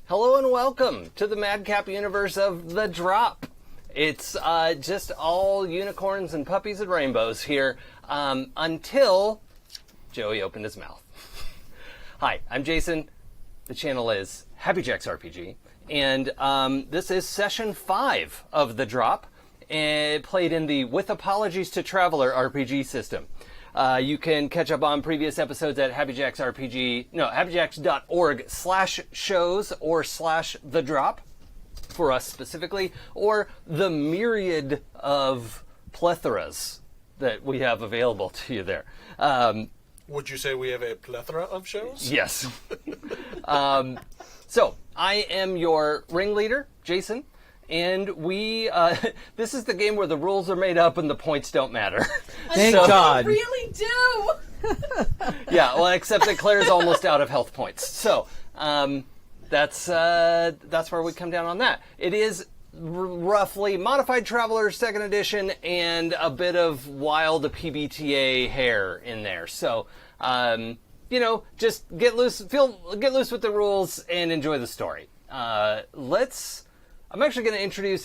Hello and welcome to the Madcap universe of The Drop. It's just all unicorns and puppies and rainbows here until Joey opened his mouth. Hi, I'm Jason. The channel is hjrpg, and this is session 5 of The Drop, played in the With Apologies to Traveler RPG system. You can catch up on previous episodes at happyjacks.org/shows or /The Drop for us specifically, or the myriad of plethoras that we have available to you there. Would you say we have a plethora of shows? Yes. So, I am your ringleader, Jason, and we, this is the game where the rules are made up and the points don't matter. Thank God. They really do! Yeah, well, except that Claire's almost out of health points. So, that's where we come down on that. It is roughly Modified Traveler 2nd edition and a bit of wild PBTA hair in there. So, just get loose with the rules and enjoy the story. I'm actually going to introduce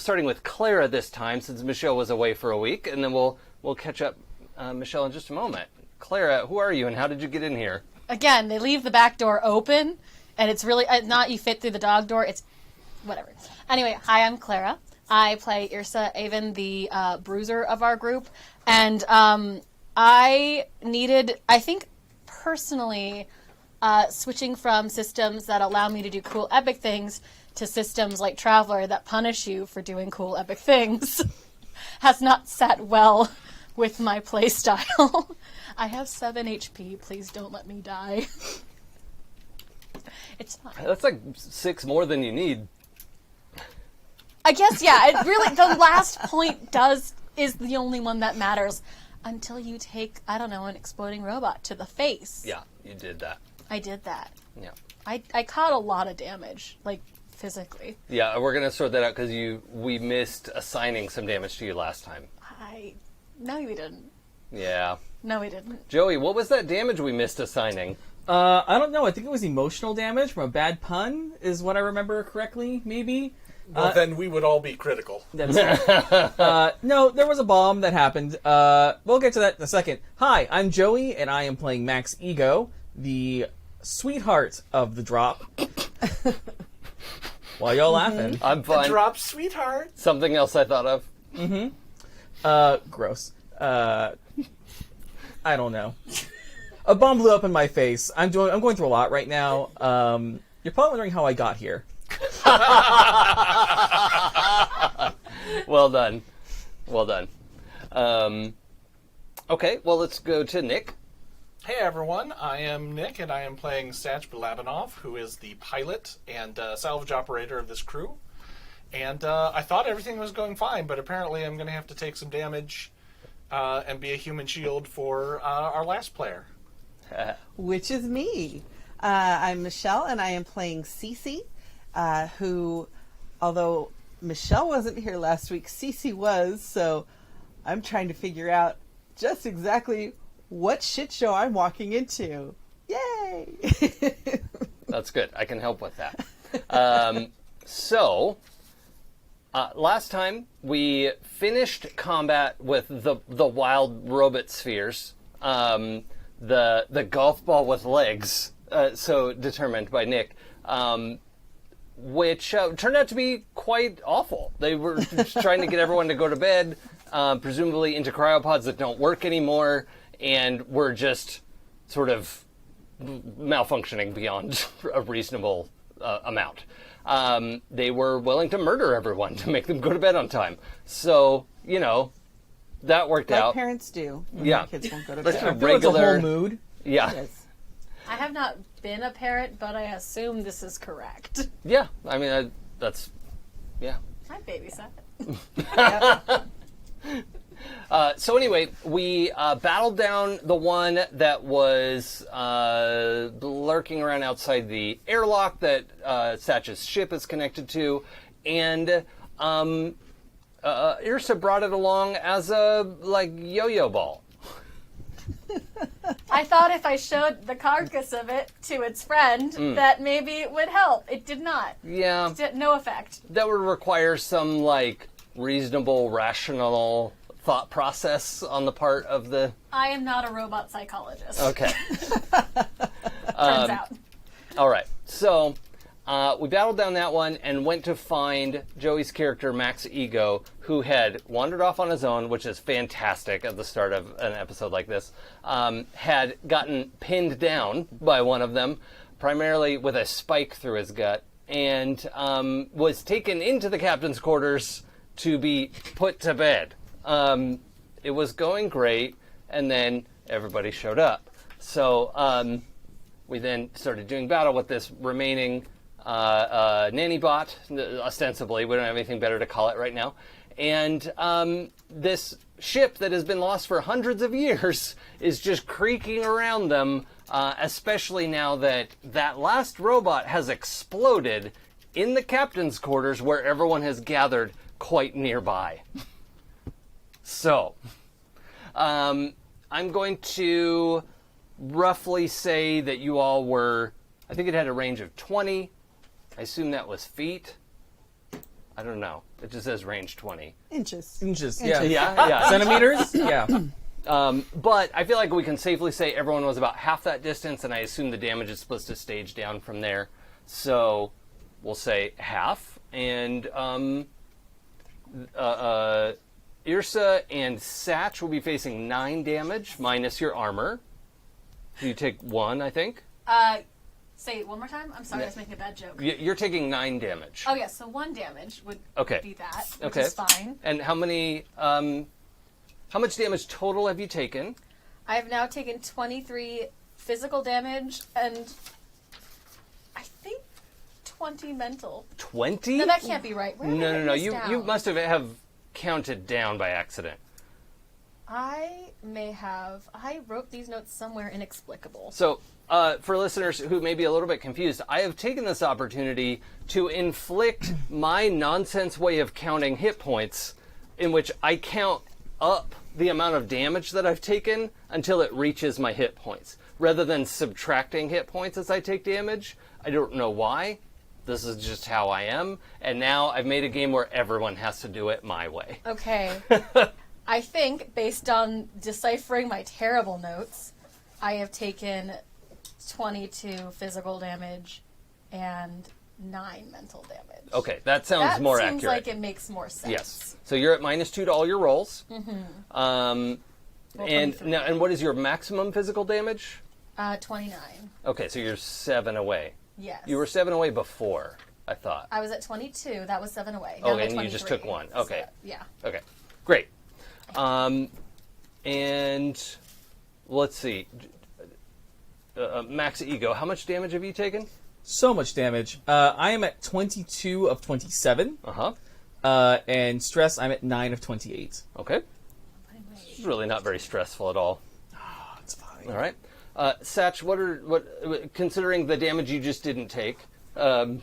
starting with Clara this time, since Michelle was away for a week, and then we'll catch up Michelle in just a moment. Clara, who are you and how did you get in here? Again, they leave the back door open, and it's really not you fit through the dog door, it's whatever. Anyway, hi, I'm Clara. I play Yrsa, Avon, the bruiser of our group, and I think personally, switching from systems that allow me to do cool epic things to systems like Traveler that punish you for doing cool epic things has not sat well with my playstyle. I have 7 HP. Please don't let me die. It's fine. That's like 6 more than you need. I guess, yeah. It really, the last point is the only one that matters until you take, I don't know, an exploding robot to the face. Yeah, you did that. I did that. Yeah. I caught a lot of damage, like, physically. Yeah, we're going to sort that out because we missed assigning some damage to you last time. No, we didn't. Yeah. No, we didn't. Joey, what was that damage we missed assigning? I don't know. I think it was emotional damage from a bad pun, is what I remember correctly, maybe. Well, then we would all be critical. That's right. No, there was a bomb that happened. We'll get to that in a second. Hi, I'm Joey, and I am playing Max Ego, the sweetheart of The Drop. Why y'all laughing? I'm fine. The Drop sweetheart. Something else I thought of. Gross. I don't know. A bomb blew up in my face. I'm going through a lot right now. You're probably wondering how I got here. Well done. Well done. Okay, well, let's go to Nick. Hey everyone, I am Nick, and I am playing Sach Balabanoz, who is the pilot and salvage operator of this crew. And I thought everything was going fine, but apparently I'm going to have to take some damage and be a human shield for our last player. Which is me. I'm Michelle, and I am playing Cece, who, although Michelle wasn't here last week, Cece was, so I'm trying to figure out just exactly what shit show I'm walking into. Yay! That's good. I can help with that. Last time we finished combat with the wild robot spheres, the golf ball with legs, so determined by Nick, which turned out to be quite awful. They were just trying to get everyone to go to bed, presumably into cryopods that don't work anymore, and were just sort of malfunctioning beyond a reasonable amount. They were willing to murder everyone to make them go to bed on time. So, that worked out. Like parents do when Yeah. their kids won't go to That's bed. a I feel it's a regular whole mood. Yeah. Yes. I have not been a parent, but I assume this is correct. Yeah. I mean, that's, yeah. I babysat. So anyway, we battled down the one that was lurking around outside the airlock that Sach's ship is connected to, and Yrsa brought it along as a yo-yo ball. I thought if I showed the carcass of it to its friend, that maybe it would help. It did not. Yeah. No effect. That would require some, like, reasonable, rational thought process on the part of the... I am not a robot psychologist. Okay. Turns out. All right. So, we battled down that one and went to find Joey's character, Max Ego, who had wandered off on his own, which is fantastic at the start of an episode like this, had gotten pinned down by one of them, primarily with a spike through his gut, and was taken into the captain's quarters to be put to bed. It was going great, and then everybody showed up. So we then started doing battle with this remaining nanny bot, ostensibly. We don't have anything better to call it right now. And this ship that has been lost for hundreds of years is just creaking around them, especially now that that last robot has exploded in the captain's quarters where everyone has gathered quite nearby. So, I'm going to roughly say that you all were, I think it had a range of 20. I assume that was feet. I don't know. It just says range 20. Inches. Inches, yeah. Yeah. Centimeters? Yeah. But I feel like we can safely say everyone was about half that distance, and I assume the damage is supposed to stage down from there. So we'll say half. And Yrsa and Sach will be facing 9 damage minus your armor. You take 1, I think. Say it one more time. I'm sorry, I was making a bad joke. You're taking 9 damage. Oh, yes, so 1 damage would be that, which is fine. And how much damage total have you taken? I have now taken 23 physical damage and I think 20 mental. 20? No, that can't be right. Where did I write this down? You must have counted down by accident. I wrote these notes somewhere inexplicable. So, for listeners who may be a little bit confused, I have taken this opportunity to inflict my nonsense way of counting hit points, in which I count up the amount of damage that I've taken until it reaches my hit points, rather than subtracting hit points as I take damage. I don't know why. This is just how I am. And now I've made a game where everyone has to do it my way. Okay. I think, based on deciphering my terrible notes, I have taken 22 physical damage and 9 mental damage. Okay, that sounds more accurate. That seems like it makes more sense. Yes. So you're at -2 to all your rolls. Mm-hmm. And what is your maximum physical damage? 29. Okay, so you're 7 away. Yes. You were 7 away before, I thought. I was at 22. That was 7 away. Now I'm at and you just took 23. 1. Okay. So, yeah. Okay, great. And let's see. Max Ego, how much damage have you taken? So much damage. I am at 22 of 27. And stress, I'm at 9 of 28. Okay. It's really not very stressful at all. Oh, it's fine. All right. Sach, considering the damage you just didn't take, I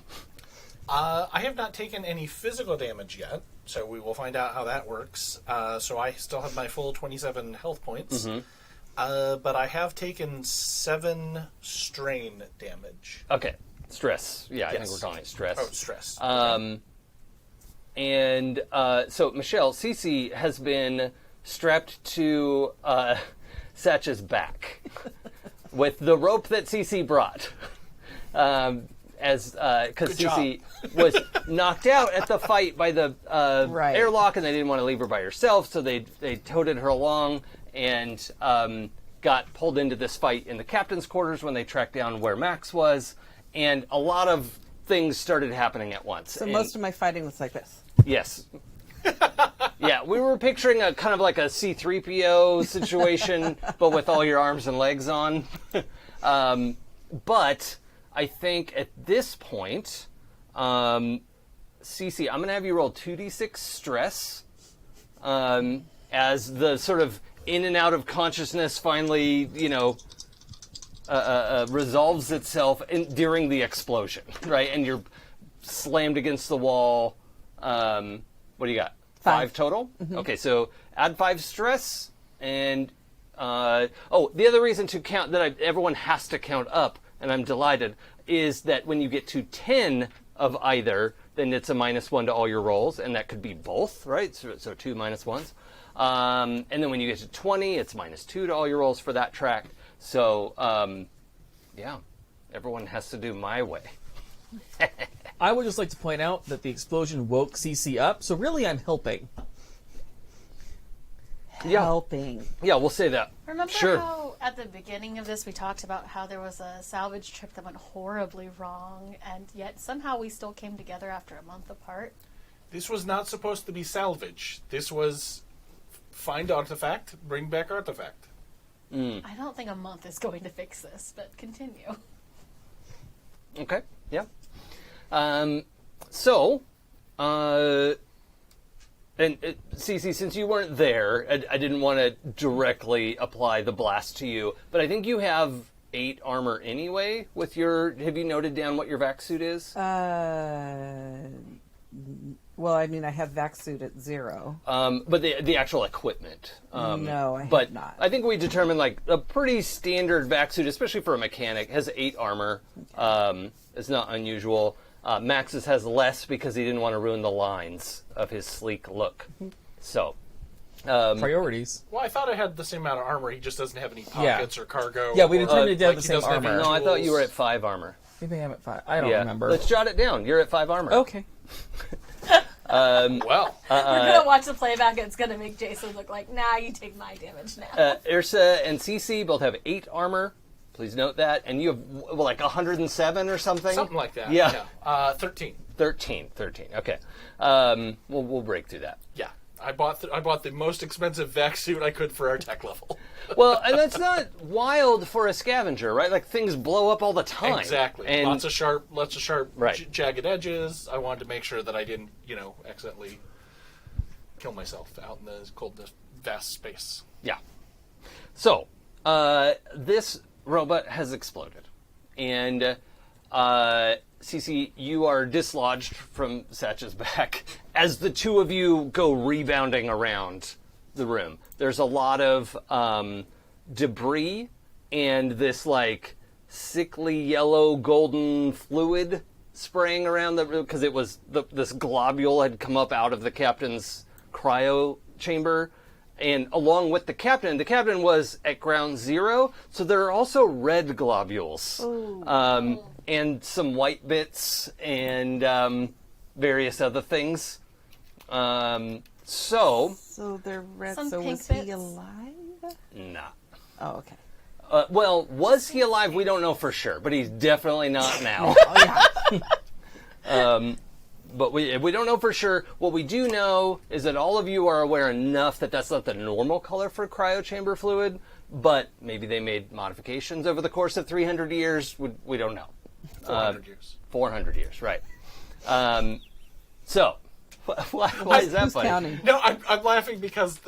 have not taken any physical damage yet, so we will find out how that works. So I still have my full 27 health points. Mm-hmm. But I have taken 7 strain damage. Okay. Stress. Yeah, I Yes. think we're calling it stress. Oh, stress. And so Michelle, Cece has been strapped to Sach's back with the rope that Cece brought. Because Cece was knocked out at the fight by the airlock, and they didn't want to leave her by herself, so they toted her along and got pulled into this fight in the captain's quarters when they tracked down where Max was, and a lot of things started happening at once. So most of my fighting was like this. Yes. Yeah, we were picturing a kind of like a C-3PO situation, but with all your arms and legs on. But I think at this point, Cece, I'm going to have you roll 2d6 stress as the sort of in and out of consciousness finally, resolves itself during the explosion, right? And you're slammed against the wall. What do you got? 5 total? Mm-hmm. Okay, so add 5 stress, and The other reason to count that everyone has to count up, and I'm delighted, is that when you get to 10 of either, then it's a -1 to all your rolls, and that could be both, right? So 2 -1s. And then when you get to 20, it's -2 to all your rolls for that track. So, yeah, everyone has to do my way. I would just like to point out that the explosion woke CC up, so really I'm helping. Helping. Yeah, we'll say that. Remember Sure. how at the beginning of this we talked about how there was a salvage trip that went horribly wrong, and yet somehow we still came together after a month apart? This was not supposed to be salvage. This was find artifact, bring back artifact. I don't think a month is going to fix this, but continue. Okay, yeah. And Cece, since you weren't there, I didn't want to directly apply the blast to you, but I think you have 8 armor anyway with your... Have you noted down what your vac suit is? Well, I mean, I have vac suit at 0. But the actual equipment. No, I but have not. I think we determined like a pretty standard vac suit, especially for a mechanic, has 8 armor. Okay. It's not unusual. Max's has less because he didn't want to ruin the lines of his sleek look. So, Priorities. Well, I thought I had the same amount of armor. He just doesn't have any pockets or cargo. Yeah, we or, determined he did have like the he same doesn't have any armor. no, I thought you tools. were at 5 armor. Maybe I'm at 5. I don't Yeah. remember. Let's jot it down. You're at 5 armor. Okay. Well, We're gonna watch the playback, and it's gonna make Jason look like, nah, you take my damage now. Yrsa and Cece both have 8 armor. Please note that. And you have like 107 or something? something like that. Yeah. 13. 13. Okay. We'll break through that. Yeah. I bought the most expensive vac suit I could for our tech level. Well, and that's not wild for a scavenger, right? Like things blow up all the time. Exactly. And Lots of sharp, Right. jagged edges. I wanted to make sure that I didn't, accidentally kill myself out in the cold, vast space. yeah. So, this robot has exploded. And Cece, you are dislodged from Sach's back as the two of you go rebounding around the room. There's a lot of debris and this like sickly yellow golden fluid spraying around the room because it was this globule had come up out of the captain's cryo chamber. And along with the captain was at ground 0, so there are also red globules. And some white bits and various other things. So they're red. Some So pink was he bits. alive? nah. Oh, okay. Well, was he alive? We don't know for sure, but he's definitely not now. Oh yeah. But we don't know for sure. What we do know is that all of you are aware enough that that's not the normal color for cryochamber fluid, but maybe they made modifications over the course of 300 years. We don't know. 400 years. 400 years, right. So, why is that Who's funny? counting? No, I'm laughing because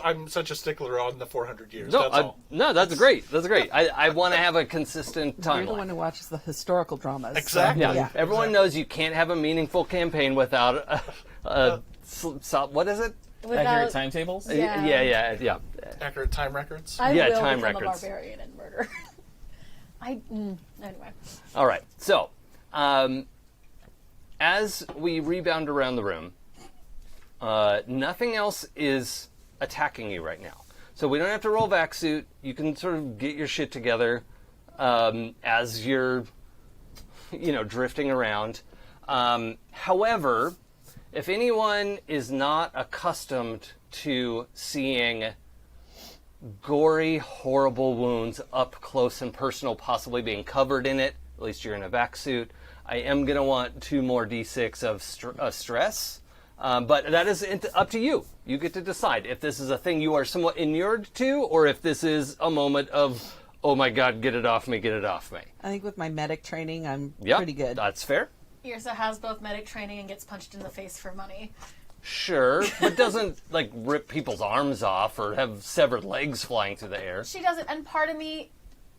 I'm such a stickler on the 400 years. No, That's all. no, that's great. That's great. I want to have a consistent You're the one timeline. who watches the historical dramas. so- Exactly. Yeah, everyone knows you can't have a meaningful campaign without what is it? Accurate timetables? Yeah. Yeah. Accurate time records. I Yeah, will time become records. a barbarian and murder. Anyway. All right. So, as we rebound around the room, nothing else is attacking you right now. So we don't have to roll vac suit. You can sort of get your shit together as you're, drifting around. However, if anyone is not accustomed to seeing gory, horrible wounds up close and personal, possibly being covered in it, at least you're in a vac suit, I am going to want 2 more d6 of stress. But that is up to you. You get to decide if this is a thing you are somewhat inured to, or if this is a moment of, oh my god, get it off me. I think with my medic training, I'm Yep, pretty good. that's fair. Yrsa has both medic training and gets punched in the face for money. Sure, but doesn't, rip people's arms off or have severed legs flying through the air. She doesn't, and part of me...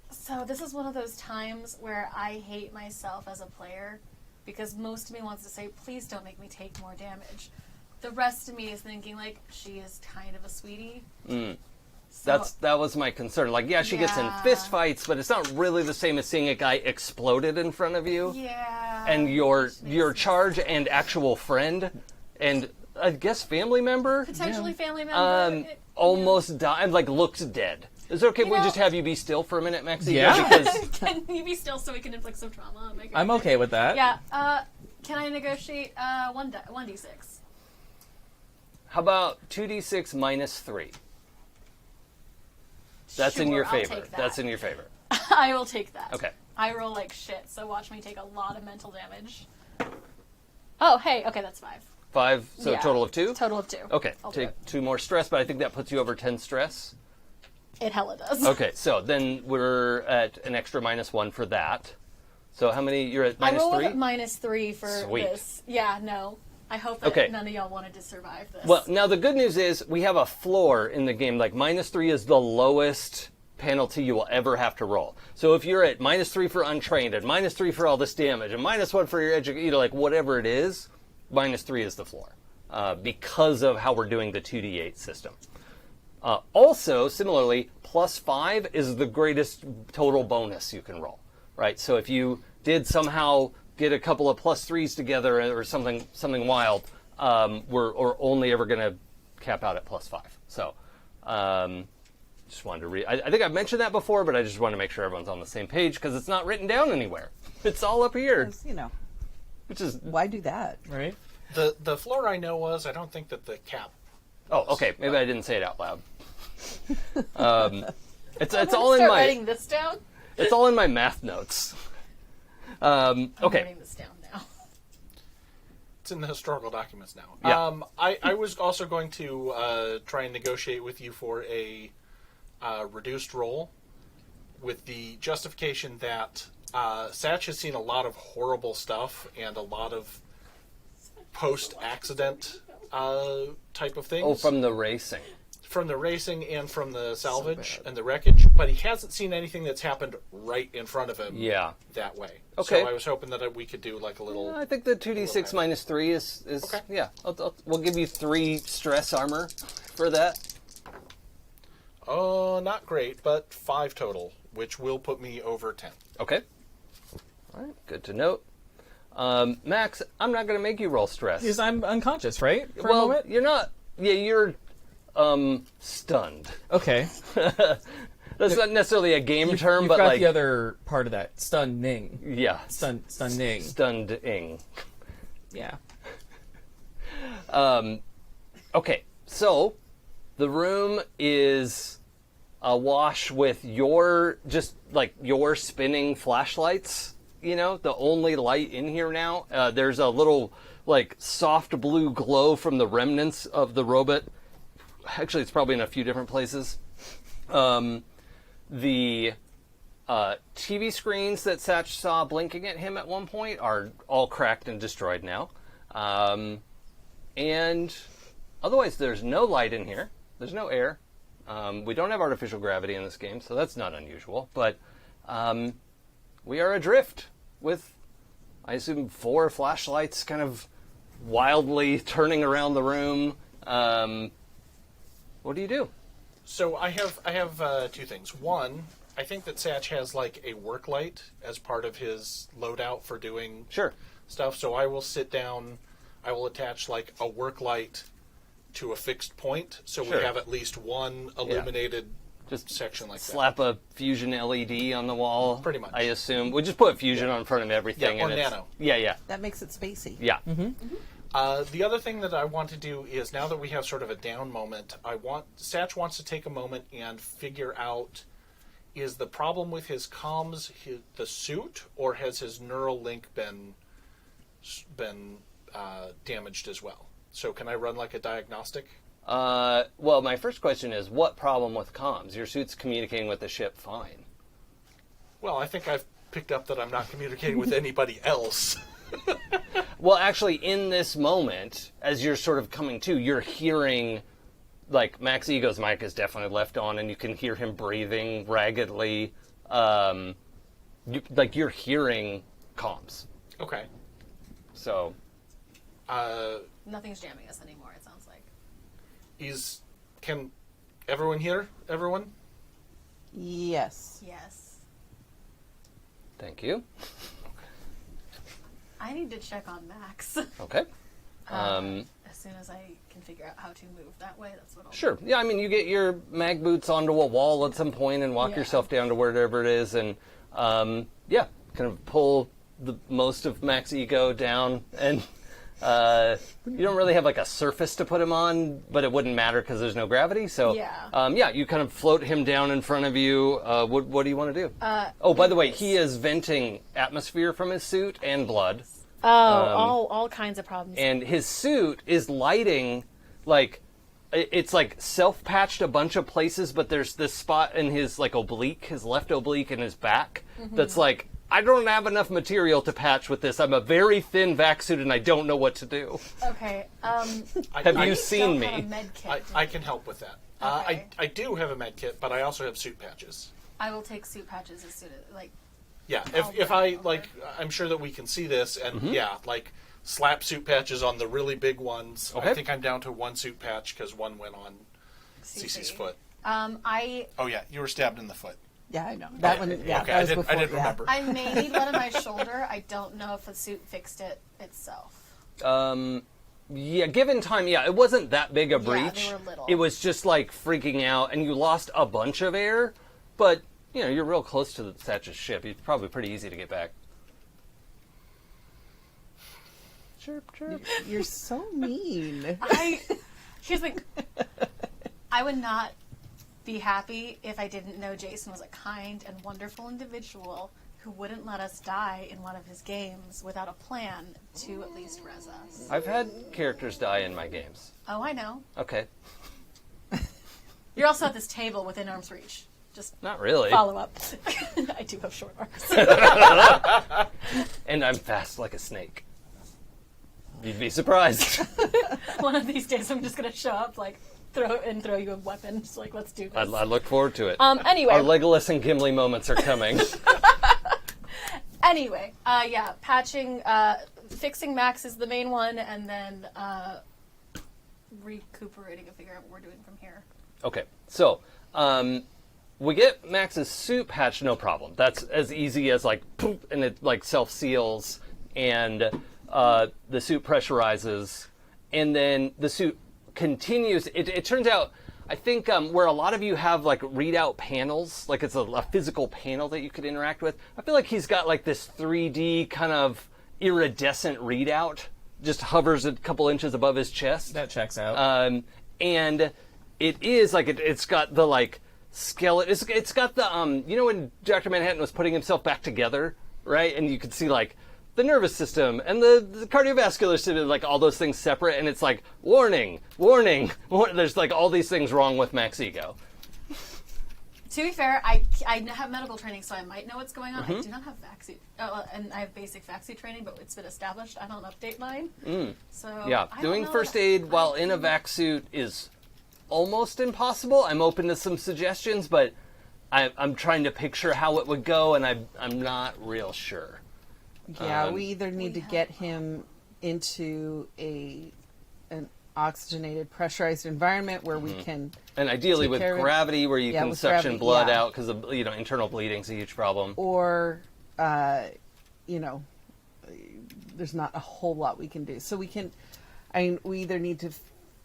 So this is one of those times where I hate myself as a player, because most of me wants to say, please don't make me take more damage. The rest of me is thinking, she is kind of a sweetie. That was my concern. Like, yeah, she gets in Yeah. fist fights, but it's not really the same as seeing a guy exploded in front of you. Yeah. And your charge and actual friend, and I guess family member, potentially family member. almost died, like looked dead. Is it okay if we know- just have you be still for a minute, Maxie? Yeah. Because Can you be still so we can inflict some trauma? On my I'm okay with that. Yeah. Can I negotiate 1d6? how about 2d6 minus 3? That's in Sure, your I'll favor. take that. That's in your favor. I will take that. Okay. I roll like shit, so watch me take a lot of mental damage. Oh, hey, okay, that's 5. 5, so Yeah. total of 2? Total of 2. Okay, I'll do take it. 2 more stress, but I think that puts you over 10 stress. It hella does. Okay, so then we're at an extra -1 for that. So how many? You're at I roll -3? with -3 for Sweet. this. Yeah, no. I hope that Okay. none of y'all wanted to survive this. Well, now the good news is we have a floor in the game. Like -3 is the lowest penalty you will ever have to roll. So if you're at -3 for untrained and -3 for all this damage and -1 for your like whatever it is, -3 is the floor because of how we're doing the 2d8 system. Also, similarly, +5 is the greatest total bonus you can roll, right? So if you did somehow get a couple of +3s together or something wild, we're only ever going to cap out at +5. So just wanted to read. I think I've mentioned that before, but I just want to make sure everyone's on the same page because it's not written down anywhere. It's all up here, 'Cause, you know, which is why do that? Right? The floor I know was, I don't think that the cap. oh okay. Maybe I didn't say it out loud. It's I'm all in start my writing this down. it's all in my math notes. I'm Okay. writing this down now. It's in the historical documents now. Yeah. I was also going to try and negotiate with you for a reduced roll, with the justification that Sach has seen a lot of horrible stuff and a lot of post-accident type of things. Oh, from the racing. From the racing and from the salvage and the wreckage, but he hasn't seen anything that's happened right in front of him Yeah. that way. Okay. So I was hoping that we could do like a little... I think the 2d6 minus 3 is Okay. yeah. We'll give you 3 stress armor for that. Oh, not great, but 5 total, which will put me over 10. Okay. All right. Good to note. Max, I'm not going to make you roll stress. Because I'm unconscious, right? For a well, moment? you're not. Yeah, you're stunned. Okay. That's not necessarily a game term, You've but got like the other part of that. Stunning. yeah, Stunning. stunned-ing. Yeah. Okay, so the room is awash with your spinning flashlights. You know, the only light in here now. There's a little like soft blue glow from the remnants of the robot. Actually, it's probably in a few different places. The TV screens that Sach saw blinking at him at one point are all cracked and destroyed now. And otherwise, there's no light in here. There's no air. We don't have artificial gravity in this game, so that's not unusual. But we are adrift with, I assume, 4 flashlights kind of wildly turning around the room. What do you do? So I have 2 things. One, I think that Sach has like a work light as part of his loadout for doing Sure. stuff. So I will sit down. I will attach like a work light to a fixed point, so Sure. we have at least one illuminated Just section like slap a fusion LED on the wall. Pretty much. I assume. We'll just put fusion on front of everything. Yeah, or and it's- nano. Yeah. That makes it spacey. Yeah. The other thing that I want to do is, now that we have sort of a down moment, Sach wants to take a moment and figure out, is the problem with his comms the suit, or has his neural link been damaged as well? So can I run like a diagnostic? Well, my first question is, what problem with comms? Your suit's communicating with the ship fine. Well, I think I've picked up that I'm not communicating with anybody else. Well, actually, in this moment, as you're sort of coming to, you're hearing, like, Max Ego's mic is definitely left on, and you can hear him breathing raggedly. You're hearing comms. Okay. So, Nothing's jamming us anymore, it sounds like. Everyone here? Everyone? Yes. Yes. Thank you. I need to check on Max. Okay. As soon as I can figure out how to move that way, that's what I'll Sure. Yeah, I mean, you get your mag boots onto a wall at some point and walk Yeah. yourself down to wherever it is, and yeah, kind of pull the most of Mac's ego down. And you don't really have like a surface to put him on, but it wouldn't matter because there's no gravity. So Yeah. yeah, you kind of float him down in front of you. What do you want to do? Oh, by the way, he is venting atmosphere from his suit and blood. Oh, all kinds of problems. And his suit is lighting, like, it's like self-patched a bunch of places, but there's this spot in his like oblique, his left oblique in his back, that's like, I don't have enough material to patch with this. I'm a very thin vac suit and I don't know what to do. Okay. Have you seen don't have a me? med kit, I can help with that. Okay. I do have a med kit, but I also have suit patches. I will take suit patches as soon as, like, Yeah, I'll if bring I, them like, I'm sure that we can see this, and yeah, like, slap suit patches on the really big ones. Okay. I think I'm down to one suit patch because one went on Cece's foot. I Oh yeah, you were stabbed in the foot. Yeah, I know. That one, yeah, okay, that was I before. didn't yeah. remember. I may need one on my shoulder. I don't know if the suit fixed it itself. Yeah, given time, yeah, it wasn't that big a they breach. were little. It was just like freaking out, and you lost a bunch of air, but you know, you're real close to the Sach's ship. It's probably pretty easy to get back. Chirp, chirp. You're so mean. Here's the I would not be happy if I didn't know Jason was a kind and wonderful individual who wouldn't let us die in one of his games without a plan to at least res us. I've had characters die in my games. Oh, I know. Okay. You're also at this table within arm's reach. Just Not really. follow up. I do have short arms. And I'm fast like a snake. You'd be surprised. One of these days I'm just going to show up, like, throw you a weapon. Just like, let's do this. I look forward to it. Anyway. Our Legolas and Gimli moments are coming. Anyway, yeah, patching, fixing Max is the main one, and then recuperating and figuring out what we're doing from here. Okay, so we get Max's suit patched, no problem. That's as easy as like poop, and it like self-seals, and the suit pressurizes, and then the suit continues. It turns out, I think where a lot of you have like readout panels, like it's a physical panel that you could interact with, I feel like he's got like this 3D kind of iridescent readout, just hovers a couple inches above his chest. That checks out. And it is like it's got the like skeleton. It's got the you know when Dr. Manhattan was putting himself back together, right? And you could see like the nervous system and the cardiovascular system, like all those things separate. And it's like warning. There's like all these things wrong with Max Ego. To be fair, I have medical training, so I might know what's going on. I do not have vaccine, and I have basic vaccine training, but it's been established. I don't update mine. So Yeah, I don't doing know first what- aid while in a vac suit is almost impossible. I'm open to some suggestions, but I'm trying to picture how it would go, and I'm not real sure. Yeah, we either need to get him into an oxygenated, pressurized environment where we can. And ideally Take with care of- gravity, where you Yeah, can with suction gravity, blood yeah. out, because internal bleeding's a huge problem. Or, there's not a whole lot we can do. So we either need to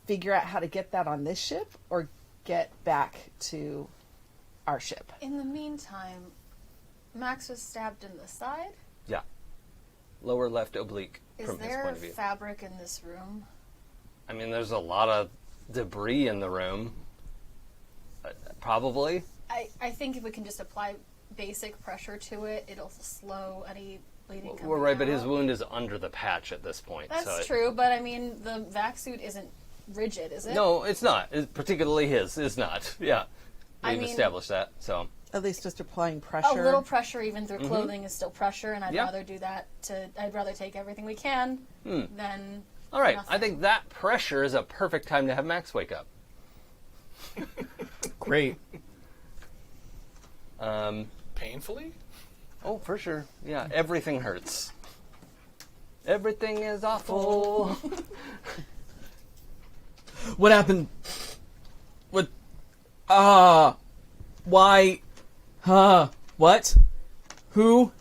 figure out how to get that on this ship or get back to our ship. In the meantime, Max was stabbed in the side. Yeah, lower left oblique Is from his there point of view. fabric in this room? I mean, there's a lot of debris in the room. Probably. I think if we can just apply basic pressure to it, it'll slow any bleeding coming Well, right, but his out. wound is under the patch at this point. That's so true, but I mean, the vac suit isn't rigid, is it? No, it's not. Particularly his is not. Yeah, I we've mean- established that. So At least just applying pressure. A little pressure, even through clothing, is still pressure, and I'd Yeah. rather do that. I'd rather take everything we can than. all right, nothing. I think that pressure is a perfect time to have Max wake up. Great. Painfully? Oh, for sure. Yeah, everything hurts. Everything is awful. What happened? What? Why? What? Who?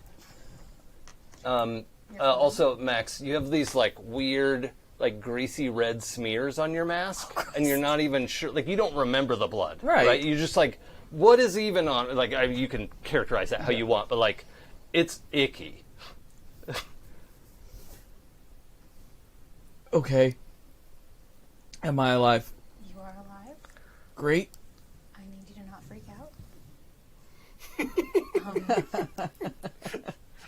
Also, Max, you have these like weird, like greasy red smears on your mask, and you're not even sure. Like you don't remember the blood, Right. You just like, what is even on? Like you can characterize that how you want, but like, it's icky. Okay. Am I alive? You are alive. Great. I need you to not freak out.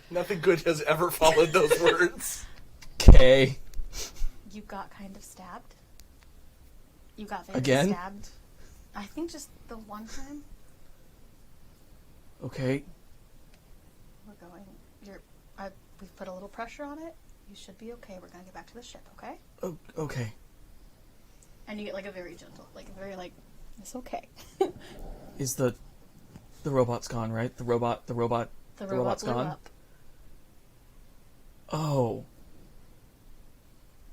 Nothing good has ever followed those words. Okay. You got kind of stabbed. You got very Again? stabbed. I think just the one time. Okay. We're going. We've put a little pressure on it. You should be okay. We're gonna get back to the ship, okay? Okay. And you get like a very gentle, like a very like, it's okay. Is the robot's gone, right? The robot's The robot robot's blew gone? up. Oh.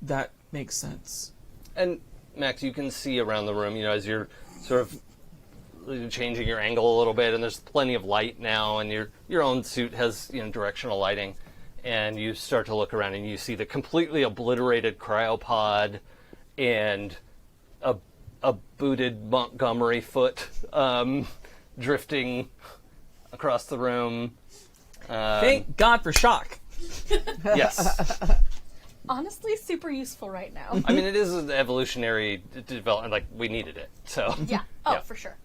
That makes sense. And Max, you can see around the room, as you're sort of changing your angle a little bit, and there's plenty of light now, and your own suit has directional lighting, and you start to look around and you see the completely obliterated cryopod and a booted Montgomery foot drifting across the room. Thank God for shock. Yes. Honestly, super useful right now. I mean, it is an evolutionary development. Like, we needed it. So, Yeah. Oh, Yeah. for sure.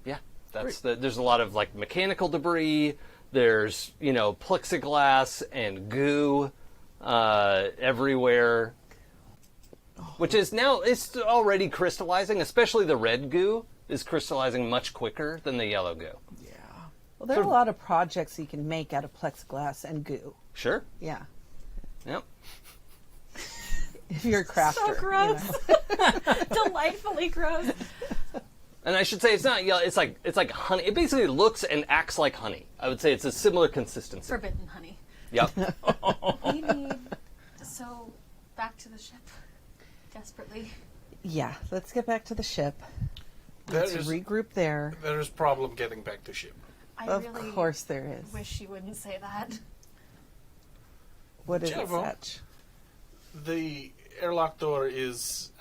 Yeah, there's a lot of like mechanical debris. There's, plexiglass and goo everywhere, which is now, it's already crystallizing, especially the red goo is crystallizing much quicker than the yellow goo. Yeah. Well, there are a lot of projects you can make out of plexiglass and goo. Sure. Yeah. Yep. If you're a crafter. So gross. Delightfully gross. And I should say it's not yellow. It's like honey. It basically looks and acts like honey. I would say it's a similar consistency. Forbidden honey. Yep. We need. So, back to the ship. Desperately. Yeah, let's get back to the ship. There Let's is regroup there. there is problem getting back to ship. I Of really course there is. wish you wouldn't say that. What is it, Javo. Sach? The airlock door is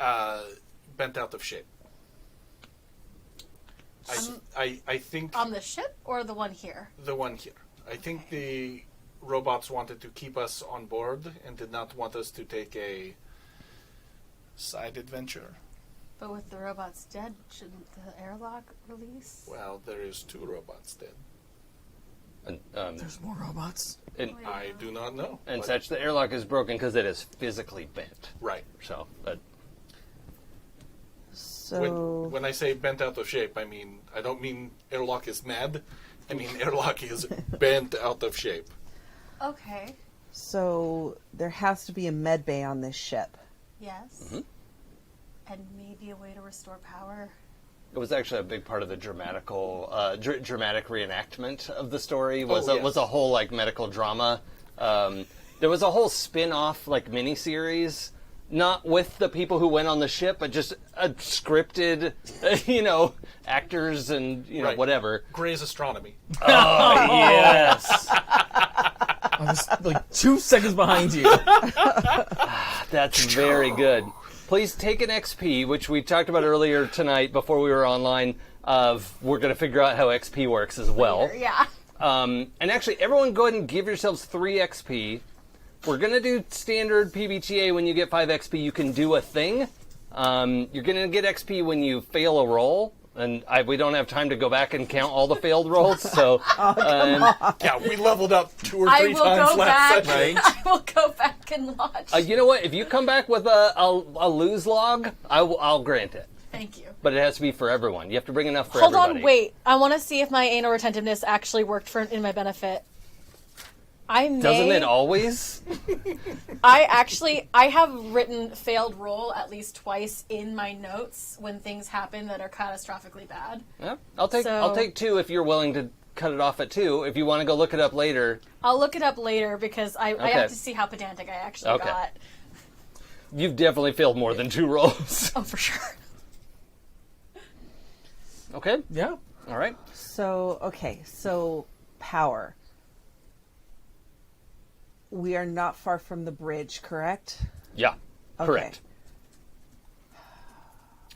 bent out of shape. I think On the ship or the one here? the one here. I think the robots wanted to keep us on board and did not want us to take a side adventure. But with the robots dead, shouldn't the airlock release? Well, there is 2 robots dead. And, There's more robots. and, I do not know. and but- such, the airlock is broken because it is physically bent. Right. So, but So, When I say bent out of shape, I don't mean airlock is mad. I mean airlock is bent out of shape. Okay. so there has to be a med bay on this ship. Yes. Mm-hmm. And maybe a way to restore power. it was actually a big part of the dramatic reenactment of the story. Was Oh, yes. was a whole like medical drama. There was a whole spin-off like miniseries, not with the people who went on the ship, but just scripted, actors and Right. whatever. Gray's Astronomy. Oh yes, I was like 2 seconds behind you. that's very good. Please take an XP, which we talked about earlier tonight before we were online. We're going to figure out how XP works as well. Yeah. And actually, everyone go ahead and give yourselves 3 XP. We're going to do standard PBTA. When you get 5 XP, you can do a thing. You're going to get XP when you fail a roll. And we don't have time to go back and count all the failed rolls. So, Yeah, we leveled up 2 or 3 I will times go last back. session. I will go back and watch. you know what? If you come back with a lose log, I'll grant it. Thank you. But it has to be for everyone. You have to bring enough for Hold everybody. on, wait. I want to see if my anal retentiveness actually worked in my benefit. Doesn't it always? I have written failed roll at least twice in my notes when things happen that are catastrophically bad. Yeah, I'll take So- 2 if you're willing to cut it off at 2. If you want to go look it up later. I'll look it up later because I Okay. have to see how pedantic I actually Okay. got. You've definitely failed more than 2 rolls. Oh, for sure. Okay. Yeah. All right. So power. We are not far from the bridge, correct? Yeah. Okay. Correct.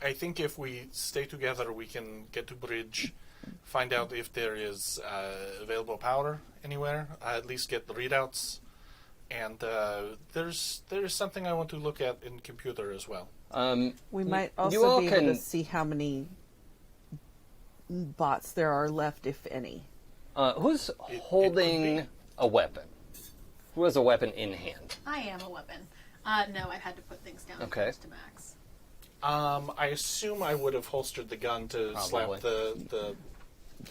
I think if we stay together, we can get to bridge, find out if there is available power anywhere. At least get the readouts, and there's something I want to look at in computer as well. We might you all also be able can- to see how many bots there are left, if any. Who's could holding be. a weapon? Who has a weapon in hand? I am a weapon. No, I had to put things down Okay. close to Max. I assume I would have holstered the gun to Probably. slap the.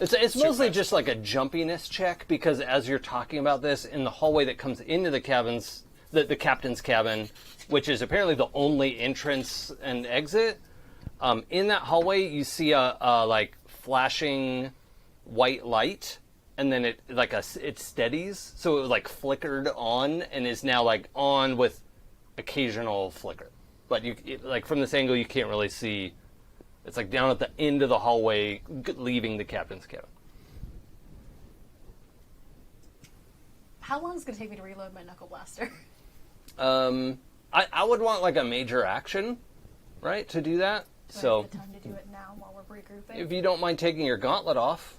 It's mostly Super. just like a jumpiness check because as you're talking about this, in the hallway that comes into the cabins, the captain's cabin, which is apparently the only entrance and exit, in that hallway you see a like flashing white light, and then it steadies, so it like flickered on and is now like on with occasional flicker. But like from this angle, you can't really see. It's like down at the end of the hallway, leaving the captain's cabin. How long is it going to take me to reload my knuckle blaster? I would want like a major action, right, to do that. Do I So have the time to do it now while we're regrouping? if you don't mind taking your gauntlet off,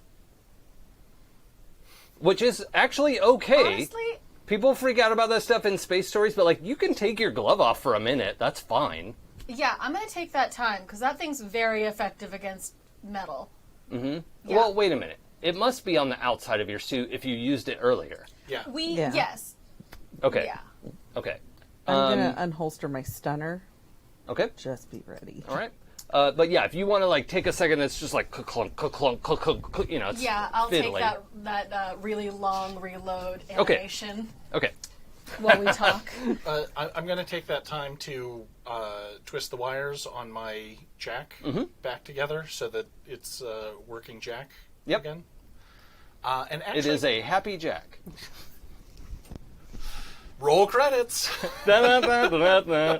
which is actually okay. Honestly, People freak out about that stuff in space stories, but like you can take your glove off for a minute. That's fine. yeah, I'm going to take that time because that thing's very effective against metal. Yeah. Well, wait a minute. It must be on the outside of your suit if you used it earlier. Yeah. Yeah. Yes. Okay. Yeah. Okay. I'm going to unholster my stunner. Okay. Just be ready. All right. But yeah, if you want to like take a second, it's just like clunk, clunk, clunk, clunk, you know, it's Yeah, I'll fiddly. take that really long reload Okay. animation Okay. while we talk. I'm going to take that time to twist the wires on my jack back together so that it's working jack Yep. again. And actually, It is a happy jack. roll credits. Da-da-da-da-da-da.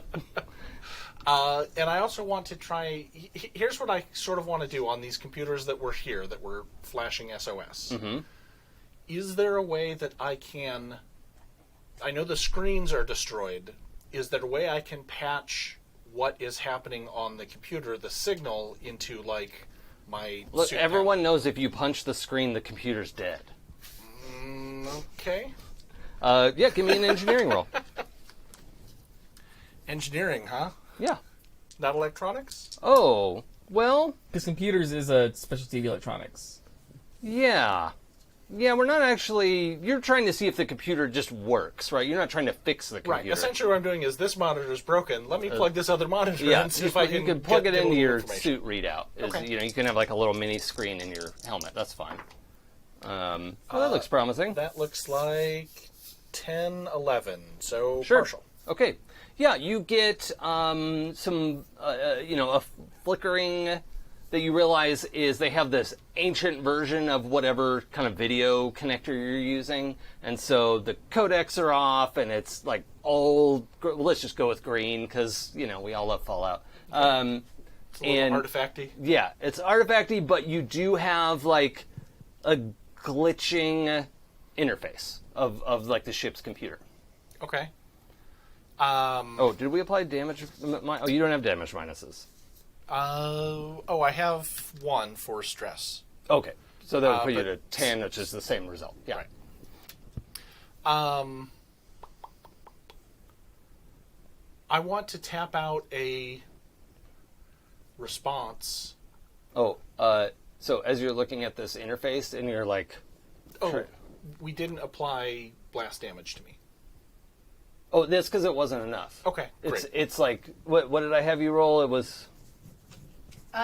And I also want to try. Here's what I sort of want to do on these computers that were here, that were flashing SOS. Is there a way that I can? I know the screens are destroyed. Is there a way I can patch what is happening on the computer, the signal, into like my? Look, suit everyone knows if you punch the screen, the computer's dead. Okay. Yeah, give me an engineering roll. Engineering, huh? Yeah. Not electronics. Oh, well, Because computers is a specialty of electronics. yeah. Yeah, we're not actually... You're trying to see if the computer just works, right? You're not trying to fix the computer. Right. Essentially, what I'm doing is this monitor is broken. Let me plug this other monitor in Yeah, and see if I can. you can plug get it a into little your information. suit readout. Okay. You can have like a little mini screen in your helmet. That's fine. Well, that looks promising. That looks like 10, 11. So Sure. partial. Okay. Yeah, you get some, a flickering that you realize is they have this ancient version of whatever kind of video connector you're using. And so the codecs are off and it's like all, let's just go with green because, we all love Fallout. It's a little artifacty. Yeah, it's artifacty, but you do have like a glitching interface of like the ship's computer. Okay. Oh, did we apply damage? Oh, you don't have damage minuses. I have 1 for stress. Okay, so that would put you to but- 10, which is the same result. Yeah. Right. I want to tap out a response. Oh, so as you're looking at this interface and you're like, Oh, we didn't apply blast damage to me. oh, that's because it wasn't enough. Okay, great. It's like, what did I have you roll? It was,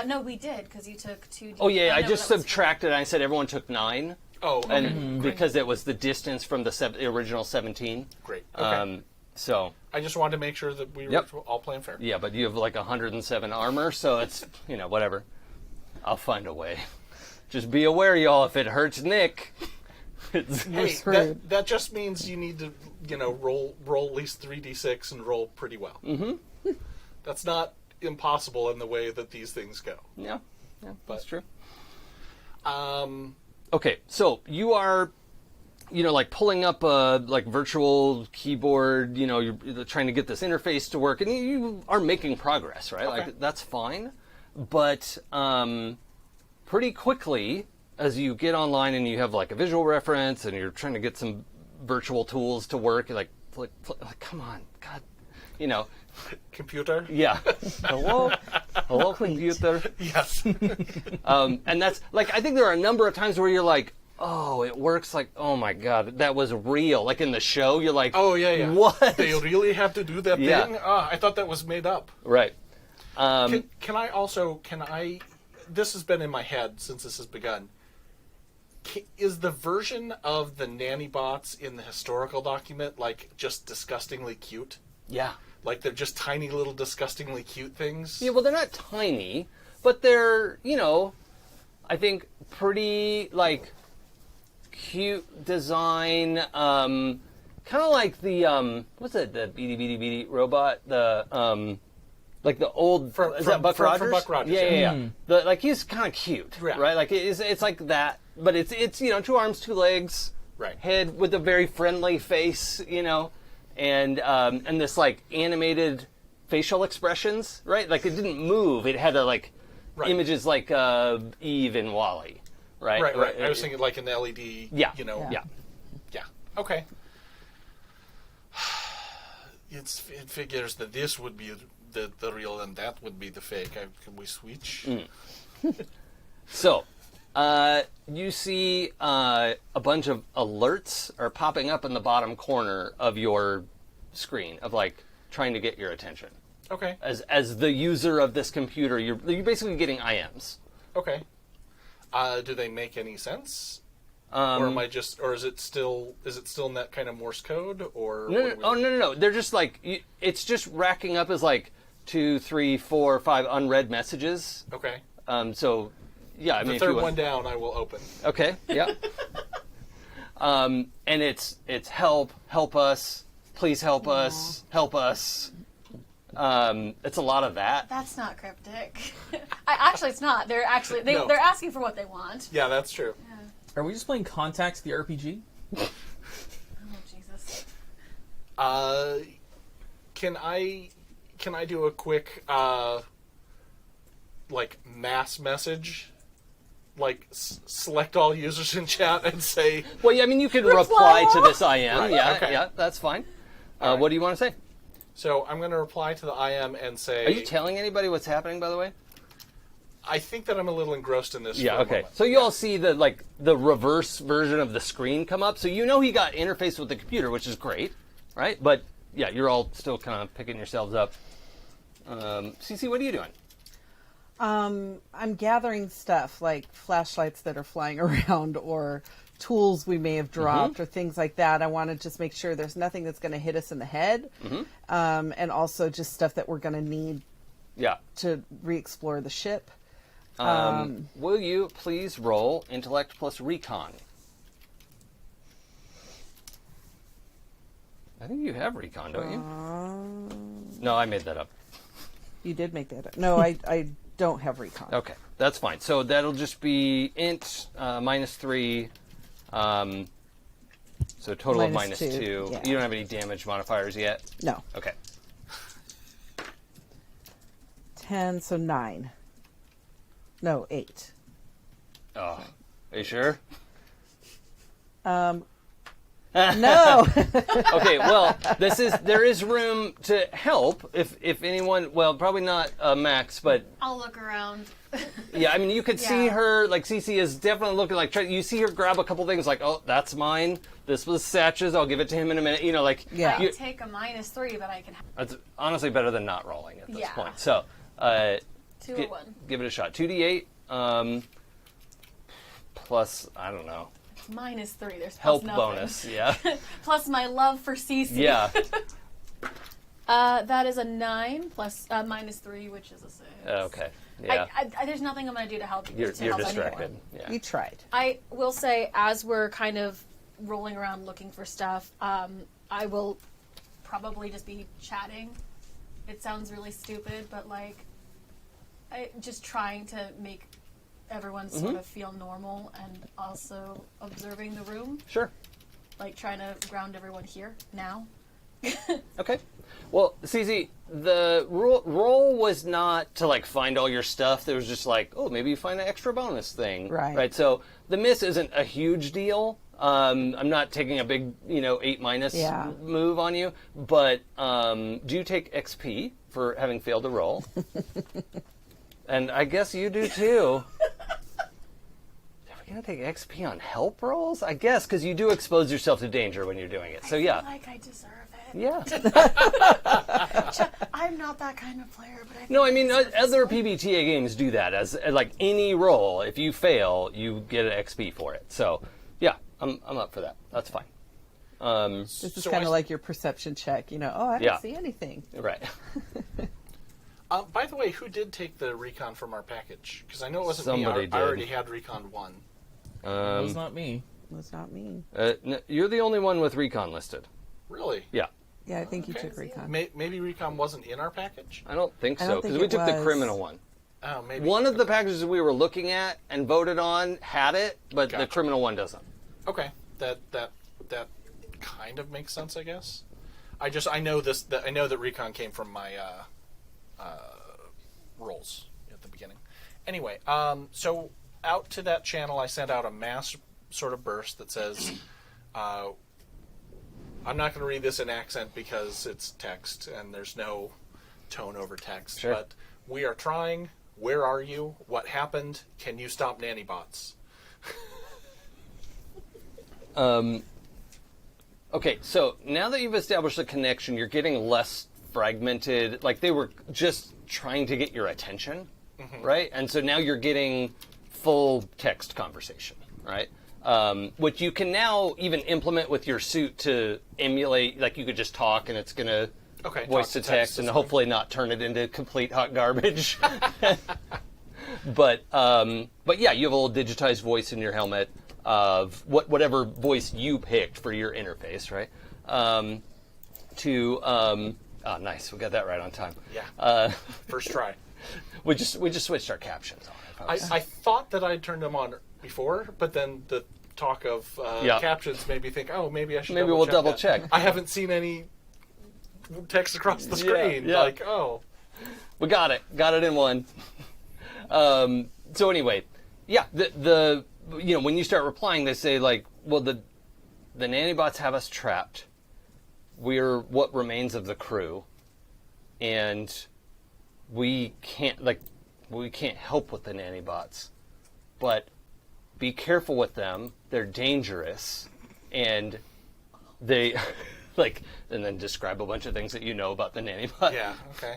No, we did because you took 2D. oh yeah, I no, just that was- subtracted. I said everyone took 9. Oh, okay. And because it was the distance from the original 17. Great. Okay. So, I just wanted to make sure that we were Yep. all playing fair. yeah, but you have like 107 armor, so it's, whatever. I'll find a way. Just be aware, y'all, if it hurts Nick, it's... Hey, screwed. that just means you need to, roll at least 3d6 and roll pretty well. That's not impossible in the way that these things go. Yeah, that's true. Um, Okay, so you are, like pulling up a like virtual keyboard. You're trying to get this interface to work, and you are making progress, right? Okay. Like that's fine, but pretty quickly as you get online and you have like a visual reference and you're trying to get some virtual tools to work, you're like come on, God, computer? yeah, hello, computer. Yes. And that's like, I think there are a number of times where you're like, oh, it works. Like, oh my God, that was real. Like in the show, you're like, Oh, yeah. what? They really have to do that Yeah. thing? I thought that was made up. Right. Can I, this has been in my head since this has begun. Is the version of the nanny bots in the historical document like just disgustingly cute? Yeah. Like they're just tiny little disgustingly cute things? Yeah, well, they're not tiny, but they're, I think pretty, like, cute design. Kind of like the, what's it, the Beady Beady Beady robot? The, like the old, is that Buck Rogers? From Buck Rogers, Yeah. Like, he's kind of cute, Yeah. right? Like, it's like that, but it's 2 arms, 2 legs, Right. head with a very friendly face, and this like animated facial expressions, right? Like it didn't move; it had Right. images like Eve and Wally, right? Right. I was thinking like an LED, Yeah. Yeah. Okay. It figures that this would be the real and that would be the fake. Can we switch? So, you see a bunch of alerts are popping up in the bottom corner of your screen of like trying to get your attention. Okay. As the user of this computer, you're basically getting IMs. Okay. Do they make any sense? Or am I just, or is it still in that kind of Morse code, or No. They're just like it's just racking up as like 2, 3, 4, 5 unread messages. Okay. So, yeah, I mean, The if third you want, one down, I will open. okay, yeah. And it's help us, please help us, help us. It's a lot of that. That's not cryptic. Actually, it's not. They're actually No. they're asking for what they want. Yeah, that's true. Are we just playing Contact, the RPG? Oh Jesus. Can I do a quick like mass message? Like select all users in chat and say, Well, yeah, I mean, you could reply to this IM. Right, Yeah, okay. yeah, that's fine. All right. What do you want to say? so I'm going to reply to the IM and say, Are you telling anybody what's happening, by the way? I think that I'm a little engrossed in this. Yeah, for a okay. moment. So you all see the reverse version of the screen come up. So he got interfaced with the computer, which is great, right? But yeah, you're all still kind of picking yourselves up. Cece, what are you doing? I'm gathering stuff like flashlights that are flying around or tools we may have dropped or things like that. I want to just make sure there's nothing that's going to hit us in the head. And also just stuff that we're going to need Yeah. to re-explore the ship. Will you please roll intellect plus recon? I think you have recon, don't you? No, I made that up. You did make that up. No, I don't have recon. Okay, that's fine. So that'll just be int -3. So total of Minus -2. two, yeah. You don't have any damage modifiers yet? No. Okay. 10, so 9. No, 8. Oh, are you sure? No. Okay, well, there is room to help if anyone. Well, probably not Max, but I'll look around. yeah, I mean, you could see Yeah. her. Like Cece is definitely looking like. You see her grab a couple things, like, oh, that's mine. This was Sach's. I'll give it to him in a minute. Like, Yeah. I take a -3, but I can have It's honestly better than not rolling at this Yeah. point. So, 2 or 1. give it a shot. 2d8 plus, I don't know, -3. There's plus help nothing. bonus. Yeah, Plus my love for Cece. yeah. That is a 9 plus -3, which is a 6. Okay, yeah. There's nothing I'm going to do to help you. You're to help distracted. anyone. Yeah. You tried. I will say, as we're kind of rolling around looking for stuff, I will probably just be chatting it sounds really stupid, but like, just trying to make everyone sort of feel normal and also observing the room. Sure. Like trying to ground everyone here now. Okay. Well, CZ, the role was not to like find all your stuff. There was just like, oh, maybe you find an extra bonus thing. Right. So the miss isn't a huge deal. I'm not taking a big, 8- move on you. But do you take XP for having failed a roll? And I guess you do too. Are we gonna take XP on help rolls? I guess because you do expose yourself to danger when you're doing it. So I yeah. feel like I deserve it. Yeah. I'm not that kind of player, but I think No, I mean deserve other this one. PBTA games do that as like any roll. If you fail, you get an XP for it. So yeah, I'm up for that. That's fine. This is kind of like your perception check. Oh, I don't see anything. Right. By the way, who did take the recon from our package? Because I know it wasn't Somebody me. did. I already had recon 1. It was not me. It was not me. You're the only one with recon listed. Really? Yeah. Yeah, I think you Okay. took recon. Maybe recon wasn't in our package? I don't think I so don't because think we it took the was. criminal one. Oh, maybe. One of the packages we were looking at and voted on had it, but the Gotcha. criminal one doesn't. Okay, that kind of makes sense, I guess. I know this. I know that recon came from my rolls at the beginning. Anyway, so out to that channel, I sent out a mass sort of burst that says, "I'm not going to read this in accent because it's text and there's no tone over text. Sure. But we are trying. Where are you? What happened? Can you stop nanny bots?" Okay, so now that you've established a connection, you're getting less fragmented. Like they were just trying to get your attention, right? And so now you're getting full text conversation, right? Which you can now even implement with your suit to emulate. Like you could just talk, and it's gonna voice to text, and hopefully not turn it into complete hot garbage. But yeah, you have a little digitized voice in your helmet of whatever voice you picked for your interface, right? Oh, nice, we got that right on time. Yeah. First try. We just switched our captions on. I thought that I'd turned them on before, but then the talk of captions made me think, oh, maybe I should. Maybe we'll double that. check. I haven't seen any text across the screen. Yeah. Like, oh, We got it in one. So anyway, yeah, the when you start replying, they say like, well, the nanobots have us trapped. We're what remains of the crew, and we can't help with the nanobots, but be careful with them. They're dangerous, and they and then describe a bunch of things that you know about the nanobot. yeah, okay.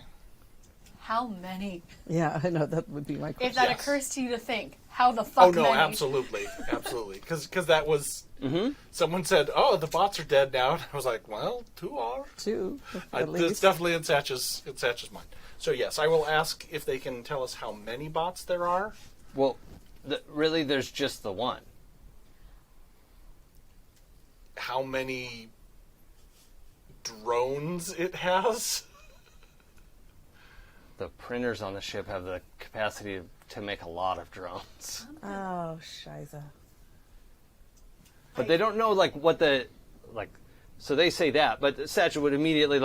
How many? Yeah, I know that would be my question. If that Yes. occurs to you to think, how the fuck Oh no, many? absolutely, because that was someone said, oh, the bots are dead now. And I was like, well, 2 are. 2, at It's least. definitely in Sach's mind. So yes, I will ask if they can tell us how many bots there are. Well, really, there's just the one. How many drones it has? The printers on the ship have the capacity to make a lot of drones, Oh, shiza. but they don't know what the. So they say that, but Satchel would immediately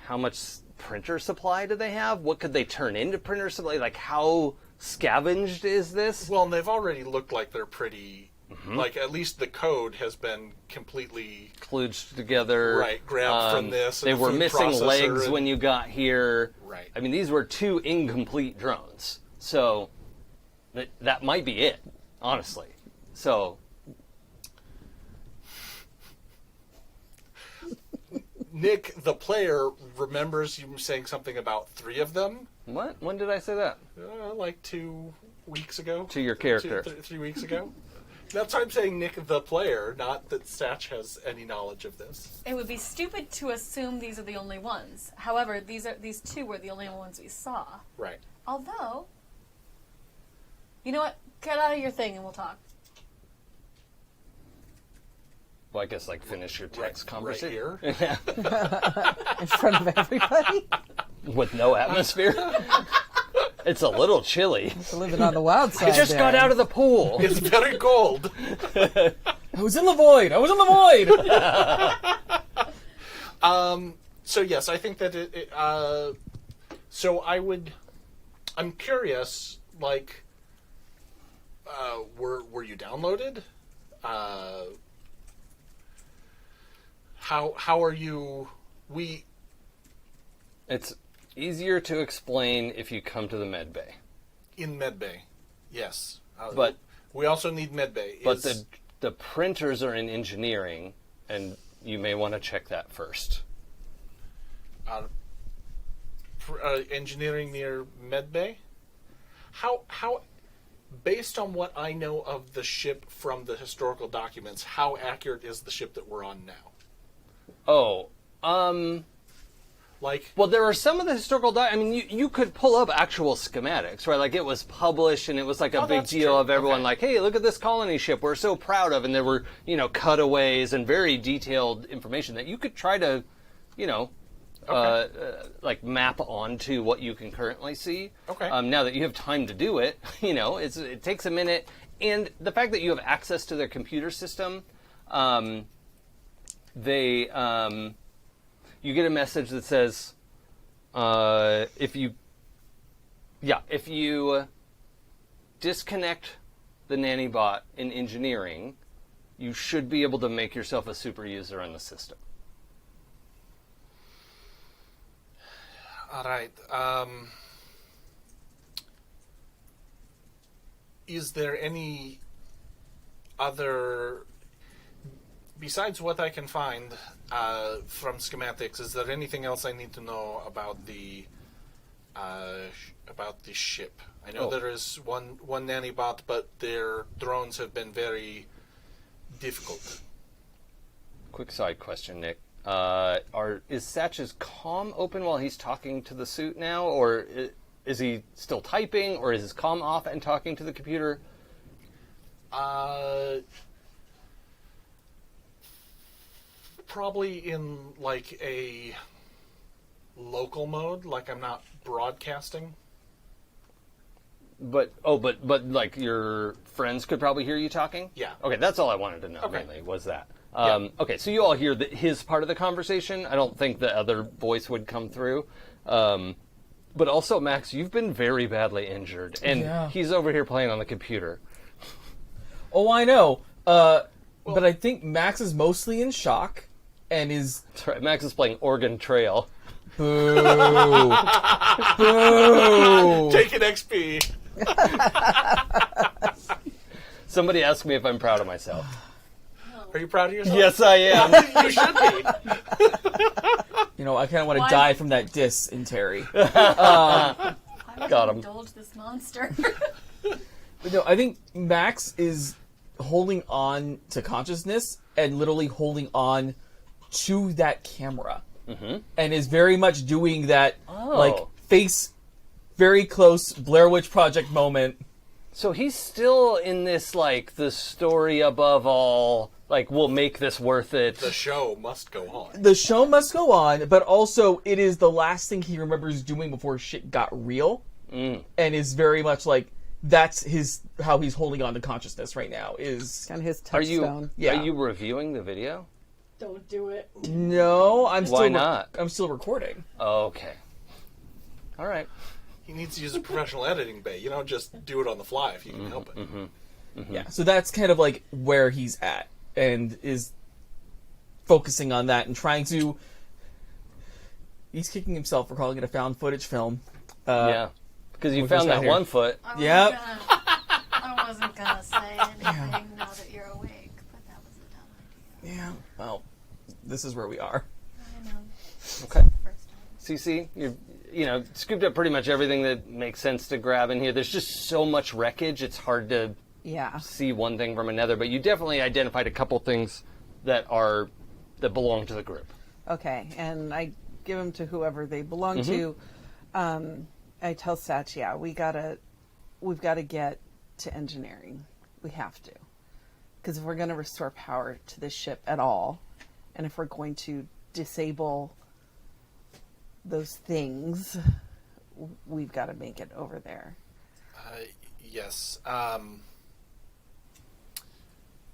how much printer supply do they have? What could they turn into printer supply? Like how scavenged is this? Well, and they've already looked like they're pretty. At least the code has been completely Kludged together. grabbed from this. They and the were food missing processor legs and- when you got here. Right. I mean, these were 2 incomplete drones, so that might be it, honestly. So. Nick, the player, remembers you saying something about 3 of them. What? When did I say that? Like 2 weeks ago. To your character. 3 weeks ago. That's why I'm saying Nick, the player, not that Sach has any knowledge of this. It would be stupid to assume these are the only ones. However, these 2 were the only ones we saw. Right. Although, you know what? Get out of your thing and we'll talk. Well, I guess finish your text conversation. Right here. In front of everybody? With no atmosphere? It's a little chilly. Living on the wild side. I just got out of the pool. It's very cold. I was in the void. So yes, I think that so I'm curious, like, were you downloaded? How are you? It's easier to explain if you come to the med bay. In medbay, yes. But we also need medbay. But the printers are in engineering, and you may want to check that first. Engineering near medbay. How based on what I know of the ship from the historical documents, how accurate is the ship that we're on now? Oh, Like, well, there are some of the historical I mean, you could pull up actual schematics, right? Like, it was published, and it was like a big that's deal true. of everyone Okay. like, hey, look at this colony ship we're so proud of, and there were, cutaways and very detailed information that you could try to, like map onto what you can currently see. Okay. Now that you have time to do it, it takes a minute, and the fact that you have access to their computer system, you get a message that says, if you disconnect the nanny bot in engineering, you should be able to make yourself a super user on the system. all right. Is there any other, besides what I can find from schematics? Is there anything else I need to know about the ship? I know there is one nanny bot, but their drones have been very difficult. Quick side question, Nick. Is Sach's comm open while he's talking to the suit now, or is he still typing, or is his comm off and talking to the computer? Probably in like a local mode, like I'm not broadcasting. But like your friends could probably hear you talking? Yeah. Okay, that's all I wanted to know, Okay. mainly, was that. Yeah. Okay, so you all hear his part of the conversation. I don't think the other voice would come through. But also, Max, you've been very badly injured, and Yeah. he's over here playing on the computer. Oh, I know. But I think Max is mostly in shock and is... That's right, Max is playing Oregon Trail. Boo! Boo! Take an XP. Somebody asked me if I'm proud of myself. Are you proud of yourself? Yes, I am. You should be. I kind of want to Why- die from that diss in Terry. I Got him. indulge this monster. But no, I think Max is holding on to consciousness and literally holding on to that camera. Mm-hmm. And is very much doing that, like, face very close Blair Witch Project moment. So he's still in this, like, the story above all, like, we'll make this worth it. The show must go on. The show must go on, but also it is the last thing he remembers doing before shit got real. And is very much like, that's how he's holding on to consciousness right now, is... And his Are touchstone. you reviewing the video? Don't do it. No, I'm still... Why not? I'm still recording. Okay. All right. He needs to use a professional editing bay. You don't just do it on the fly if you can help it. Yeah, so that's kind of like where he's at, and is focusing on that and trying to... He's kicking himself for calling it a found footage film. Yeah. Because you Look found who's that out here. one foot. Yep. I wasn't gonna say anything now that you're awake, but that was a dumb idea. Yeah, well, this is where we are. I know. Okay. First time. CC, you scooped up pretty much everything that makes sense to grab in here. There's just so much wreckage, it's hard to Yeah. see one thing from another, but you definitely identified a couple things that belong to the group. Okay, and I give them to whoever they belong to. I tell Sach, we've got to get to engineering. We have to, because if we're going to restore power to this ship at all, and if we're going to disable those things, we've got to make it over there. Yes.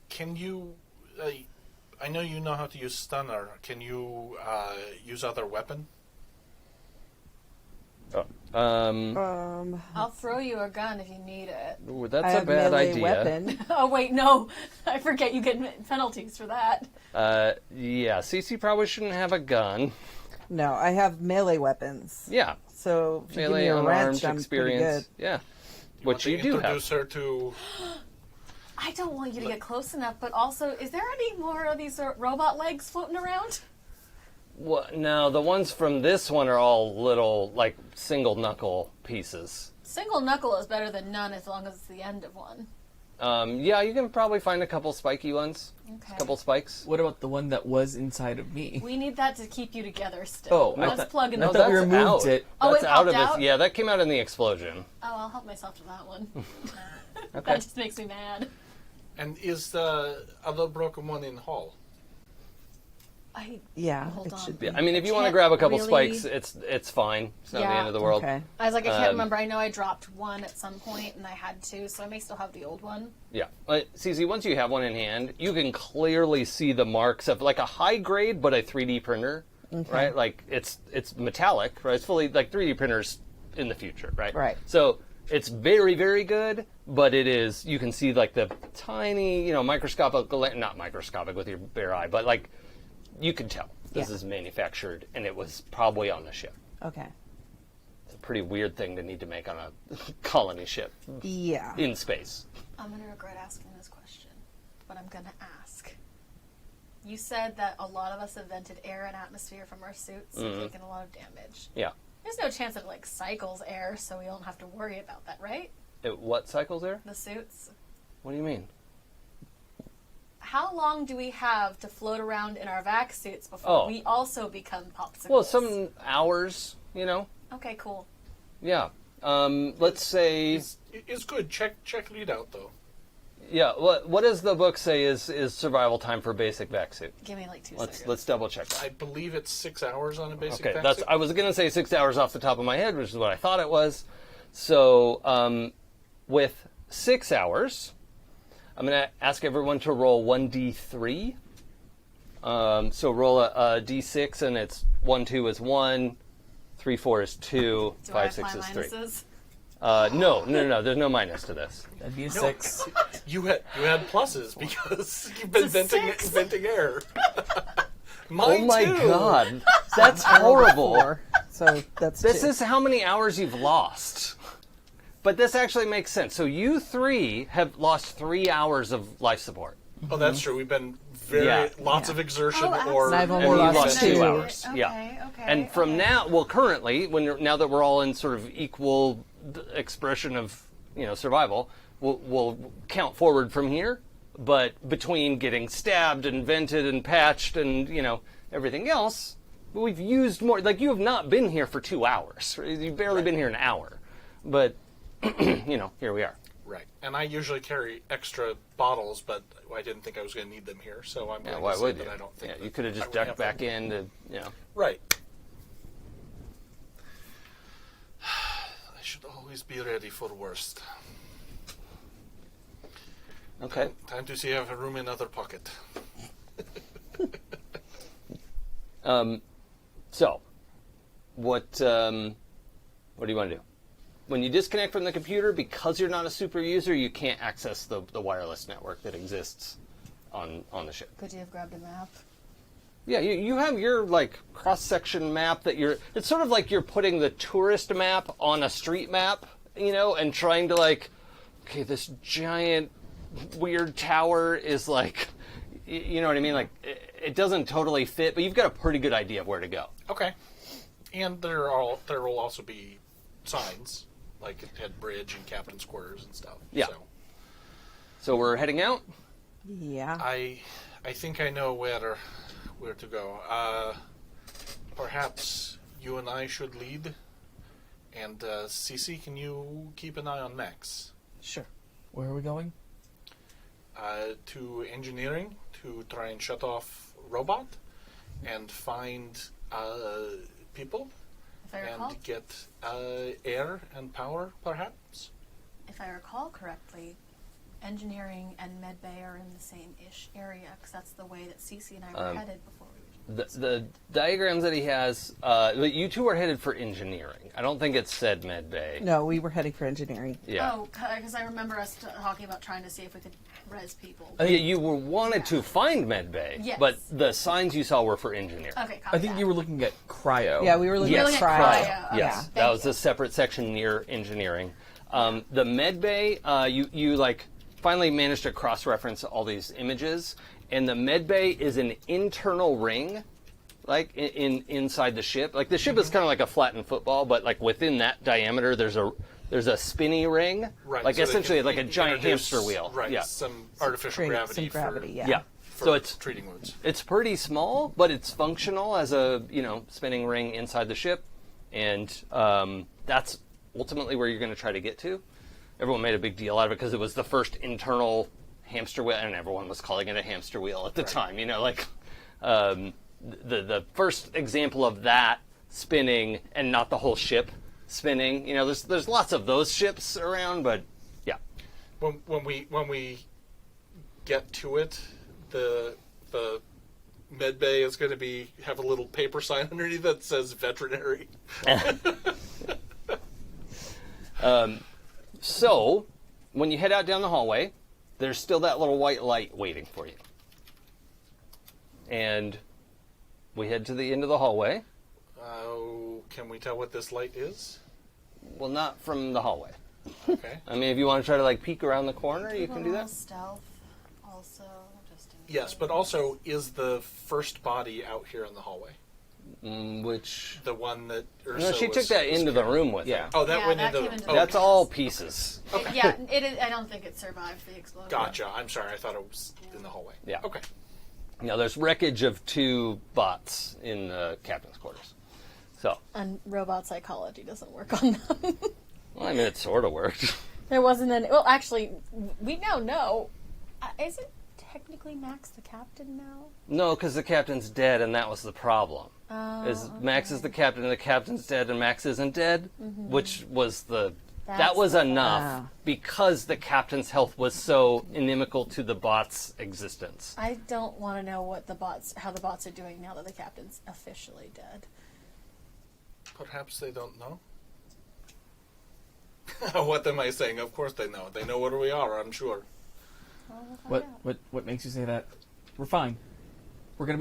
Can you... I know you know how to use stunner. Can you use other weapon? I'll throw you a gun if you need it. Ooh, I that's a have bad melee idea. weapon. Oh wait, no. I forget you get penalties for that. Yeah, Cece probably shouldn't have a gun. No, I have melee weapons. Yeah, So if you give melee me a unarmed wrench, I'm pretty experience. good. Yeah, You which you want to do introduce have. her to... I don't want you to get close enough, but also, is there any more of these robot legs floating around? What? No, the ones from this one are all little, like, single knuckle pieces. Single knuckle is better than none as long as it's the end of one. Yeah, you can probably find a couple spiky ones. Okay. A couple spikes. What about the one that was inside of me? We need that to keep you together still. Oh, I Let's thought- plug in I the thought we that's removed out. it. Oh, That's it out of popped out? it. Yeah, that came out in the explosion. Oh, I'll help myself to that one. Okay. That just makes me mad. And is the other broken one in hall? Yeah, Hold it on. should be. Yeah, I mean, if you want to Can't grab a couple really- spikes, it's fine. It's not the Yeah. end of the world. Okay. I was like, I can't Um, remember. I know I dropped one at some point, and I had two, so I may still have the old one. Yeah. CZ, once you have one in hand, you can clearly see the marks of like a high grade, but a 3D printer, right? Like it's metallic, right? It's fully like 3D printers in the future, right? Right. So it's very, very good, but it is, you can see like the tiny, microscopic, not microscopic with your bare eye, but like you can tell this Yeah. is manufactured and it was probably on the ship. Okay. It's a pretty weird thing to need to make on a colony ship Yeah. in space. I'm going to regret asking this question, but I'm going to ask. You said that a lot of us have vented air and atmosphere from our suits and taken a lot of damage. Yeah. There's no chance that it, like, cycles air, so we don't have to worry about that, right? What cycles there? The suits. What do you mean? How long do we have to float around in our vac suits before we also become popsicles? Well, some hours, Okay, cool. Yeah. Let's say, It's good. Check readout, though. yeah. What does the book say is survival time for basic vac suit? Give me like 2 Let's seconds. double check that. I believe it's 6 hours on a basic Okay, vaccine. I was gonna say 6 hours off the top of my head, which is what I thought it was. So, with 6 hours, I'm gonna ask everyone to roll 1d3. So roll a d6, and it's 1, 2 is 1, 3, 4 is 2, Do I 5, 6 is apply 3. minuses? No. There's no minus to this. That'd be a No, 6. You had pluses because you've been It's a venting air. Oh Mine my too. god, that's horrible. 4. So that's This 2. is how many hours you've lost. But this actually makes sense. So you three have lost 3 hours of life support. Oh, that's true. We've been lots of exertion Oh, or And I've only And you lost lost 2. 2 hours. Okay, Yeah. okay. And from now, currently, now that we're all in sort of equal expression of survival, we'll count forward from here. But between getting stabbed and vented and patched and everything else, we've used more. Like you have not been here for 2 hours. You've barely been here an hour. But here we are. right. And I usually carry extra bottles, but I didn't think I was going to need them here, so I'm Yeah, going why to say would that you? I don't think. Yeah, that you could have I just would ducked have back them. in to Right. I should always be ready for the worst. Okay. Time to see if I have room in other pocket. So, what do you want to do? When you disconnect from the computer, because you're not a super user, you can't access the wireless network that exists on the ship. Could you have grabbed a map? Yeah, you have your like cross-section map that it's sort of like you're putting the tourist map on a street map, and trying to like, okay, this giant weird tower is like, you know what I mean? Like, it doesn't totally fit, but you've got a pretty good idea of where to go. Okay. And there will also be signs, like at Bridge and Captain's Quarters and stuff. Yeah. So we're heading out? Yeah. I think I know where to go. Perhaps you and I should lead. And Cece, can you keep an eye on Max? Sure. Where are we going? To engineering to try and shut off robot and find people I recall, and get air and power, perhaps. if I recall correctly, engineering and medbay are in the same-ish area, because that's the way that Cece and I were headed before we were. The diagrams that he has, you two are headed for engineering. I don't think it said med bay. No, we were heading for engineering. Yeah. Oh, because I remember us talking about trying to see if we could res people. Yeah, you were wanted to find med bay, Yes. but the signs you saw were for engineering. Okay, copy I think that. you were looking at cryo. Yeah, we were looking Yes. at Looking cryo. at cryo. Yes, Okay, that thank was you. a separate section near engineering. The med bay, you like finally managed to cross-reference all these images, and the med bay is an internal ring, like inside the ship. Like the ship is kind of like a flattened football, but like within that diameter, there's a spinny ring, Right. like so they essentially can like a giant introduce- hamster wheel. Right. Yeah, Some artificial Create gravity. some gravity, for, yeah. yeah. for So it's treating wounds. pretty small, but it's functional as a spinning ring inside the ship, and that's ultimately where you're going to try to get to. Everyone made a big deal out of it because it was the first internal hamster wheel, and everyone was calling it a hamster wheel at the time. The first example of that spinning and not the whole ship spinning. There's lots of those ships around, but yeah. When we get to it, the med bay is going to have a little paper sign underneath that says veterinary. So, when you head out down the hallway, there's still that little white light waiting for you. And we head to the end of the hallway. Can we tell what this light is? Well, not from the hallway. Okay. I mean, if you want to try to peek around the corner, you can do that. Stealth, also, just in Yes, but also, is the first body out here in the hallway? Which The one that Yrsa no, she took that into the room with Yeah. her. Oh, that Yeah, went that into came into oh, the That's all pieces. Yeah, it is, I don't think it survived the explosion. Gotcha. I'm sorry. I thought it was in the hallway. Yeah. Okay. Now, there's wreckage of 2 bots in the captain's quarters. So, And robot psychology doesn't work on them. well, I mean, it sort of worked. There wasn't any. Well, actually, we now know. Isn't technically Max the captain now? No, because the captain's dead, and that was the problem. Max is the captain, and the captain's dead, and Max isn't dead, which was that That's was the- enough because the captain's health was so inimical to the bot's existence. I don't want to know how the bots are doing now that the captain's officially dead. Perhaps they don't know. What am I saying? Of course they know. They know where we are, I'm sure. Well, we'll find out. What makes you say that? We're fine. We're gonna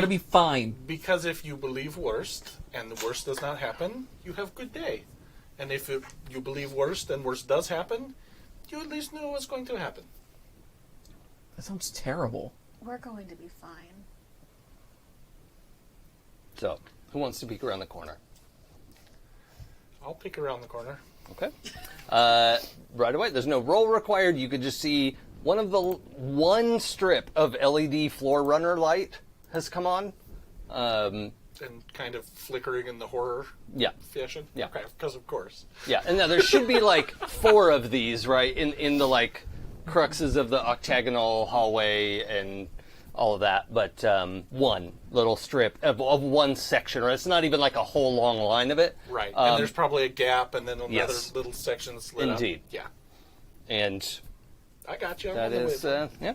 be fine. Because if you believe worst, and the worst does not happen, you have good day. And if you believe worst, and worst does happen, you at least know what's going to happen. That sounds terrible. We're going to be fine. So, who wants to peek around the corner? I'll peek around the corner. Okay. Right away. There's no roll required. You could just see one strip of LED floor runner light has come on. And kind of flickering in the horror Yeah. fashion. Yeah. Okay, because of course. Yeah, and now there should be 4 of these, right, in the cruxes of the octagonal hallway and all of that, but one little strip of one section, right? It's not even a whole long line of it. Right. And there's probably a gap, and then another Yes. little section that's lit Indeed. up. Yeah. And I got you. I'm that on the is, way. yeah.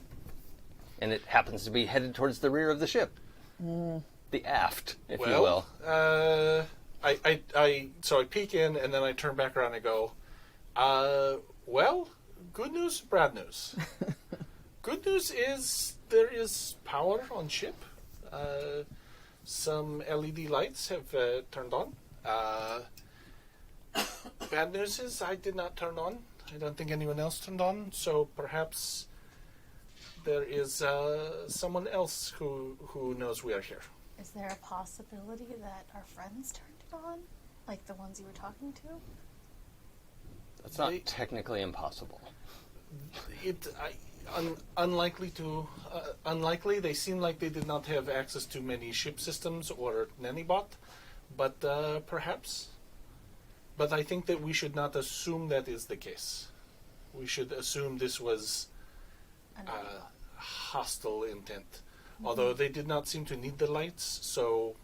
And it happens to be headed towards the rear of the ship. The aft, if you will. So I peek in, and then I turn back around and go, well, good news, bad news. Good news is there is power on ship. Some LED lights have turned on. Bad news is I did not turn on. I don't think anyone else turned on, so perhaps there is someone else who knows we are here. Is there a possibility that our friends turned it on? Like the ones you were talking to? That's not technically impossible. Unlikely. They seem like they did not have access to many ship systems or nanobot, but perhaps. But I think that we should not assume that is the case. We should assume this was hostile intent. Although they did not seem to need the lights, so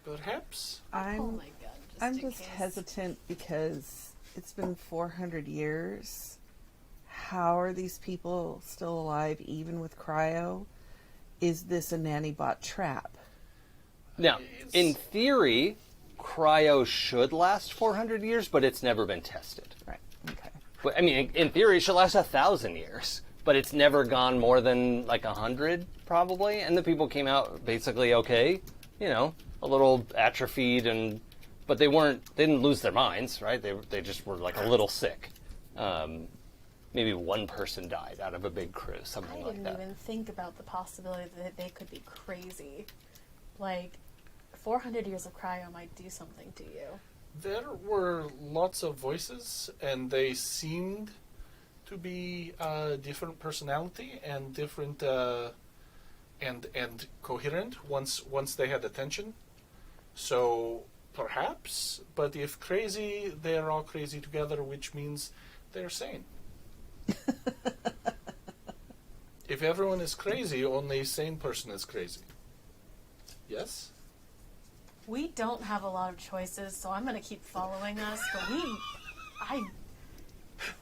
Perhaps. Oh I'm my god. I'm in just case. hesitant because it's been 400 years. How are these people still alive even with cryo? Is this a nanny bot trap? Now, in theory, cryo should last 400 years, but it's never been tested. Right. Okay. But, I mean, in theory, it should last 1,000 years, but it's never gone more than like 100, probably. And the people came out basically okay, you know, a little atrophied, but they didn't lose their minds, right? They just were like a little sick. Maybe one person died out of a big crew, something I like didn't that. even think about the possibility that they could be crazy. Like, 400 years of cryo might do something to you. There were lots of voices, and they seemed to be different personality and different and coherent once they had attention. So perhaps, but if crazy, they're all crazy together, which means they're sane. If everyone is crazy, only a sane person is crazy. Yes? We don't have a lot of choices, so I'm going to keep following us, but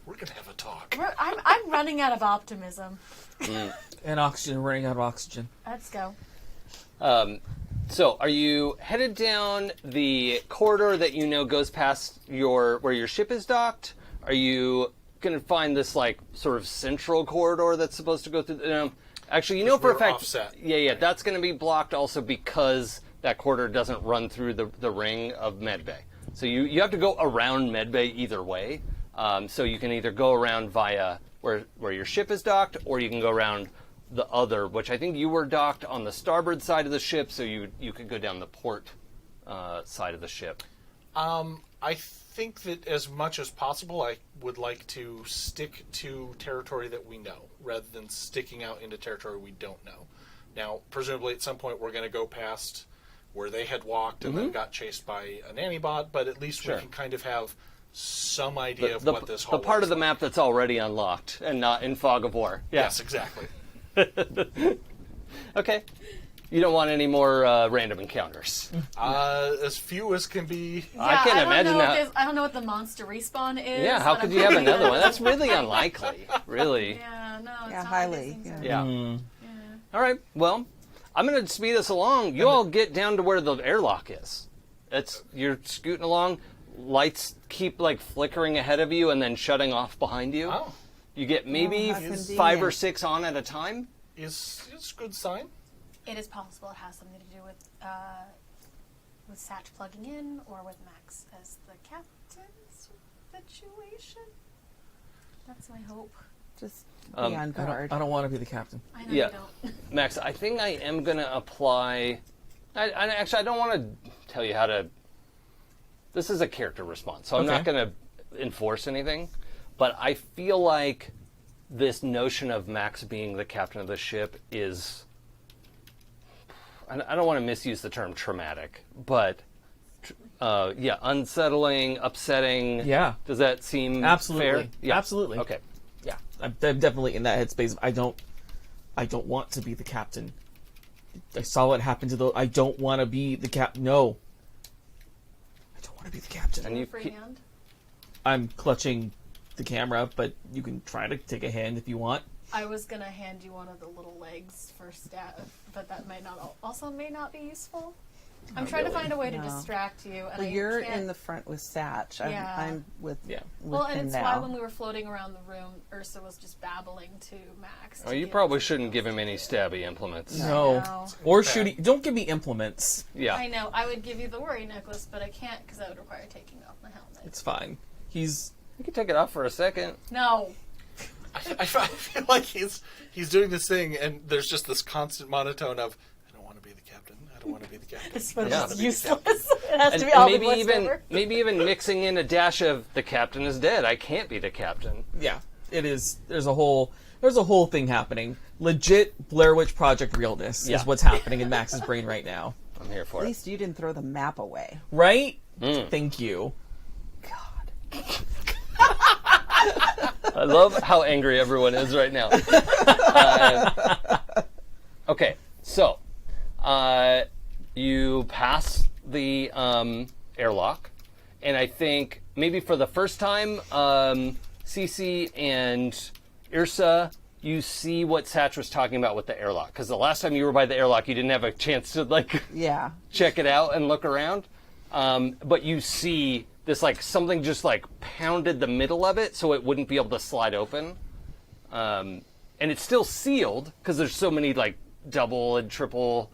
We're going to have a talk. I'm running out of optimism. And oxygen, running out of oxygen. Let's go. So, are you headed down the corridor that you know goes past where your ship is docked? Are you going to find this like sort of central corridor that's supposed to go through? Actually, you know for a we're fact. offset. Yeah, that's going to be blocked also because that corridor doesn't run through the ring of Medbay. So you have to go around Medbay either way. So you can either go around via where your ship is docked, or you can go around the other, which I think you were docked on the starboard side of the ship, so you could go down the port side of the ship. I think that as much as possible, I would like to stick to territory that we know, rather than sticking out into territory we don't know. Now, presumably at some point we're going to go past where they had walked and then got chased by a nanny bot, but at least Sure. we can kind of have some idea of what this the hallway part is of the like. map that's already unlocked and not in fog of war. Yeah. Yes, exactly. Okay. You don't want any more random encounters. As few as can be. I can't don't imagine know that. I don't know what the monster respawn is. Yeah, how but could I'm you have hoping another that- one? That's really unlikely. Really. Yeah, no, it's Yeah, not highly, Like these things Yeah. are- All right. Well, I'm going to speed us along. You all get down to where the airlock is. You're scooting along. Lights keep like flickering ahead of you and then shutting off behind you. Oh, You get maybe how 5 or convenient. 6 on at a time. is a good sign. It is possible it has something to do with Sach plugging in, or with Max as the captain's situation. That's my hope. Just be Um, on guard. I don't want to be the captain. I know Yeah. you don't. Max, I think I am going to apply... I don't want to tell you how to... This is a character response, so I'm not Okay. going to enforce anything. But I feel like this notion of Max being the captain of the ship is... I don't want to misuse the term traumatic, but... unsettling, upsetting. Yeah. Does that seem Absolutely. fair? Yeah. Absolutely. Okay. Yeah, I'm definitely in that headspace. I don't want to be the captain. I saw what happened to the. I don't want to be the captain. No. I don't want to be the captain. And you Free keep- hand? I'm clutching the camera, but you can try to take a hand if you want. I was gonna hand you one of the little legs for staff, but that may not be useful. I'm trying to find a way to No. distract you, and Well, I you're can't. in the front with Sach. Yeah. I'm with, Yeah. with Well, him and it's now. why when we were floating around the room, Yrsa was just babbling to Max. Oh, to you give probably us- shouldn't give him any stabby implements. No. know. Or shooting. Don't give me implements. Yeah. I know. I would give you the worry necklace, but I can't because that would require taking off my helmet. It's fine. He's. You can take it off for a second. No. I feel like he's doing this thing, and there's just this constant monotone of, I don't want to be the captain. I don't want to be the captain. This I one's don't Yeah. wanna just be the useless. captain." It has And to be all maybe the even maybe even mixing in a dash of the captain is dead. I can't be the captain. Yeah. It is. There's a whole thing happening. Legit Blair Witch Project realness Yeah. is what's happening in Max's brain right now. I'm here for At it. least you didn't throw the map away. Right? Thank you. God. I love how angry everyone is right now. Okay, so you pass the airlock, and I think maybe for the first time, Cece and Yrsa, you see what Sach was talking about with the airlock. Because the last time you were by the airlock, you didn't have a chance to Yeah. check it out and look around. But you see this something just pounded the middle of it so it wouldn't be able to slide open. And it's still sealed because there's so many double and triple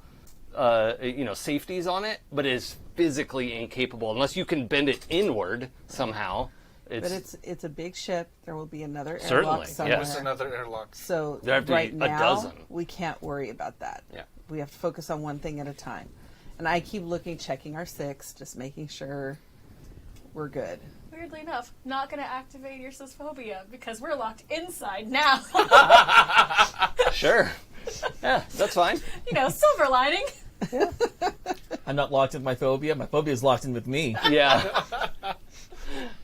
safeties on it, but it is physically incapable unless you can bend it inward somehow. But it's a big ship. There will be another Certainly, airlock somewhere. yes. There's another airlock. So There have to right be a now, dozen. we can't worry about that. Yeah. We have to focus on one thing at a time. And I keep checking our 6, just making sure we're good. Weirdly enough, not going to activate Yrsa's phobia because we're locked inside now. Sure. Yeah, that's fine. Silver lining. I'm not locked in my phobia. My phobia is locked in with me. Yeah.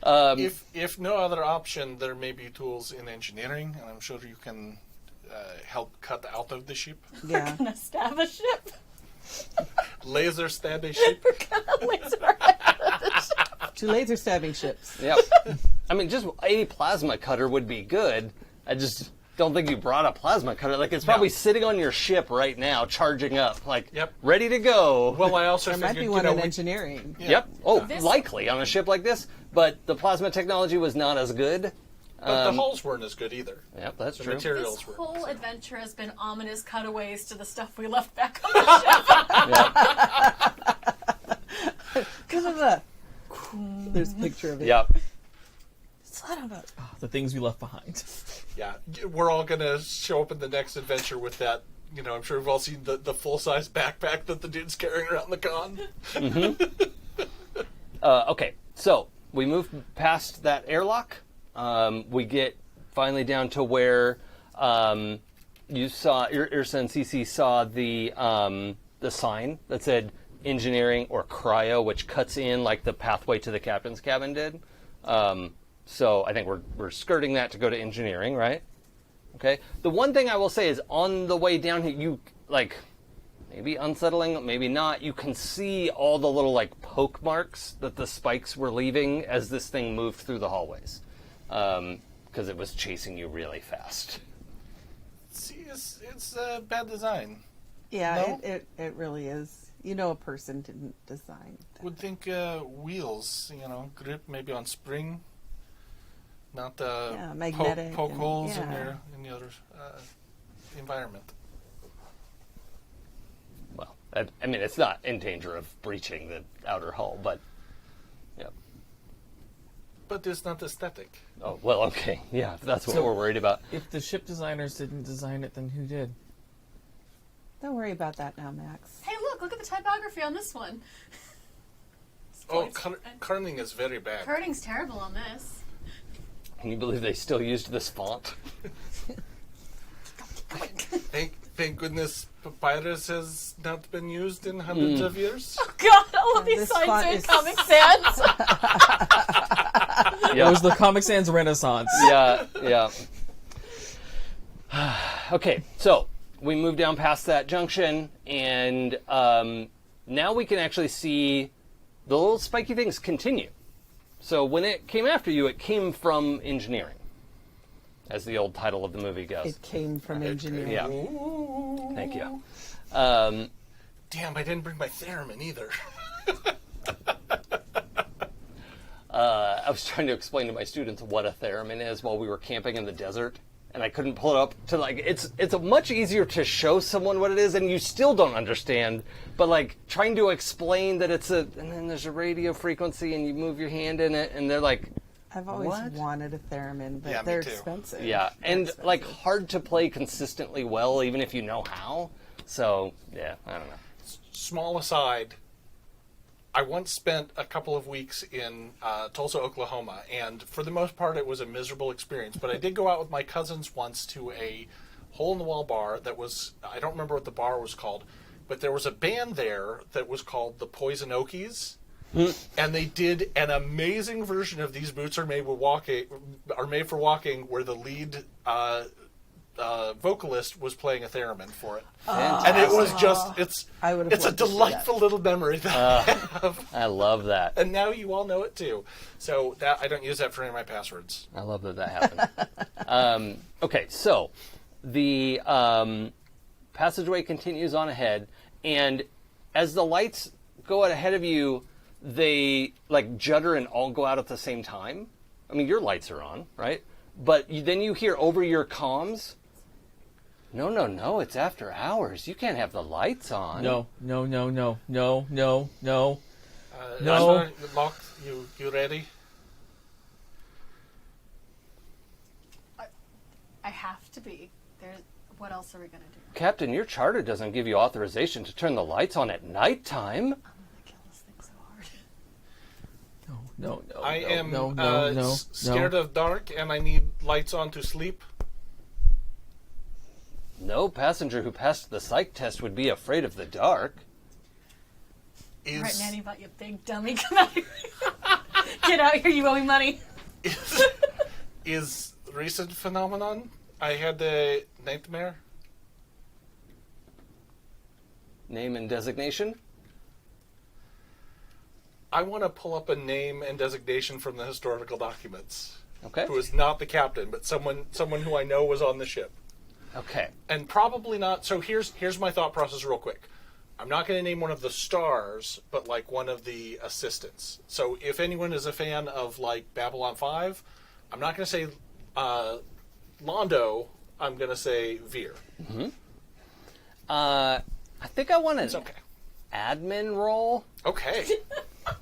If no other option, there may be tools in engineering, and I'm sure you can help cut out of the ship. Yeah. Gonna stab a ship. Laser stab a ship. Laser. 2 laser stabbing ships. Yep. I mean, just a plasma cutter would be good. I just don't think you brought a plasma cutter. It's probably sitting on your ship right now, charging up, Yep. ready to go. Well, I also There might figured, be one in we- engineering. Yep. Oh, This- likely on a ship like this, but the plasma technology was not as good. but the hulls weren't as good either. Yep, that's The true. materials This were. whole adventure has been ominous cutaways to the stuff we left back on the ship. Yep. There's a picture of it. Yep. Son of a... The things we left behind. Yeah, we're all gonna show up in the next adventure with that. I'm sure we've all seen the full size backpack that the dude's carrying around the con. Okay, so we move past that airlock. We get finally down to where you saw Yrsa and Cece saw the sign that said engineering or cryo, which cuts in like the pathway to the captain's cabin did. So I think we're skirting that to go to engineering, right? Okay. The one thing I will say is on the way down here, you maybe unsettling, maybe not. You can see all the little poke marks that the spikes were leaving as this thing moved through the hallways, because it was chasing you really fast. See, it's bad design. Yeah, No? it really is. A person didn't design that. Would think wheels, grip maybe on spring, not magnetic poke and- holes yeah. in your environment. Well, I mean, it's not in danger of breaching the outer hull, but yeah. But it's not aesthetic. Oh well, okay, yeah, if that's what So- we're worried about. If the ship designers didn't design it, then who did? Don't worry about that now, Max. Hey, look at the typography on this one. Oh, kerning is very bad. Kerning terrible on this. Can you believe they still used this font? Thank goodness papyrus has not been used in hundreds of years. God, all of these This signs font are in is- Comic Sans. It was the Comic Sans Renaissance. Yeah. Okay, so we move down past that junction, and now we can actually see the little spiky things continue. So when it came after you, it came from engineering, as the old title of the movie goes. It came from engineering. Yeah. Ooh. Thank you. Damn, I didn't bring my theremin either. I was trying to explain to my students what a theremin is while we were camping in the desert, and I couldn't pull it up to it's much easier to show someone what it is, and you still don't understand. But trying to explain that and then there's a radio frequency, and you move your hand in it, and they're like, I've always What? wanted a theremin, but Yeah, me they're too. expensive. yeah, They're and expensive. hard to play consistently well, even if you know how. So yeah, I don't know. Small aside, I once spent a couple of weeks in Tulsa, Oklahoma, and for the most part it was a miserable experience. But I did go out with my cousins once to a hole-in-the-wall bar that was, I don't remember what the bar was called, but there was a band there that was called the Poison Okies. And they did an amazing version of These Boots Are Made for Walking, where the lead vocalist was playing a theremin for it. Fantastic. And it was just, I would have it's a loved to see delightful little memory that I have. I love that. And now you all know it too. So that I don't use that for any of my passwords. I love that happened. Okay, so the passageway continues on ahead, and as the lights go out ahead of you, they like judder and all go out at the same time. I mean, your lights are on, right? But then you hear over your comms, no, it's after hours. You can't have the lights on. No. Locke, you ready? I have to be. What else are we gonna do? Captain, your charter doesn't give you authorization to turn the lights on at nighttime. I'm gonna kill this thing so hard. No. I am No. scared of dark, and I need lights on to sleep. No passenger who passed the psych test would be afraid of the dark. Is, Alright, Nanny, about you big dummy. Come out here. Get out here, you owe me money. is recent phenomenon? I had a nightmare. Name and designation? I want to pull up a name and designation from the historical documents. Okay. Who is not the captain, but someone who I know was on the ship. Okay. And probably not. So here's my thought process real quick. I'm not going to name one of the stars, but like one of the assistants. So if anyone is a fan of like Babylon 5, I'm not going to say Londo. I'm going to say Veer. I think I want It's an okay. admin role. Okay. I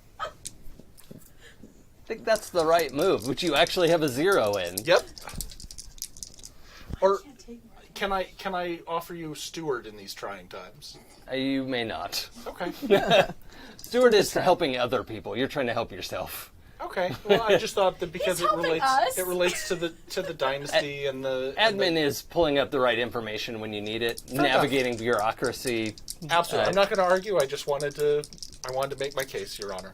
think that's the right move, which you actually have a 0 in. Yep. Or can I offer you steward in these trying times? You may not. Okay. Steward is to helping other people. You're trying to help yourself. Okay. Well, I just thought that because He's helping us. it relates to the dynasty and the Admin is pulling up the right information when you need it, navigating bureaucracy. Absolutely. I'm not going to argue. I just wanted to make my case, Your Honor.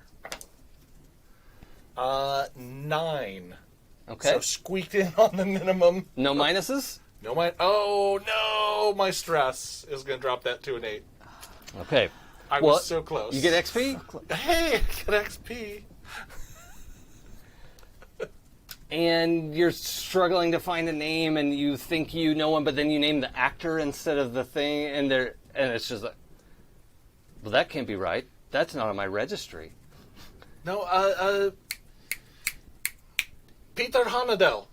9. Okay. So squeaked in on the minimum. No minuses? Oh no! My stress is going to drop that to an 8. Okay. I Well, was so close. You get XP? Hey, I get XP. And you're struggling to find a name, and you think you know one, but then you name the actor instead of the thing, and it's just like, well, that can't be right. That's not on my registry. No, Peter Hanadel.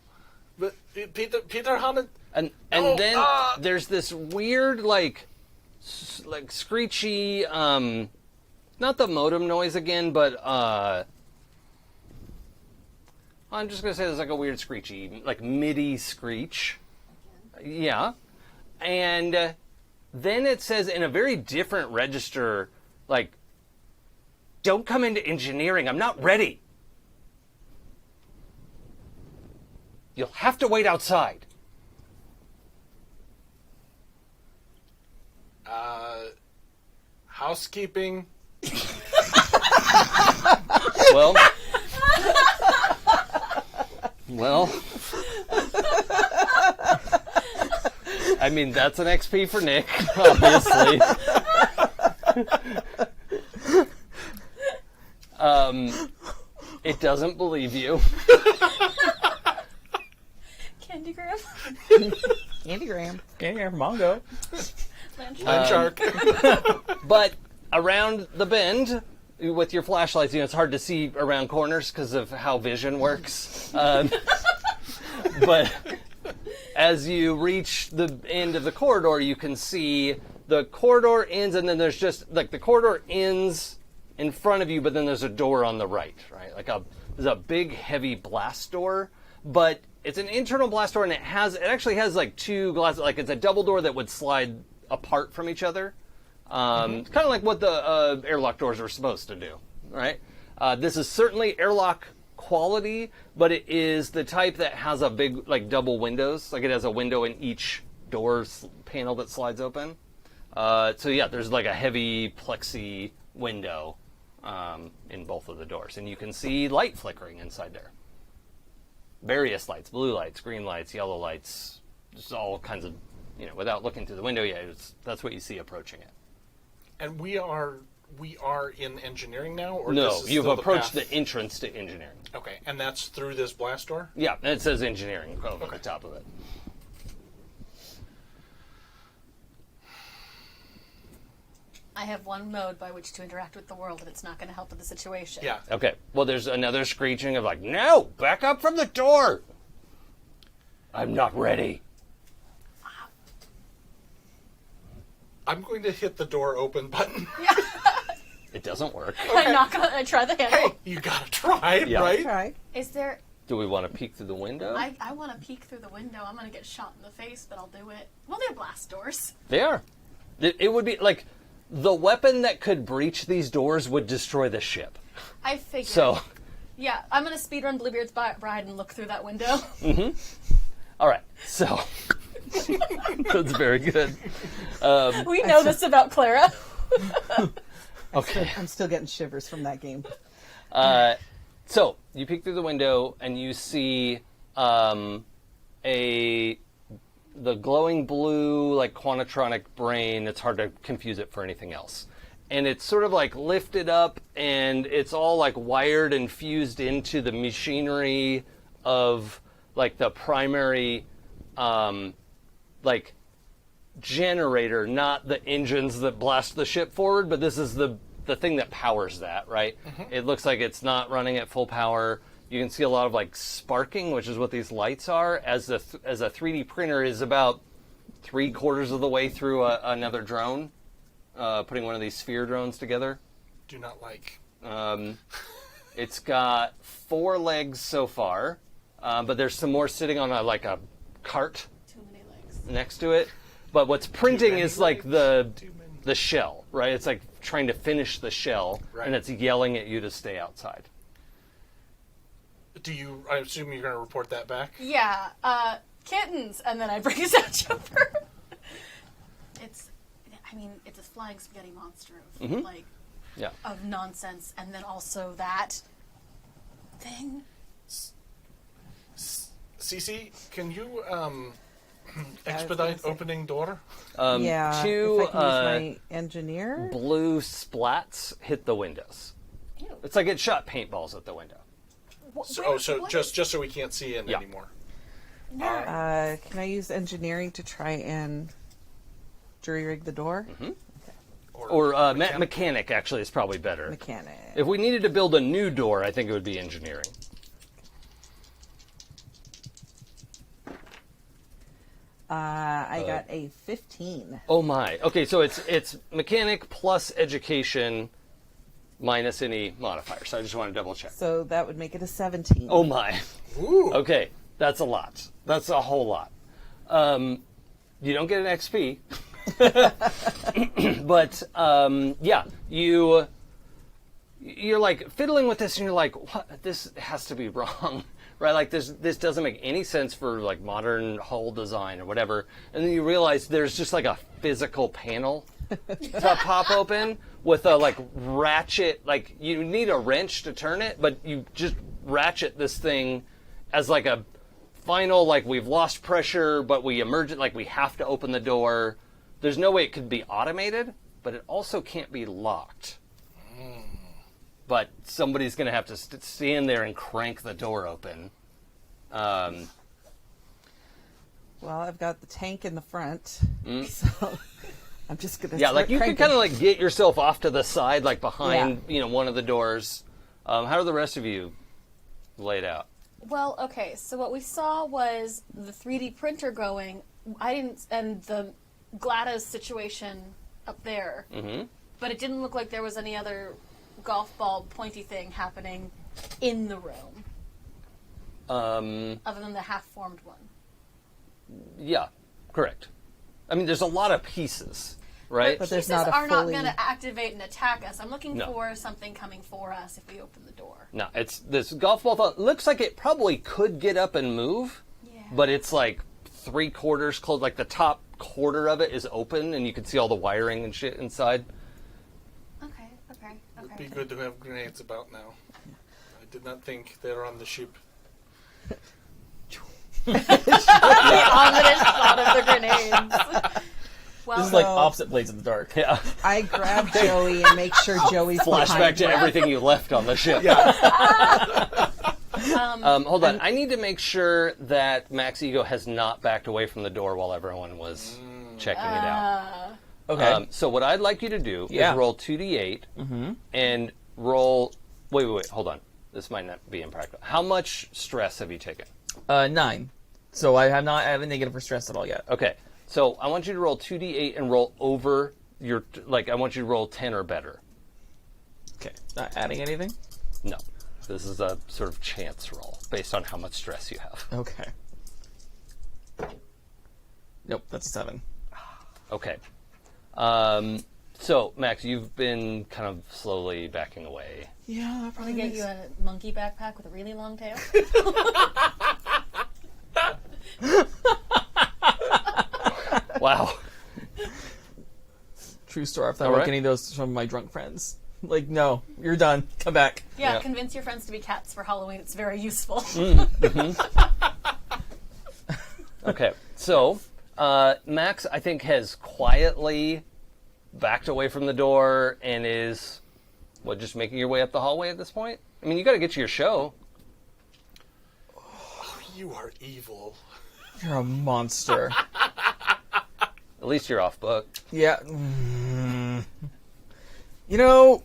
But Peter Hanadel. And Oh, then there's this weird like screechy, not the modem noise again, but I'm just gonna say there's like a weird screechy, like MIDI screech. Yeah, and then it says in a very different register, like, "Don't come into engineering. I'm not ready. You'll have to wait outside." Housekeeping. Well, I mean, that's an XP for Nick, obviously. It doesn't believe you. Candygram. Andygram. Okay, Mongo. Land shark. But around the bend, with your flashlights, it's hard to see around corners because of how vision works. But as you reach the end of the corridor, you can see the corridor ends, and then there's just like the corridor ends in front of you, but then there's a door on the right, right? There's a big, heavy blast door, but it's an internal blast door, and it actually has like 2 glasses, like it's a double door that would slide apart from each other. Kind of like what the airlock doors are supposed to do, right? This is certainly airlock quality, but it is the type that has a big, like, double windows. Like, it has a window in each door panel that slides open. So yeah, there's like a heavy plexi window in both of the doors, and you can see light flickering inside there. Various lights: blue lights, green lights, yellow lights, just all kinds of, without looking through the window, that's what you see approaching it. And we are in engineering now, or No, this is you've still approached the path? the entrance to engineering. Okay, and that's through this blast door. Yeah, and it says engineering over the top of it. I have one mode by which to interact with the world, and it's not going to help with the situation. Yeah. Okay, well, there's another screeching of no, back up from the door. I'm not ready. I'm going to hit the door open button. It doesn't work. I try the handle. Hey, you gotta try, Yeah. right? Try. Is there? Do we want to peek through the window? I want to peek through the window. I'm going to get shot in the face, but I'll do it. Well, they're blast doors. They are. It would be the weapon that could breach these doors would destroy the ship. I figured. So, Yeah, I'm going to speedrun Bluebeard's Bride and look through that window. all right. So, that's very good. We know this about Clara. Okay. I'm still getting shivers from that game. So you peek through the window and you see the glowing blue, quantitronic brain. It's hard to confuse it for anything else. And it's sort of lifted up, and it's all wired and fused into the machinery of the primary generator, not the engines that blast the ship forward, but this is the thing that powers that, right? Mm-hmm. It looks like it's not running at full power. You can see a lot of sparking, which is what these lights are, as a 3D printer is about 3/4 of the way through another drone, putting one of these sphere drones together. Do not like. It's got 4 legs so far, but there's some more sitting on a cart Too many legs. next to it. But what's printing is legs. the shell, right? It's trying to finish the shell, Right. and it's yelling at you to stay outside. I assume you're going to report that back? Yeah, kittens, and then I bring a Sach over. It's a flying spaghetti monster of, Yeah. of nonsense, and then also that thing. Cece, can you expedite opening door? Yeah. 2 if I can use my engineer. blue splats hit the windows. Ew. It's like it shot paintballs at the window. So just so we can't see in Yeah. anymore. Can I use engineering to try and jury rig the door? Or mechanic actually is probably better. Mechanic. If we needed to build a new door, I think it would be engineering. I got a 15. Oh my. Okay, so it's mechanic plus education minus any modifier. So I just want to double check. So that would make it a 17. Oh my. Ooh. Okay, that's a lot. That's a whole lot. You don't get an XP. But yeah, you're fiddling with this, and you're like, "What? This has to be wrong, right? This doesn't make any sense for modern hull design or whatever." And then you realize there's just a physical panel to pop open with a ratchet. You need a wrench to turn it, but you just ratchet this thing as a final we've lost pressure, but we emerge it we have to open the door. There's no way it could be automated, but it also can't be locked. But somebody's going to have to stand there and crank the door open. Well, I've got the tank in the front, so I'm just going to Yeah, you could kind of get yourself off to the side, behind one of the doors. How are the rest of you laid out? Well, okay, so what we saw was the 3D printer going. And the GLaDOS situation up there. Mm-hmm. But it didn't look like there was any other golf ball pointy thing happening in the room. Other than the half-formed one. Yeah, correct. I mean, there's a lot of pieces, right? But there's Pieces not a are not fully- going to activate and attack us. I'm looking No. for something coming for us if we open the door. No, it's this golf ball. Looks like it probably could get up and move, Yeah. but it's 3/4 closed. The top quarter of it is open, and you can see all the wiring and shit inside. Okay. It'd be good to have grenades about now. I did not think they were on the ship. The ominous grenades. Well, This is like opposite blades in the dark. Yeah. I grab Joey and make sure Joey's Flashback behind to me. everything you left on the ship. Hold on. I need to make sure that Max Ego has not backed away from the door while everyone was checking it out. Okay. So what I'd like you to do Yeah. is roll 2d8 and roll... Wait. Hold on. This might not be impractical. How much stress have you taken? 9. So I have not had a negative for stress at all yet. Okay. So I want you to roll 2d8 and roll over your... I want you to roll 10 or better. Okay. Not adding anything? No. This is a sort of chance roll based on how much stress you have. Okay. Nope, that's a 7. Okay. So, Max, you've been kind of slowly backing away. Yeah, that Can probably we get makes you a monkey backpack with a really long tail? Wow. True story. I thought All about right. getting those from my drunk friends. Like, no, you're done. Come back. Yeah, Yeah. convince your friends to be cats for Halloween. It's very useful. Okay. So, Max, I think, has quietly backed away from the door and is, just making your way up the hallway at this point? I mean, you got to get to your show. You are evil. You're a monster. At least you're off book. Yeah. You know,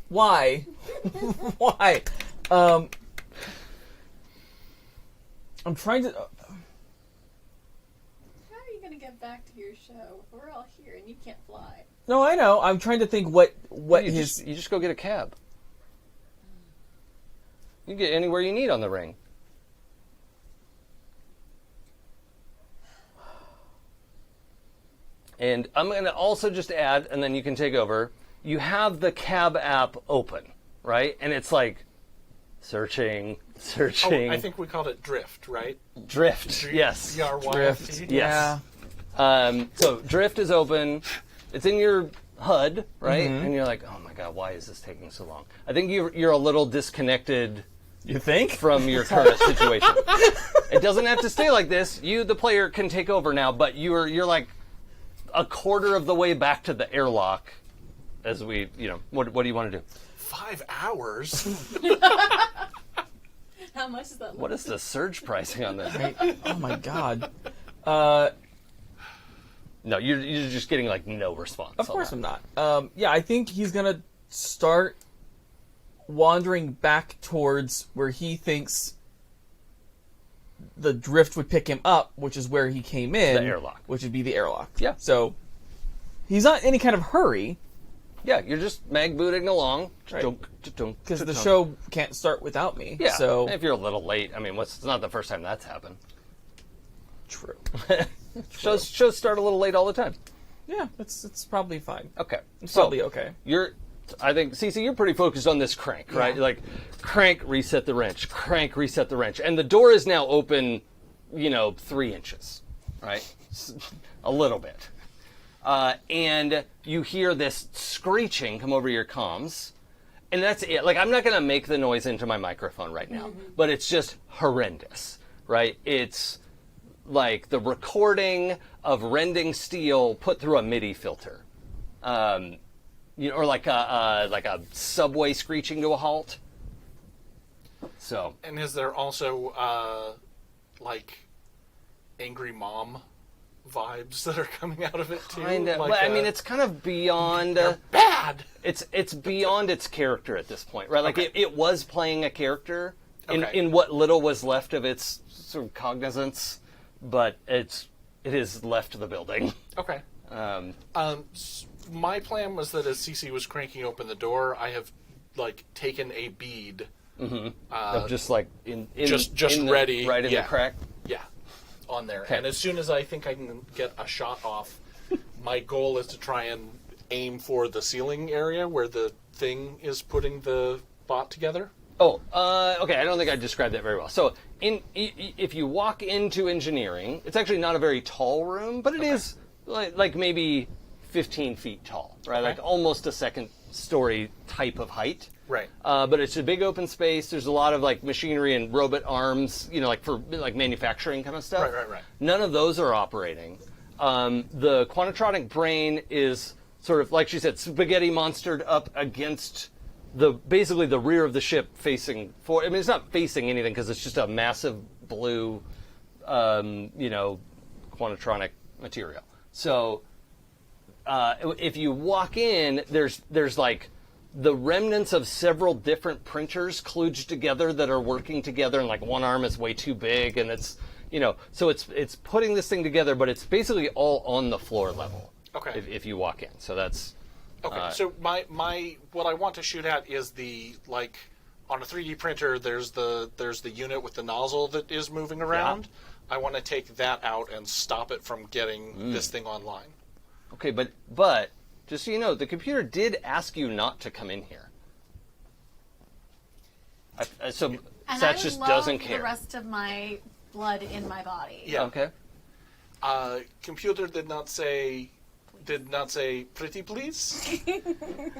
why? Why? I'm trying to... How are you going to get back to your show? We're all here and you can't fly. No, I know. I'm trying to think what You his... just go get a cab. You can get anywhere you need on the ring. And I'm going to also just add, and then you can take over, you have the cab app open, right? And it's like searching. Oh, I think we called it Drift, right? Drift, yes. Drift. Yes. So Drift is open. It's in your HUD, right? And you're like, oh my God, why is this taking so long? I think you're a little disconnected You think? from your current situation. It doesn't have to stay like this. You, the player, can take over now, but you're like a quarter of the way back to the airlock as we, what do you want to do? 5 hours? How much is that? What is the surge pricing on this? Oh my god. No, you're just getting like no response. Of course I'm not. Yeah, I think he's gonna start wandering back towards where he thinks the drift would pick him up, which is where he came in. The airlock. Which would be the airlock. Yeah. So he's not in any kind of hurry, Yeah, you're just mag booting along. Right. Because because the show can't start without me. Yeah. So If you're a little late, I mean, it's not the first time that's happened. true. Shows start a little late all the time. Yeah, it's probably fine. Okay. It's So, probably okay. I think, Cece, you're pretty focused on this crank, right? Yeah. Like, crank, reset the wrench, crank, reset the wrench. And the door is now open, 3 inches, right? A little bit. And you hear this screeching come over your comms. And that's it. Like, I'm not going to make the noise into my microphone right now, but it's just horrendous, right? It's like the recording of rending steel put through a MIDI filter. Or like a subway screeching to a halt. So, And is there also, like, angry mom vibes that are coming out of it, too? kind of. Like, Well, I mean, it's kind of beyond. They're bad! It's beyond its character at this point, right? Like Okay. it was playing a character Okay. in what little was left of its sort of cognizance, but it is left the building. Okay. My plan was that as Cece was cranking open the door, I have, like, taken a bead. Of just like just in ready, right in yeah. the crack. Yeah, on there. Okay. And as soon as I think I can get a shot off, my goal is to try and aim for the ceiling area where the thing is putting the bot together. Oh, okay. I don't think I described that very well. So, if you walk into engineering, it's actually not a very tall room, but it is like maybe 15 feet tall, right? Okay. Like almost a second story type of height. Right. But it's a big open space. There's a lot of like machinery and robot arms, like for like manufacturing kind of stuff. Right. None of those are operating. the quantitronic brain is sort of, like she said, spaghetti monstered up against basically the rear of the ship facing forward. I mean, it's not facing anything because it's just a massive blue, quantitronic material. So if you walk in, there's like the remnants of several different printers kludged together that are working together, and like one arm is way too big, and it's so it's putting this thing together, but it's basically all on the floor level. Okay. If you walk in, so that's Okay, so my what I want to shoot at is the, like, on a 3D printer, there's the unit with the nozzle that is moving around. I want to take that out and stop it from getting this thing online. Okay, but just so you know, the computer did ask you not to come in here. So And Sach I just love doesn't care. the rest of my blood in my body. Yeah. Okay. Computer did not say pretty please,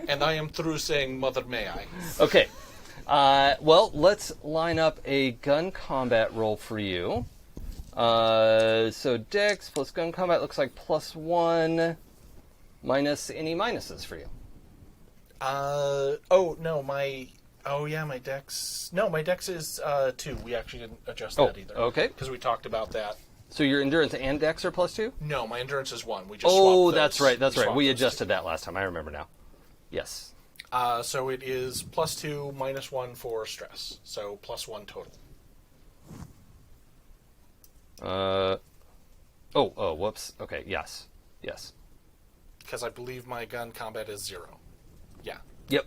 and I am through saying mother may I. Okay. Well, let's line up a gun combat roll for you. So Dex plus gun combat looks like +1 minus any minuses for you. My dex. No, my dex is 2. We actually didn't adjust Oh, that either. okay. Because we talked about that. So your endurance and Dex are +2? No, my endurance is 1. We just Oh, swapped that's those. right. That's right. swapped We those adjusted that last time. I remember now. Yes. two. So it is +2 -1 for stress. So +1 total. Whoops. Okay. Yes. Because I believe my gun combat is 0. Yeah, Yep.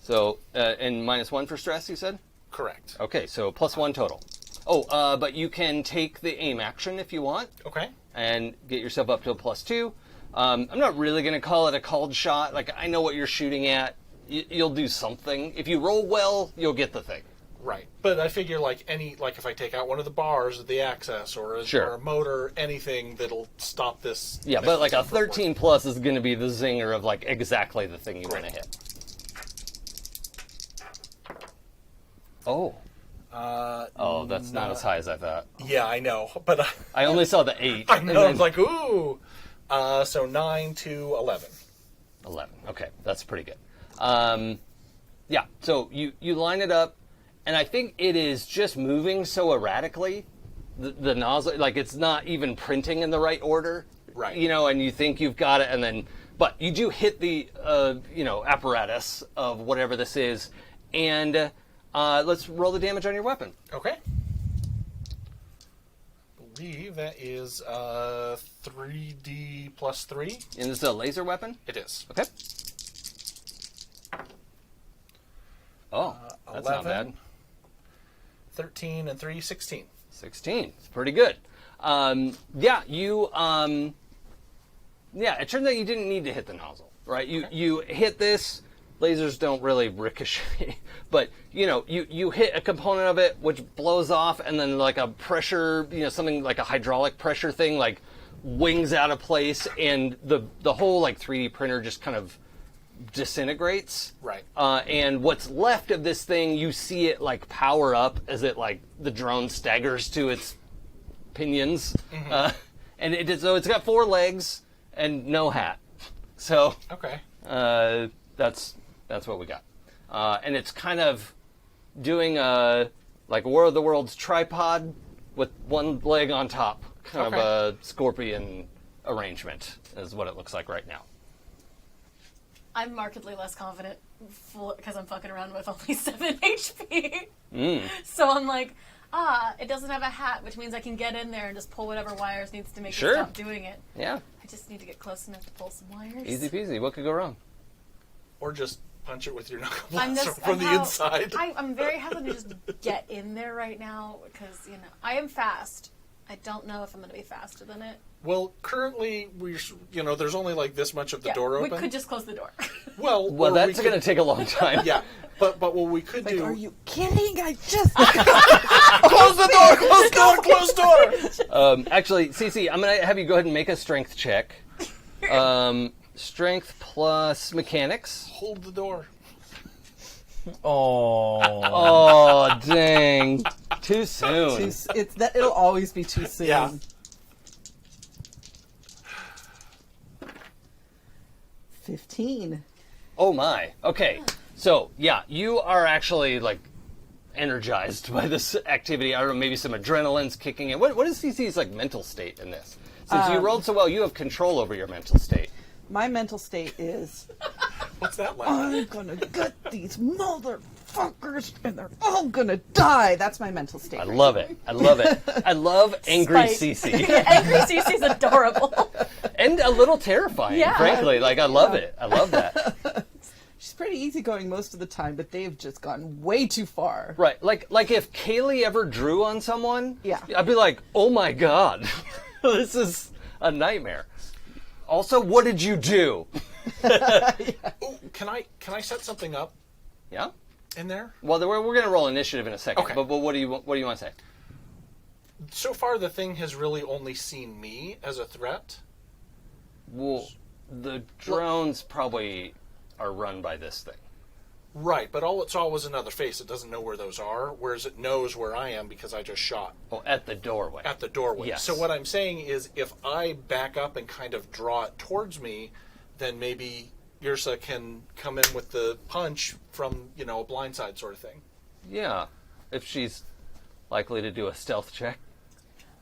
So and -1 for stress, you said? correct. Okay. So +1 total. But you can take the aim action if you want Okay. and get yourself up to a +2. I'm not really going to call it a called shot. Like, I know what you're shooting at. You'll do something. If you roll well, you'll get the thing. Right. But I figure like if I take out one of the bars of the access or a motor, anything that'll stop this. Yeah, but like a mechanism from 13 working. plus is going to be the zinger of like exactly the thing you want to Great. hit. Oh. That's not as high as I thought. Yeah, I know, but I only saw the 8. I and know. then- It's like ooh. So 9 to 11. 11. Okay, that's pretty good. Yeah, so you line it up, and I think it is just moving so erratically, the nozzle, like it's not even printing in the right order. Right. And you think you've got it, but you do hit the, apparatus of whatever this is, and let's roll the damage on your weapon. Okay. I believe that is 3D plus 3. And this is a laser weapon? It is. Okay. Oh, that's not 11. bad. 13 and 3, 16. 16. It's pretty good. It turns out you didn't need to hit the nozzle, right? You hit this. Lasers don't really ricochet, but you hit a component of it which blows off, and then like a pressure, something like a hydraulic pressure thing, like wings out of place, and the whole like 3D printer just kind of disintegrates. Right. And what's left of this thing, you see it like power up as it like the drone staggers to its pinions, and it's got 4 legs and no hat. So Okay. that's what we got, and it's kind of doing a like War of the Worlds tripod with one leg on top, kind of a scorpion arrangement is what it looks like right now. I'm markedly less confident because I'm fucking around with only 7 HP. So I'm like, it doesn't have a hat, which means I can get in there and just pull whatever wires needs to make it stop doing it. Yeah, I just need to get close enough to pull some wires. easy peasy. What could go wrong? Or just punch it with your knuckle I'm blaster from the inside. I'm very hesitant to just get in there right now because, I am fast. I don't know if I'm going to be faster than it. Well, currently, there's only like this much of the door open. We could just close the door. Well, That's going to take a long time. Yeah, but what we could Like, do... are you kidding? I just Close the door! Close door! Close door! Actually, Cece, I'm going to have you go ahead and make a strength check. Strength plus mechanics. Hold the door. Oh. Oh, dang. Too soon. it'll always be too soon. Yeah. 15. Oh my. Okay. So, yeah, you are actually, like, energized by this activity. I don't know, maybe some adrenaline's kicking in. What is CC's, like, mental state in this? Since you rolled so well, you have control over your mental state. My mental state is, What's that like? I'm gonna get these motherfuckers and they're all gonna die. That's my mental state. I love it. I love it. I love angry Spite. CC. Angry Cece's adorable. And a little terrifying, Yeah. frankly. Like, I love it. I love that. She's pretty easygoing most of the time, but they've just gone way too far. Right. Like if Kaylee ever drew on someone, Yeah. I'd be like, oh my God, this is a nightmare. Also, what did you do? Oh, can I set something up Yeah? in there? Well, we're going to roll initiative in a second, Okay. but what do you want to say? So far, the thing has really only seen me as a threat. Well, the drones probably are run by this thing. Right, but all it saw was another face. It doesn't know where those are, whereas it knows where I am because I just shot Oh, at the doorway. at the doorway. Yes. So what I'm saying is if I back up and kind of draw it towards me, then maybe Yrsa can come in with the punch from, a blindside sort of thing. Yeah. If she's likely to do a stealth check,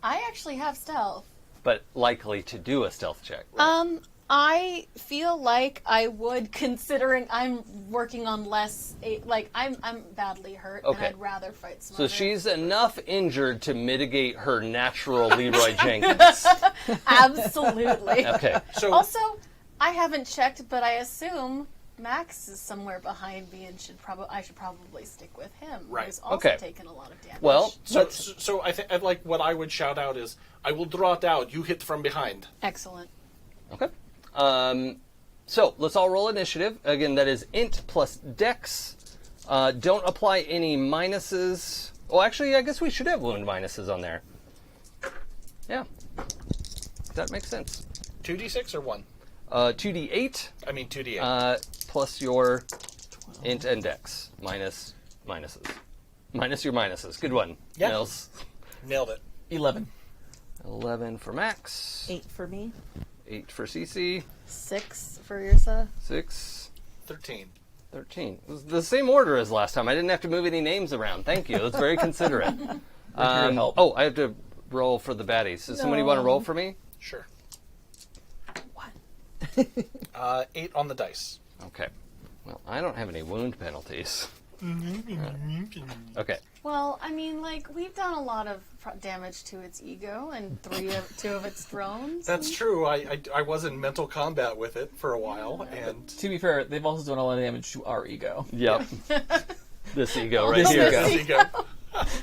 I actually have stealth. but likely to do a stealth check. I feel like I would, considering I'm working on less. I'm badly hurt, Okay. and I'd rather fight So smarter. she's enough injured to mitigate her natural Leroy Jenkins. Absolutely. Okay. So Also, I haven't checked, but I assume Max is somewhere behind me, and I should probably stick with him. Right. Who's also Okay. taken a lot of damage. Well, so I think I'd like what I would shout out is I will draw it out. You hit from behind. Excellent. okay. So let's all roll initiative. Again, that is int plus dex. Don't apply any minuses. Well, actually, I guess we should have wound minuses on there. Yeah. That makes sense. 2d6 or 1? 2d8 I mean 2d8. plus your int and dex minus minuses. Minus your minuses. Good one. Yeah. Nils. Nailed it. 11. 11 for Max. 8 for me. 8 for CC. 6 for Yrsa. 6. 13. 13. It was the same order as last time. I didn't have to move any names around. Thank you. That's very considerate. help. Oh, I have to roll for the baddies. Does somebody want to roll for me? Sure. 1. 8 on the dice. Okay. Well, I don't have any wound penalties. Okay. Well, I mean, we've done a lot of damage to its ego and 2 of its drones. That's true. I was in mental combat with it for a while, and To be fair, they've also done a lot of damage to our ego. Yep. This ego right This here. ego. there you go.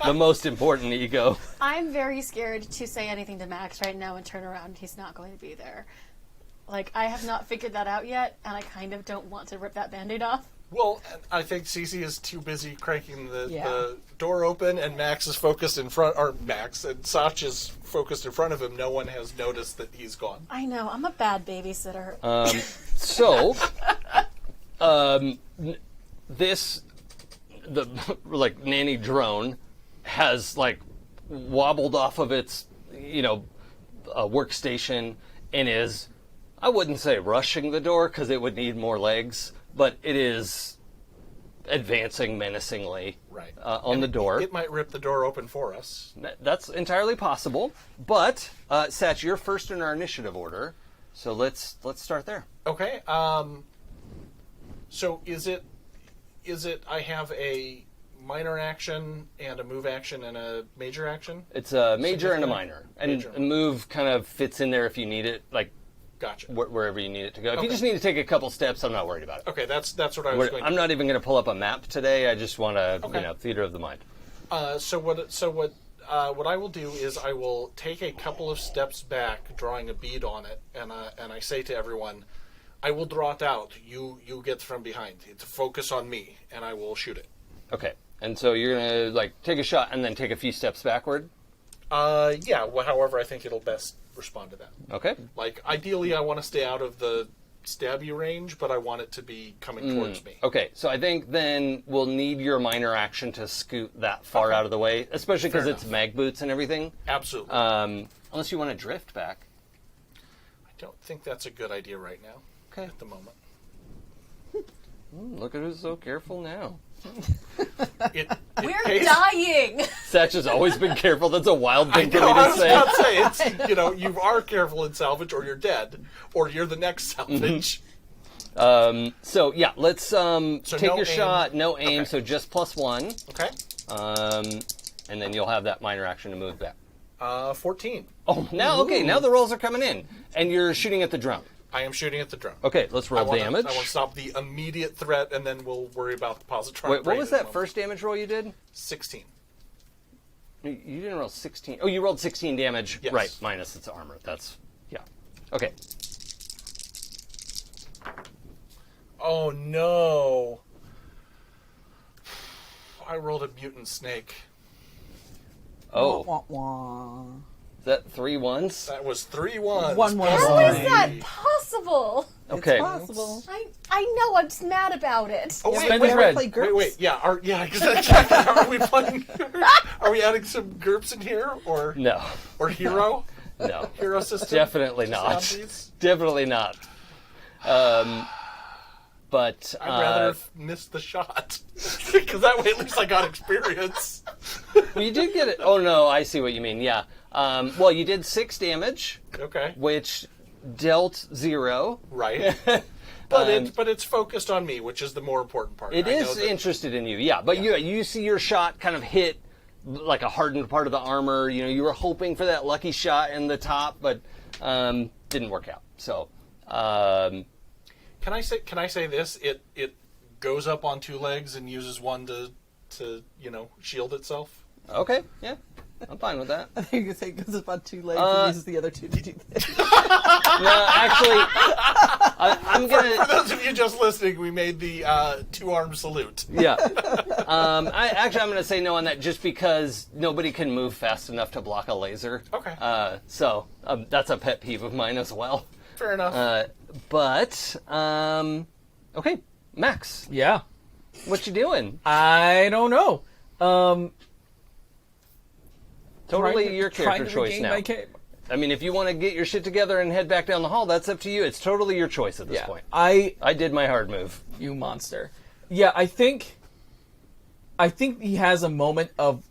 The most important ego. I'm very scared to say anything to Max right now and turn around. He's not going to be there. I have not figured that out yet, and I kind of don't want to rip that Band-Aid off. Well, I think Cece is too busy cranking the Yeah. door open, and Max is focused in front, or Max, and Sach is focused in front of him. No one has noticed that he's gone. I know, I'm a bad babysitter. So, the nanny drone has wobbled off of its, workstation and is, I wouldn't say rushing the door because it would need more legs, but it is advancing menacingly Right. on the door. It might rip the door open for us. That's entirely possible. But Sach, you're first in our initiative order, so let's start there. Okay. So is it I have a minor action and a move action and a major action? It's a major and a Significant? minor, and Major. a move kind of fits in there if you need it, Gotcha. wherever you need it to go. If you Okay. just need to take a couple steps, I'm not worried about it. Okay, that's what I was going I'm to not even going to pull up a map today. I just want to, Okay. theater of the mind. So what I will do is I will take a couple of steps back, drawing a bead on it, and I say to everyone, I will draw it out. You get from behind. It's a focus on me, and I will shoot it. Okay, and so you're going to take a shot and then take a few steps backward. Yeah. Well, however, I think it'll best respond to that. Okay. Ideally, I want to stay out of the stab you range, but I want it to be coming towards me. Okay, so I think then we'll need your minor action to scoot that far out of the way, especially because Fair it's mag boots and everything. Absolutely. Unless you want to drift back. I don't think that's a good idea right now. Okay. At the moment. Look at who's so careful now. We're pays- dying. Satch has always been careful. That's a wild thing for No, me I to was say. about to say, it's, you are careful in salvage or you're dead, or you're the next salvage. So yeah, let's take no your aim. shot. No aim, Okay. so just +1. Okay. And then you'll have that minor action to move back. 14. Oh, now the rolls are coming in, and you're shooting at the drum. I am shooting at the drum. Okay, let's roll damage. I want to stop the immediate threat, and then we'll worry about the positron. Wait, what was that first damage roll you did? 16. You didn't roll 16. Oh, you rolled 16 damage. Yes. Right, minus its armor. That's, yeah. Okay. Oh, no. I rolled a mutant snake. Oh, Wah, wah, wah. is that 3 ones? That was 3 ones. One more. plus How is three. that possible? Okay. It's possible. I know. I'm just mad about it. Oh, Spend wait, his wait, red. Play GURPS? wait, yeah, exactly. Are we playing? Are we adding some GURPS in here, or No. hero? No. Hero system? Definitely not. Zombies? Definitely not. But I'd rather have missed the shot. Because that way at least I got experience. well, you did get it. Oh no, I see what you mean. Yeah. Well, you did 6 damage, Okay. which dealt 0. Right. But it's focused on me, which is the more important part. It I know is that- interested in you, yeah. But you see your shot kind of hit like a hardened part of the armor. You know, you were hoping for that lucky shot in the top, but didn't work out. So. Can I say this? It goes up on 2 legs and uses one to shield itself. Okay, yeah, I'm fine with that. I think you could say it goes up on 2 legs and uses the other 2 to do this. No, actually, I'm For gonna. those of you just listening, we made the 2-arm salute. Yeah. I'm gonna say no on that just because nobody can move fast enough to block a laser. Okay. So that's a pet peeve of mine as well. Fair enough. But okay, Max, Yeah. what you doing? I don't know. Totally your trying character to choice regain now. my cape. I mean, if you want to get your shit together and head back down the hall, that's up to you. It's totally your choice at this Yeah. point. I I did my hard move. You monster. Yeah, I think he has a moment of,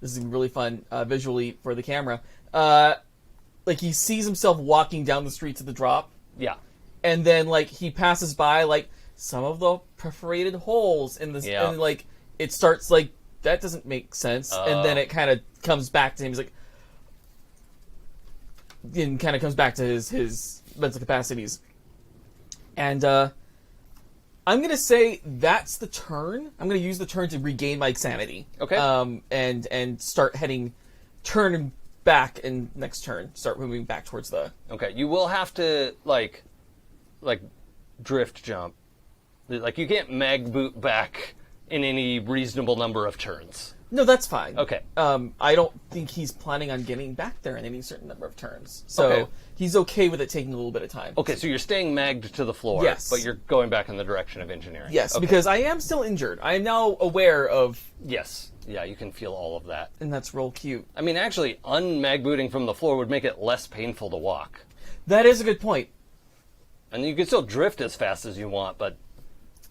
this is really fun visually for the camera. Like he sees himself walking down the streets of the drop, Yeah. and then like he passes by like some of the perforated holes in this, Yeah. and like it starts like that doesn't make sense, and then it kind of comes back to him. He's like, and kind of comes back to his mental capacities, and I'm gonna say that's the turn. I'm gonna use the turn to regain my sanity. Okay. And start turn back, and next turn start moving back towards the. Okay. You will have to like drift jump. Like you can't mag boot back in any reasonable number of turns. No, that's fine. Okay. I don't think he's planning on getting back there in any certain number of turns, so Okay. he's okay with it taking a little bit of time. Okay, so you're staying magged to the floor, Yes. but you're going back in the direction of engineering. Yes, Okay. because I am still injured. I am now aware of, Yes. Yeah, you can feel all of that. and that's real cute. I mean, actually, unmag booting from the floor would make it less painful to walk. That is a good point. And you can still drift as fast as you want, but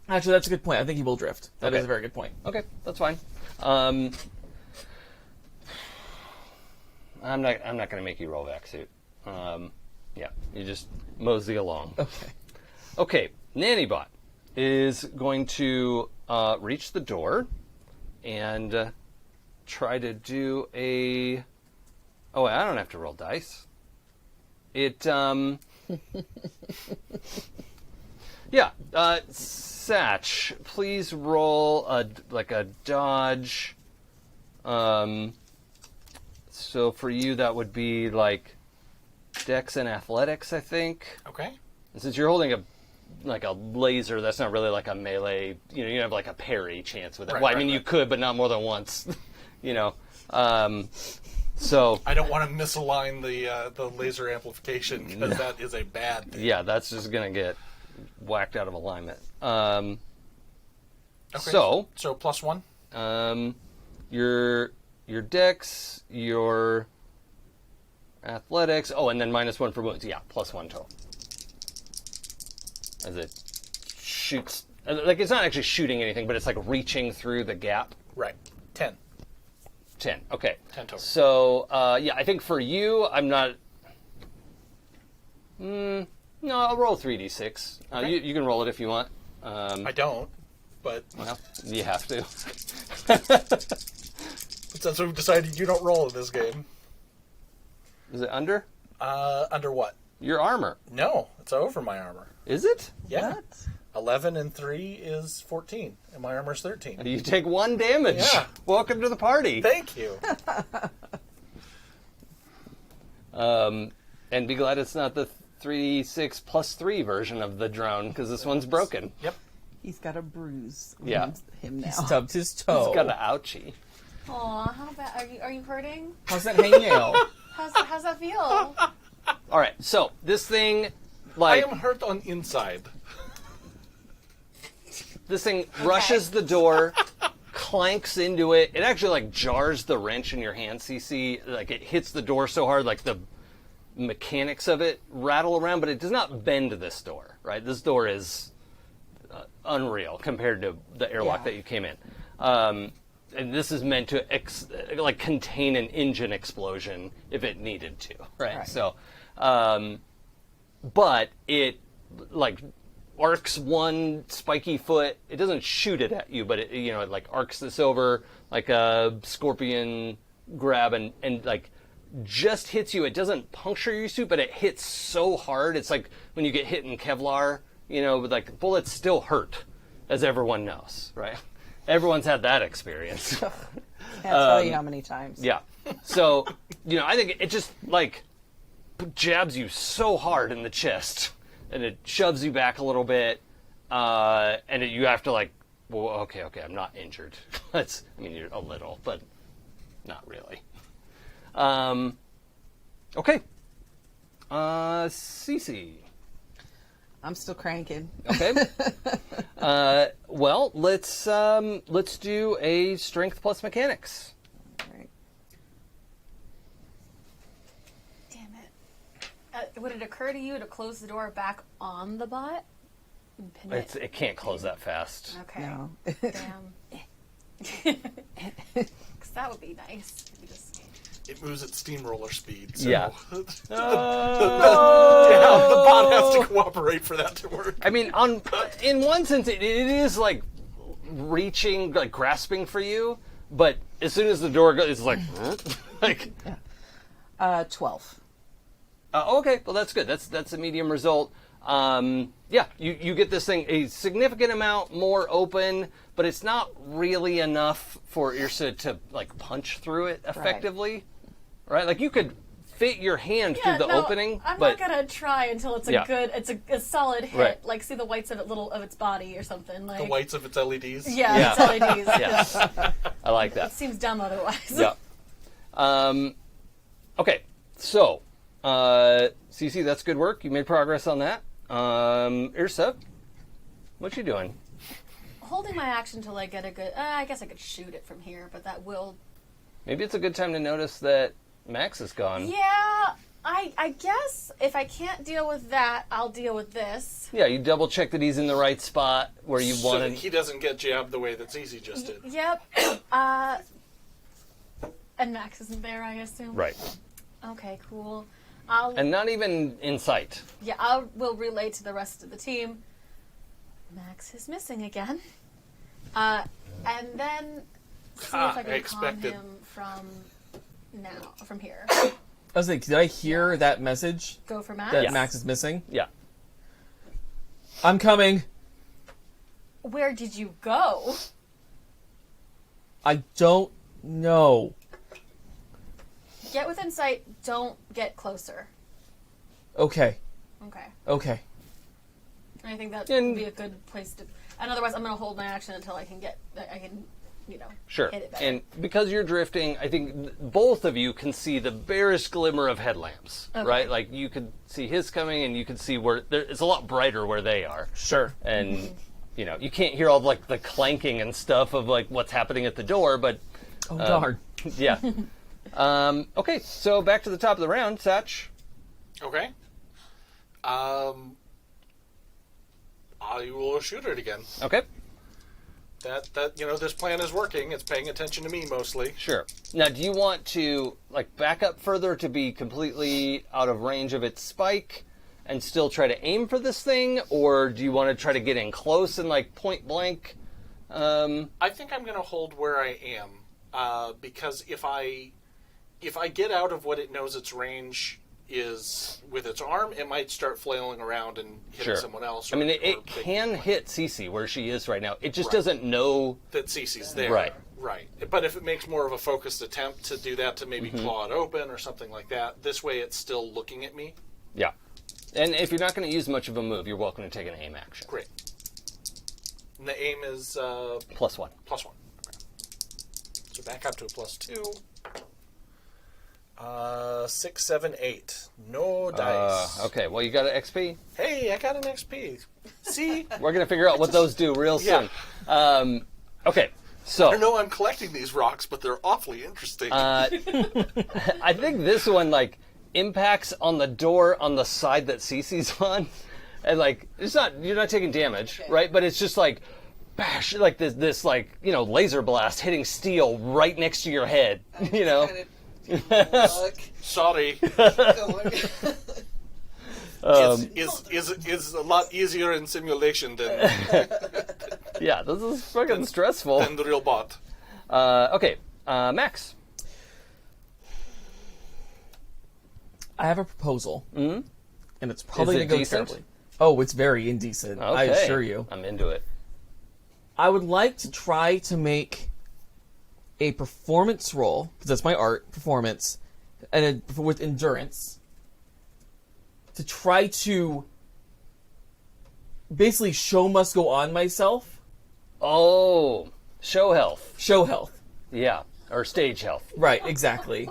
Actually, that's a good point. I think he will drift. That is Okay. a very good point. okay, that's fine. I'm not going to make you roll back suit. Yeah, you just mosey along. Okay. Okay, Nannybot is going to reach the door and try to do a. Oh, I don't have to roll dice. It yeah, Sach, please roll a dodge. So for you, that would be like Dex and Athletics, I think. Okay. Since you're holding a laser, that's not really like a melee. You know, you have like a parry chance with it. Right, Well, I right, mean, you right. could, but not more than once. You know. So I don't want to misalign the laser amplification because that is a bad thing. yeah, that's just gonna get whacked out of alignment. Okay. So So +1. your Dex, your Athletics. Oh, and then -1 for wounds. Yeah, +1 total. As it shoots Like, it's not actually shooting anything, but it's like reaching through the gap. Right. 10. 10. Okay. 10 total. So, yeah, I think for you, I'm not. No, I'll roll 3d6. Okay. You can roll it if you want. I don't, but Well, you have to. since we've decided you don't roll in this game. Is it under? Under what? Your armor. No, it's over my armor. Is it? Yeah. What? 11 and 3 is 14, and my armor's 13. You take 1 damage. Yeah. Welcome to the party. Thank you. And be glad it's not the 3d6 plus 3 version of the drone, because this one's broken. Yep. He's got a bruise. on Yeah. him now. Stubbed his toe. It's got an ouchie. Aw, how bad are you hurting? How's that hangnail? How's that feel? All right, so this thing, I like, am hurt on inside. this thing rushes the door, clanks into it. It actually, like, jars the wrench in your hand, CC. Like, it hits the door so hard, like, the mechanics of it rattle around, but it does not bend this door, right? This door is unreal compared to the airlock Yeah. that you came in. And this is meant to contain an engine explosion if it needed to, right? Right. So, but it like arcs one spiky foot. It doesn't shoot it at you, but it like arcs this over like a scorpion grab and like just hits you. It doesn't puncture your suit, but it hits so hard. It's like when you get hit in Kevlar, with like bullets still hurt, as everyone knows, right? Everyone's had that experience. Can't tell you how many times. Yeah. So, I think it just like jabs you so hard in the chest and it shoves you back a little bit. And you have to like, well, okay, I'm not injured. You're a little, but not really. Okay. Cece. I'm still cranking. Okay. Well, let's do a strength plus mechanics. All right. Damn it. Would it occur to you to close the door back on the bot? And pin it? It can't close that fast. Okay. No. Damn. Because that would be nice. If you just... It moves at steamroller speed. So Yeah. the bot has to cooperate for that to work. In one sense, it is like reaching, like grasping for you, but as soon as the door goes, it's like, like. 12. Okay, well that's good. That's a medium result. Yeah, you get this thing a significant amount more open, but it's not really enough for Yrsa to like punch through it effectively, right? Like you could fit your hand through the opening, I'm but not gonna try until it's a solid hit. Right. Like see the whites of its body or something. Like The whites of its LEDs. Yeah, it's LEDs. yes, I like It that. seems dumb otherwise. Yeah. Okay, so Cece, that's good work. You made progress on that. Yrsa, what you doing? Holding my action till I get a good. I guess I could shoot it from here, but that will. Maybe it's a good time to notice that Max is gone. Yeah, I guess if I can't deal with that, I'll deal with this. Yeah, you double check that he's in the right spot where you So want that to. he doesn't get jabbed the way that Zizi just did. Yep. And Max isn't there, I assume. Right. Okay, cool. And not even in sight. I will relay to the rest of the team. Max is missing again. And then see if I can calm expected. him from here. I was like, did I hear that message Go for Max. that Yes. Max is missing? Yeah. I'm coming. Where did you go? I don't know. Get within sight. Don't get closer. Okay. Okay. Okay. And I think that And- would be a good place to. And otherwise, I'm going to hold my action until I can Sure. hit it better. And because you're drifting, I think both of you can see the barest glimmer of headlamps, Okay. right? Like you could see his coming, and you can see where it's a lot brighter where they are. Sure. And you can't hear all of, like the clanking and stuff of like what's happening at the door, but Oh, darn. yeah. Okay, so back to the top of the round, Sach. Okay. I will shoot it again. Okay. That this plan is working. It's paying attention to me mostly. Sure. Now, do you want to back up further to be completely out of range of its spike and still try to aim for this thing, or do you want to try to get in close and point blank? I think I'm going to hold where I am because if I get out of what it knows its range is with its arm, it might start flailing around and hitting someone else. I mean, it can hit Cece where she is right now. It just doesn't know that Cece's there. Right. Right. But if it makes more of a focused attempt to do that, to maybe claw it open or something like that, this way it's still looking at me. Yeah. And if you're not going to use much of a move, you're welcome to take an aim action. Great. And the aim is... +1. +1. Okay. So back up to a +2. 6, 7, 8. No dice. Okay, well, you got an XP? Hey, I got an XP. See? We're going to figure out what those do real soon. Okay, so... I know I'm collecting these rocks, but they're awfully interesting. I think this one, impacts on the door on the side that Cece's on. And, it's not... You're not taking damage, right? But it's just, bash, this laser blast hitting steel right next to your head, Sorry. Is a lot easier in simulation than Yeah, this is fucking stressful. than the real bot. Okay, Max. I have a proposal, and it's probably Is it going to go decent? terribly. Oh, it's very indecent. Okay. I assure you. I'm into it. I would like to try to make a performance roll, because that's my art, performance, and with endurance, to try to basically show must go on myself. Oh, show health. Show health. Yeah, or stage health. Right, exactly.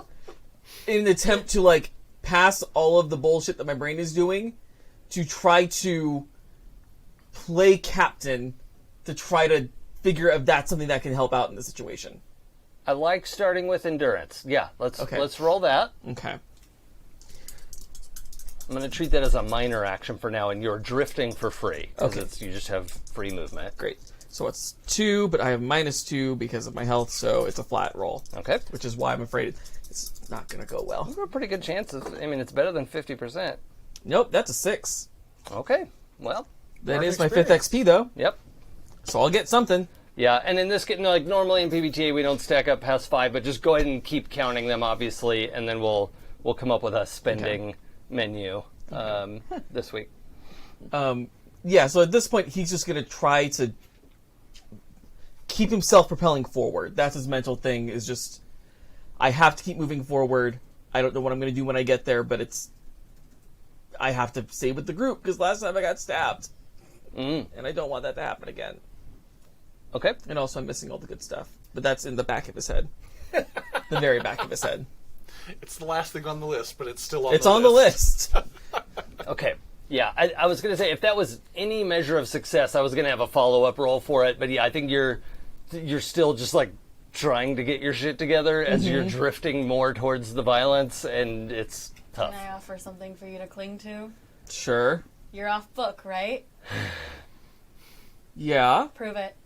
In an attempt to, pass all of the bullshit that my brain is doing, to try to play captain, to try to figure if that's something that can help out in the situation. I like starting with endurance. Yeah, let's roll that. Okay. I'm going to treat that as a minor action for now, and you're drifting for free. Okay. You just have free movement. Great. So it's 2, but I have -2 because of my health, so it's a flat roll. Okay. Which is why I'm afraid it's not going to go well. You have a pretty good chance. I mean, it's better than 50%. Nope, that's a 6. Okay, well. That Mark is my 5th experience. XP, though. Yep. So I'll get something. Yeah, and in this, normally in PBTA we don't stack up past 5, but just go ahead and keep counting them, obviously, and then we'll come up with a spending menu this week. Yeah, so at this point, he's just going to try to keep himself propelling forward. That's his mental thing, is just, I have to keep moving forward. I don't know what I'm going to do when I get there, but I have to stay with the group, because last time I got stabbed. And I don't want that to happen again. Okay. And also, I'm missing all the good stuff. But that's in the back of his head. The very back of his head. It's the last thing on the list, but it's still on It's the on list. the list. Okay. Yeah, I was going to say, if that was any measure of success, I was going to have a follow-up roll for it. But yeah, I think you're still just trying to get your shit together as you're drifting more towards the violence, and it's tough. Can I offer something for you to cling to? Sure. You're off book, right? Yeah. Prove it.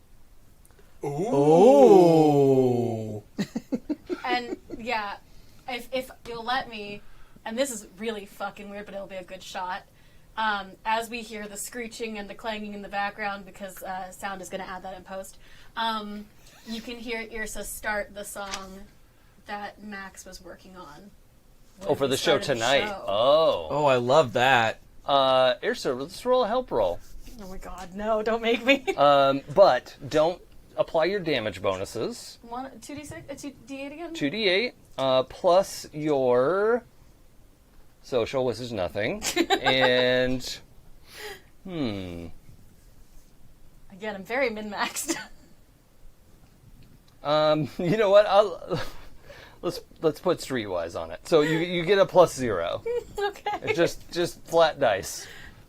Oh. And yeah, if you'll let me, and this is really fucking weird, but it'll be a good shot. As we hear the screeching and the clanging in the background, because sound is going to add that in post, you can hear Yrsa start the song that Max was working on. Oh, for the show tonight. Oh. Oh, I love that. Yrsa, let's roll a help roll. Oh my god, no, don't make me. But don't apply your damage bonuses. 2d6? 2d8 again? 2d8 plus your social, which is nothing. And Again, I'm very min-maxed. you know what? Let's put streetwise on it. So you get a +0. Okay. It's just flat dice.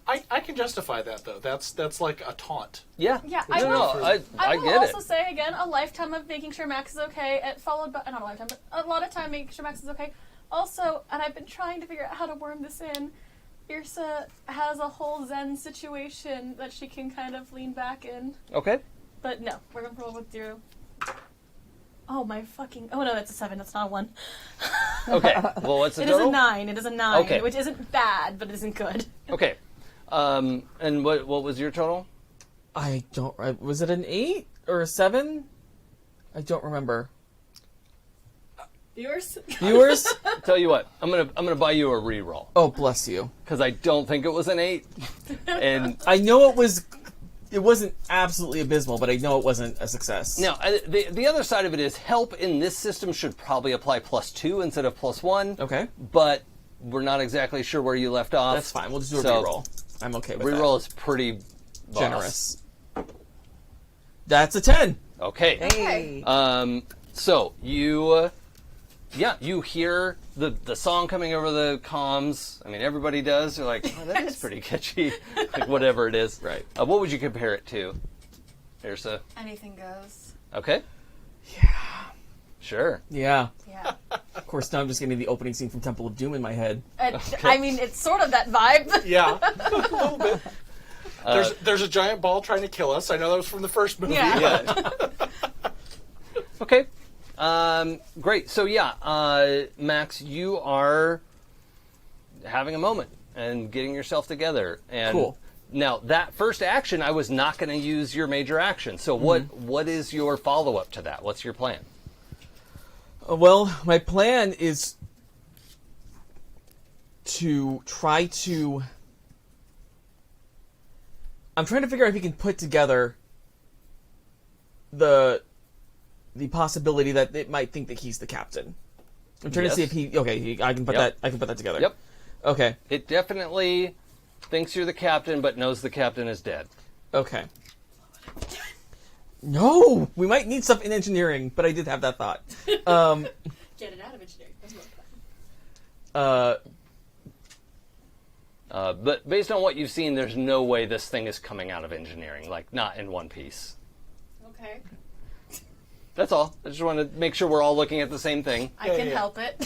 I can justify that, though. That's like a taunt. Yeah. Yeah, No, I will. I I will get also it. say again, a lifetime of making sure Max is okay, followed by not a lifetime, but a lot of time making sure Max is okay. Also, and I've been trying to figure out how to worm this in. Yrsa has a whole Zen situation that she can kind of lean back in. Okay. But no, we're gonna roll with 0. Oh my fucking! Oh no, that's a 7. That's not a 1. Okay. Well, what's the It is total? a 9. It is a 9, Okay. which isn't bad, but it isn't good. Okay. And what was your total? I don't. Was it an 8 or a 7? I don't remember. Viewers? Tell you what, I'm gonna buy you a reroll Oh, bless you. because I don't think it was an 8. And I know it was. It wasn't absolutely abysmal, but I know it wasn't a success. now the other side of it is help in this system should probably apply +2 instead of +1. Okay, But we're not exactly sure where you left off. that's fine. We'll just do a So, reroll. I'm okay with Reroll is pretty that. boss. Generous. That's a 10. Okay. Hey. So you hear the song coming over the comms. I mean, everybody does. They're like, oh, that is pretty catchy. Like, whatever it is. Right. What would you compare it to, Yrsa? Anything goes. Okay. Yeah. Sure. Yeah. Yeah. Of course, now I'm just getting the opening scene from Temple of Doom in my head. I mean, it's sort of that vibe. Yeah, a little bit. There's a giant ball trying to kill us. I know that was from the first movie. Yeah. Okay. Great. So Max, you are having a moment and getting yourself together. And Cool. Now that first action, I was not going to use your major action. So what is your follow up to that? What's your plan? Well, my plan is to try to... I'm trying to figure out if he can put together the possibility that it might think that he's the captain. I'm trying to see if he... Okay, I can put Yep. that. I can put that together. Yep. Okay. It definitely thinks you're the captain, but knows the captain is dead. Okay. No, we might need stuff in engineering, but I did have that thought. Get it out of engineering. That's what But based on what you've seen, there's no way this thing is coming out of engineering. Like, not in one piece. Okay. That's all. I just want to make sure we're all looking at the same thing. I can help it.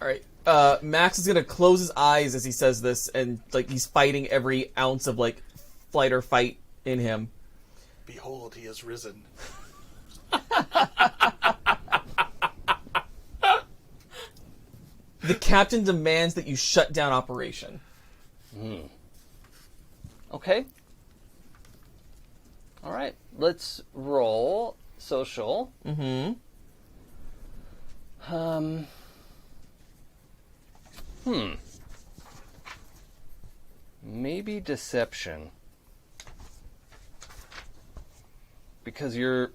All right. Max is gonna close his eyes as he says this, and like he's fighting every ounce of like flight or fight in him. Behold, he has risen. The captain demands that you shut down operation. Okay. All right. Let's roll social. Mm-hmm. Maybe deception. Because it's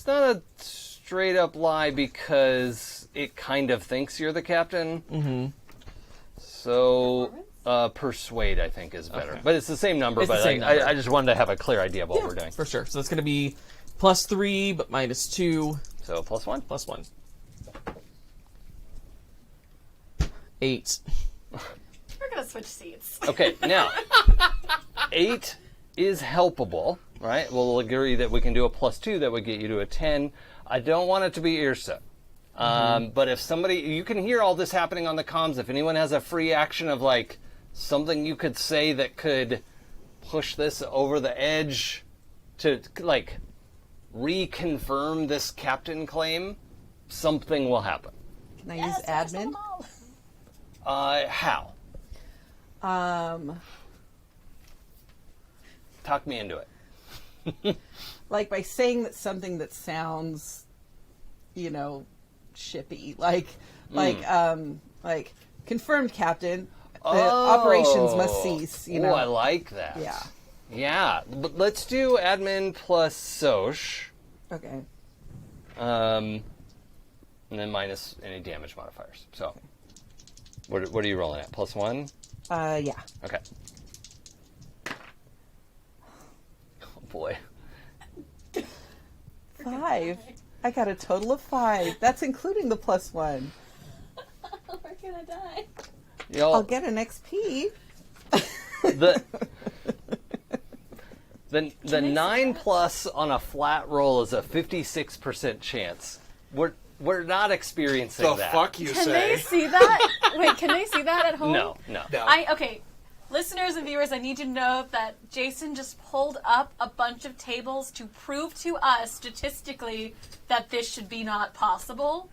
not a straight up lie because it kind of thinks you're the captain. Mm-hmm. So, persuade, I think, is better. Okay. But it's the same number, It's the but same number. I just wanted to have a clear idea of what we're doing. For sure. So that's gonna be +3, but -2, So, +1? +1. 8. We're gonna switch seats. Okay, now, 8 is helpable, right? We'll agree that we can do a +2 that would get you to a 10. I don't want it to be Yrsa. But if somebody, you can hear all this happening on the comms. If anyone has a free action of like something you could say that could push this over the edge to like reconfirm this captain claim, something will happen. Can I use admin? How? Talk me into it. Like by saying that something that sounds, shippy, like confirmed, Captain. The operations must cease. Oh, I like that. Yeah. Yeah, but let's do admin plus soch. Okay. And then minus any damage modifiers. So, what are you rolling at? +1? Yeah. Okay. Oh boy. 5. I got a total of 5. That's including the +1. We're gonna die. Y'all, I'll get an XP. the 9+ on a flat roll is a 56% chance. We're not experiencing The that. fuck you Can say? they see that? Wait, can they see that at home? No. No. Okay. Listeners and viewers, I need you to know that Jason just pulled up a bunch of tables to prove to us statistically that this should be not possible.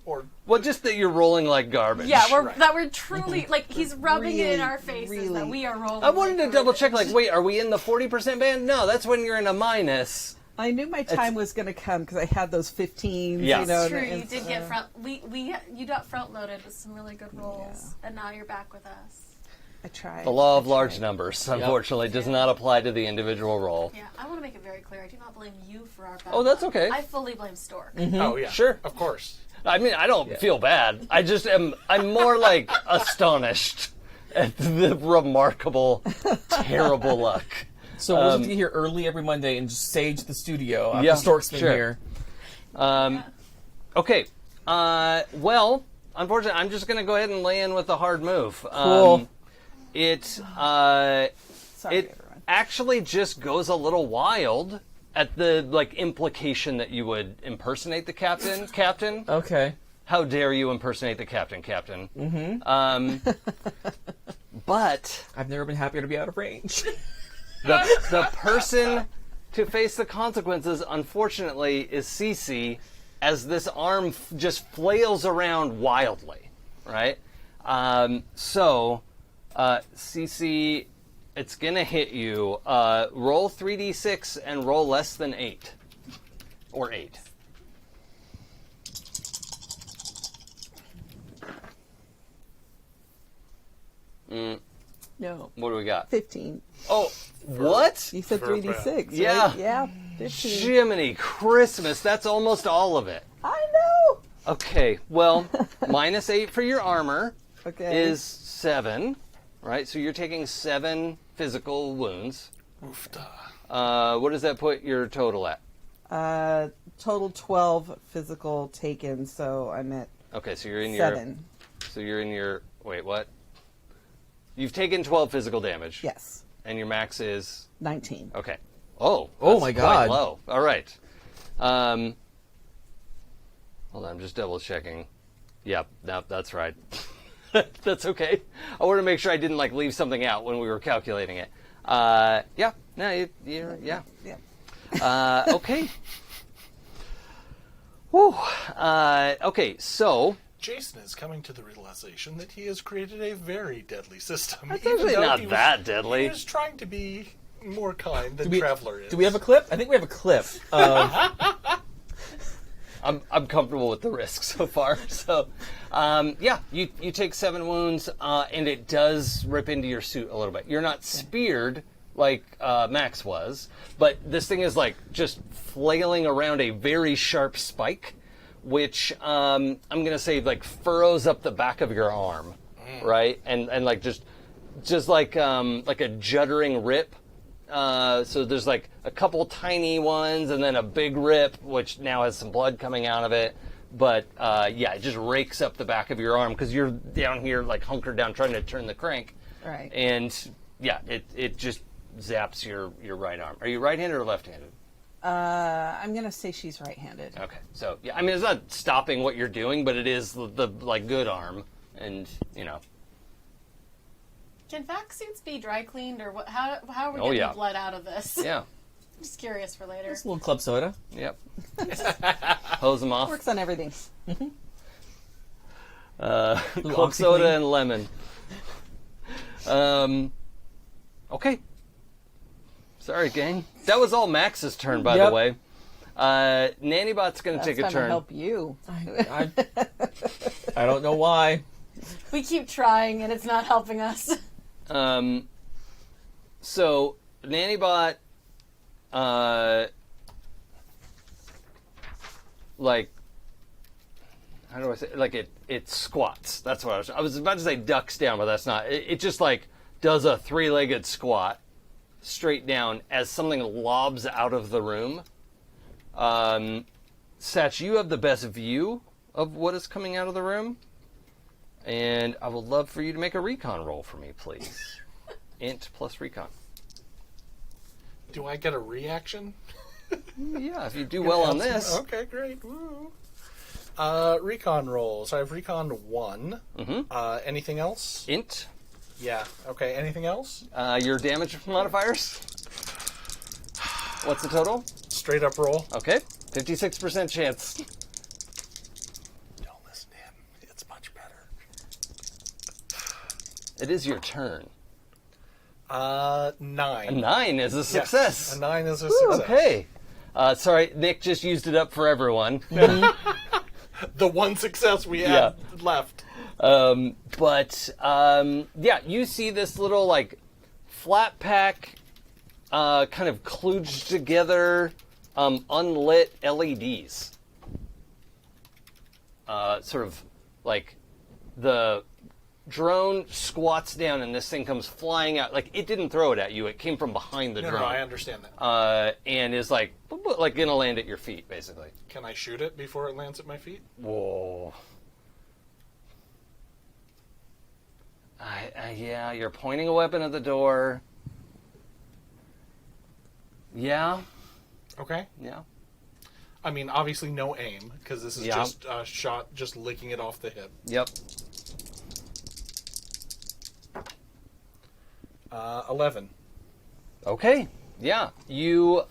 Or Well, just that you're rolling like garbage. Yeah, Right. that we're truly like he's rubbing it in Really, our faces really. that we are rolling. I wanted to like double check, garbage. like, wait, are we in the 40% band? No, that's when you're in a minus. I knew my time was going to come because I had those 15s. Yeah. You know, It's true, and you it's, did get front. You got front loaded with some really good rolls, and now you're back with us. I tried. The law of large numbers, unfortunately, does not apply to the individual roll. Yeah, I want to make it very clear. I do not blame you for our bad Oh, that's luck. okay. I fully blame Stork. Oh yeah, Sure. of course. I mean, I don't feel bad. I just I'm more like astonished at the remarkable, terrible luck. So we'll just get here early every Monday and just sage the studio after Yeah, Stork's been sure. here. Okay. Well, unfortunately, I'm just going to go ahead and lay in with a hard move. Cool. It Sorry, everyone. actually just goes a little wild at the implication that you would impersonate the captain. Captain, Okay. how dare you impersonate the captain? Captain. Mm-hmm. But I've never been happier to be out of range. the person to face the consequences, unfortunately, is Cece, as this arm just flails around wildly, right? So, Cece, it's gonna hit you. Roll 3d6 and roll less than 8. Or 8. No, What do we got? 15. Oh, what? You said For 3d6, right? Yeah. Yeah, 15. Jiminy Christmas, that's almost all of it. I know. Okay, well, minus 8 for your armor Okay. is 7, right? So you're taking 7 physical wounds. Oofda. What does that put your total at? Total 12 physical taken, so I'm at Okay, so you're in 7. your wait, what? You've taken 12 physical damage. Yes, And your max is 19. okay. Oh, Oh that's my quite God. low. All right. Hold on, I'm just double checking. Yep, no, that's right. That's okay. I want to make sure I didn't leave something out when we were calculating it. Yeah, no, you're yeah. Yeah. Okay. Whew. Okay, so Jason is coming to the realization that he has created a very deadly system. it's even actually though not he was- that He deadly. was trying to be more kind than we- Traveler is. Do we have a clip? I think we have a clip of I'm comfortable with the risk so far. So, yeah, you take 7 wounds, and it does rip into your suit a little bit. You're not speared like Max was, but this thing is just flailing around a very sharp spike, which I'm gonna say furrows up the back of your arm, right? And just like a juddering rip. So there's a couple tiny ones and then a big rip, which now has some blood coming out of it. But yeah, it just rakes up the back of your arm because you're down here hunkered down trying to turn the crank. Right. And yeah, it just zaps your right arm. Are you right-handed or left-handed? I'm going to say she's right-handed. Okay, so yeah, I mean it's not stopping what you're doing, but it is the good arm, and Can vac suits be dry cleaned, or what? How are we Oh, getting yeah. the blood out of this? yeah, I'm just curious for later. just a little club soda. yep. Hose them off. Works on everything. Club soda OxyClean. and lemon. Okay. Sorry, gang. That was all Max's turn, by the Yep. way. Nannybot's going to That's take a going to turn. help you. I don't know why. We keep trying, and it's not helping us. So Nannybot, how do I say? It squats. That's what I was about to say. Ducks down, but that's not. It just does a 3-legged squat straight down as something lobs out of the room. Sach, you have the best view of what is coming out of the room, and I would love for you to make a recon roll for me, please. Int plus recon. Do I get a reaction? Yeah, if you do well on this. Okay, great. Woo. Recon rolls. I have recon 1. Mm-hmm. Anything else? Int. Yeah. Okay. Anything else? Your damage modifiers. What's the total? Straight up roll. Okay. 56% chance. Don't listen to him. It's much better. It is your turn. 9. A 9 is a Yes, success. a 9 is a success. Okay. Sorry, Nick just used it up for everyone. The one success we had left. Yeah, you see this little like flat pack, kind of kludged together, unlit LEDs. Sort of like the drone squats down and this thing comes flying out. Like, it didn't throw it at you. It came from behind the No, drone. I understand that. And is like gonna land at your feet, basically. Can I shoot it before it lands at my feet? Whoa. Yeah, you're pointing a weapon at the door. Yeah. Okay. Yeah. I mean, obviously no aim, because this is just a shot, just licking it off the hip. Yep. 11. Okay. Yeah. You,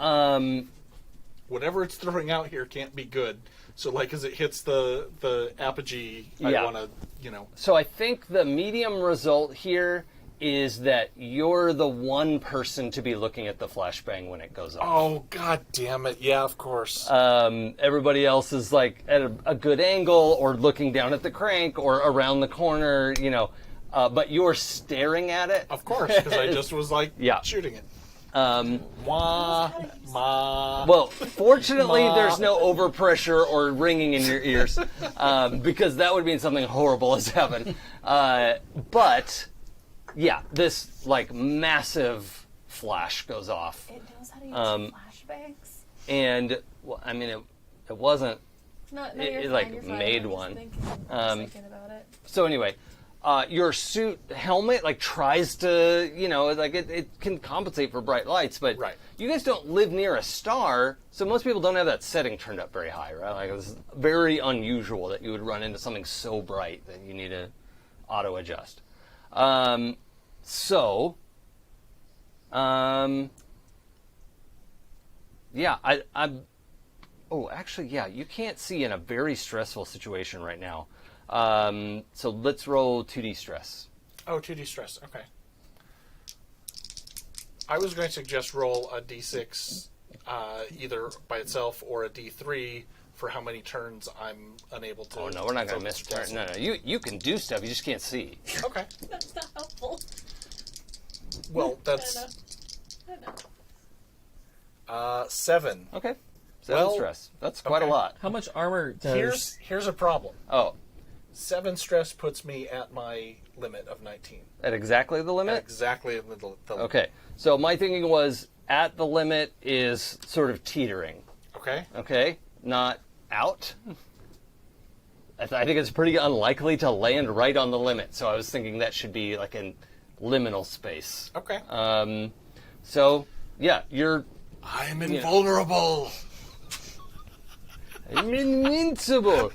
Whatever it's throwing out here can't be good. So, like, as it hits the apogee, I want to, So I think the medium result here is that you're the one person to be looking at the flashbang when it goes off. Oh, god damn it. Yeah, of course. Everybody else is like at a good angle or looking down at the crank or around the corner, but you're staring at it. Of course, because I just was like shooting it. Well, fortunately, there's no overpressure or ringing in your ears, because that would mean something horrible has happened. But yeah, this like massive flash goes off. It knows how to use flashbangs. And well, I mean, it wasn't. No, it you're fine, like you're fine. made I'm just one. thinking about it. So anyway, your suit helmet like tries to, it can compensate for bright lights, but you guys don't live near a star, so most people don't have that setting turned up very high, right? Like, it's very unusual that you would run into something so bright that you need to auto adjust. You can't see in a very stressful situation right now. So let's roll 2D stress. Oh, 2D stress. Okay. I was going to suggest roll a D6 either by itself or a D3 for how many turns I'm unable to. Oh, no, we're not going to miss turn. No, you can do stuff, you just can't see. Okay. That's not helpful. Well, that's... I know. 7. Okay. 7 stress. That's quite a lot. How much armor does... Here's a problem. Oh. 7 stress puts me at my limit of 19. At exactly the limit? At exactly the limit. Okay. So my thinking was at the limit is sort of teetering. Okay. Okay? Not out. I think it's pretty unlikely to land right on the limit, so I was thinking that should be like in liminal space. Okay. So, yeah, you're... I'm invulnerable! I'm invincible!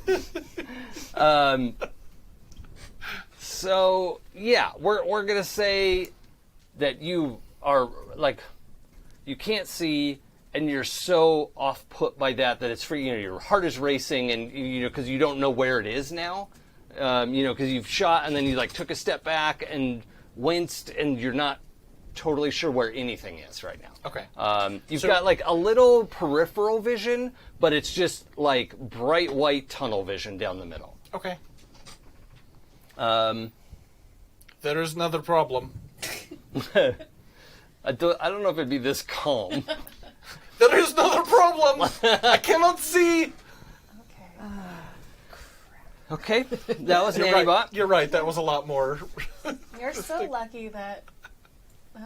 So, yeah, we're going to say that you are, like, you can't see, and you're so off-put by that it's freaking, your heart is racing, and, because you don't know where it is now. Because you've shot, and then you, like, took a step back and winced, and you're not totally sure where anything is right now. Okay. You've got, like, a little peripheral vision, but it's just, like, bright white tunnel vision down the middle. Okay. There is another problem. I don't know if it'd be this calm. There is another problem! I cannot see! Okay, that was an You're antibot. right. You're right, that was a lot more. You're so lucky that...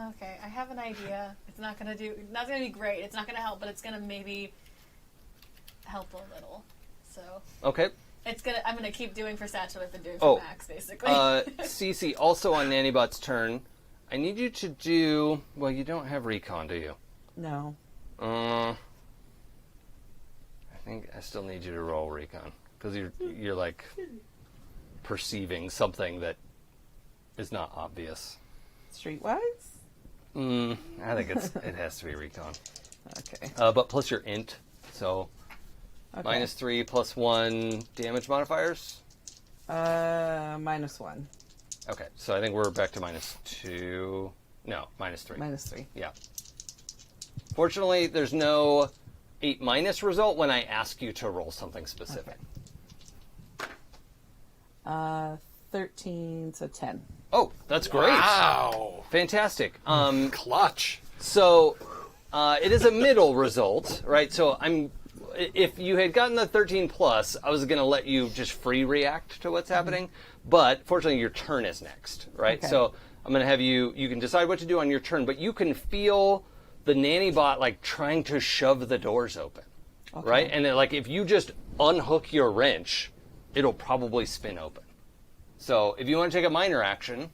Okay, I have an idea. It's not gonna be great. It's not gonna help, but it's gonna maybe help a little. So... Okay. I'm gonna keep doing for Sach what I've been doing for Max, basically. Cece, also on Nannybot's turn, I need you to do... Well, you don't have recon, do you? No. I think I still need you to roll recon. because you're like perceiving something that is not obvious. Streetwise? I think it has to be recon. Okay. But plus your int, so Okay. -3 +1 damage modifiers. -1. Okay, so I think we're back to -2. No, -3. -3. Yeah. Fortunately, there's no 8- result when I ask you to roll something specific. 13, so 10. Oh, that's great. Wow. Fantastic. Clutch. So it is a middle result, right? So if you had gotten the 13 plus, I was going to let you just free react to what's happening. But fortunately, your turn is next, right? Okay. So I'm going to have you can decide what to do on your turn, but you can feel the nanny bot like trying to shove the doors open, right? And then, like if you just unhook your wrench, it'll probably spin open. So if you want to take a minor action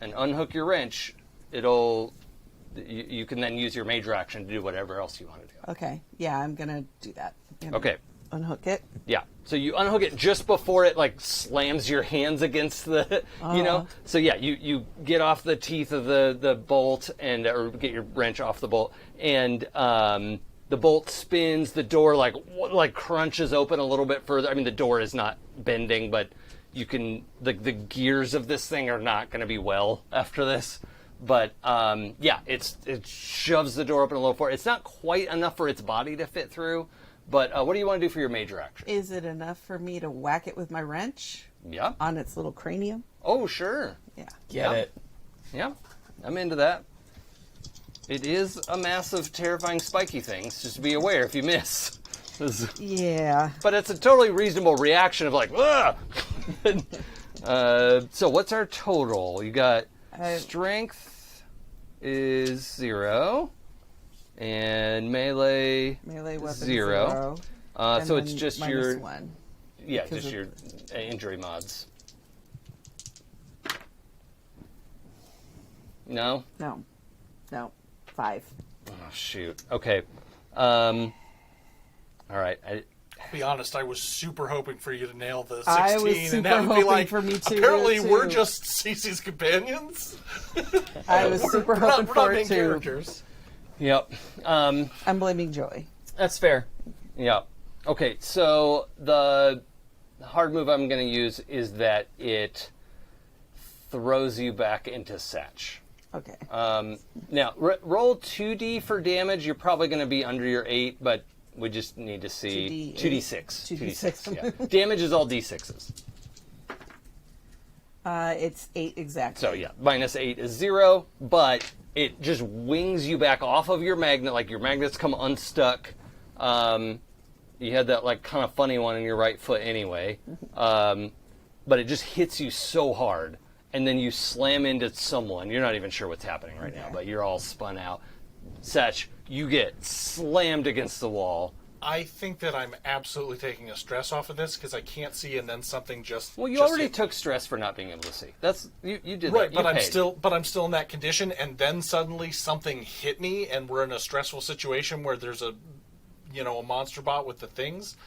and unhook your wrench, you can then use your major action to do whatever else you want to do. Okay. Yeah, I'm going to do that. I'm gonna Okay. Unhook it. Yeah. So you unhook it just before it like slams your hands against the, you know. So yeah, you get off the teeth of the bolt or get your wrench off the bolt, and the bolt spins. The door like crunches open a little bit further. I mean, the door is not bending, but you can the gears of this thing are not going to be well after this. But yeah, it shoves the door open a little far. It's not quite enough for its body to fit through. But what do you want to do for your major action? Is it enough for me to whack it with my wrench Yeah. on its little cranium? Oh, sure. Yeah. Get it. Yeah. I'm into that. It is a massive, terrifying, spiky thing. Just be aware if you miss. Yeah. But it's a totally reasonable reaction of like, ugh! So what's our total? You got strength is 0. And melee Melee weapon 0. 0. So it's just your -1. yeah, because just of- your injury mods. No. No. 5. Oh shoot. Okay. All right. Be honest, I was super hoping for you to nail the 16, I was and super that would be hoping like, for me to, apparently too. we're just Cece's companions. I was super We're not, hoping we're for not it main too. characters. Yep. I'm blaming Joey. That's fair. Yep. Okay. So the hard move I'm going to use is that it throws you back into Sach. Okay. Now, roll 2d for damage. You're probably going to be under your 8, but we just need to see 2d6. 2d6. Yeah. Damage is all d6s. It's 8 exactly. So yeah, -8 is 0, but it just wings you back off of your magnet, like your magnets come unstuck. You had that like kind of funny one in your right foot anyway, but it just hits you so hard, and then you slam into someone. You're not even sure what's happening right now, but you're all spun out. Sach, you get slammed against the wall. I think that I'm absolutely taking a stress off of this because I can't see, and then something just. Well, you just already hit me. took stress for not being able to see. That's you did Right, that. You but paid. I'm still in that condition, and then suddenly something hit me, and we're in a stressful situation where there's a monster bot with the things.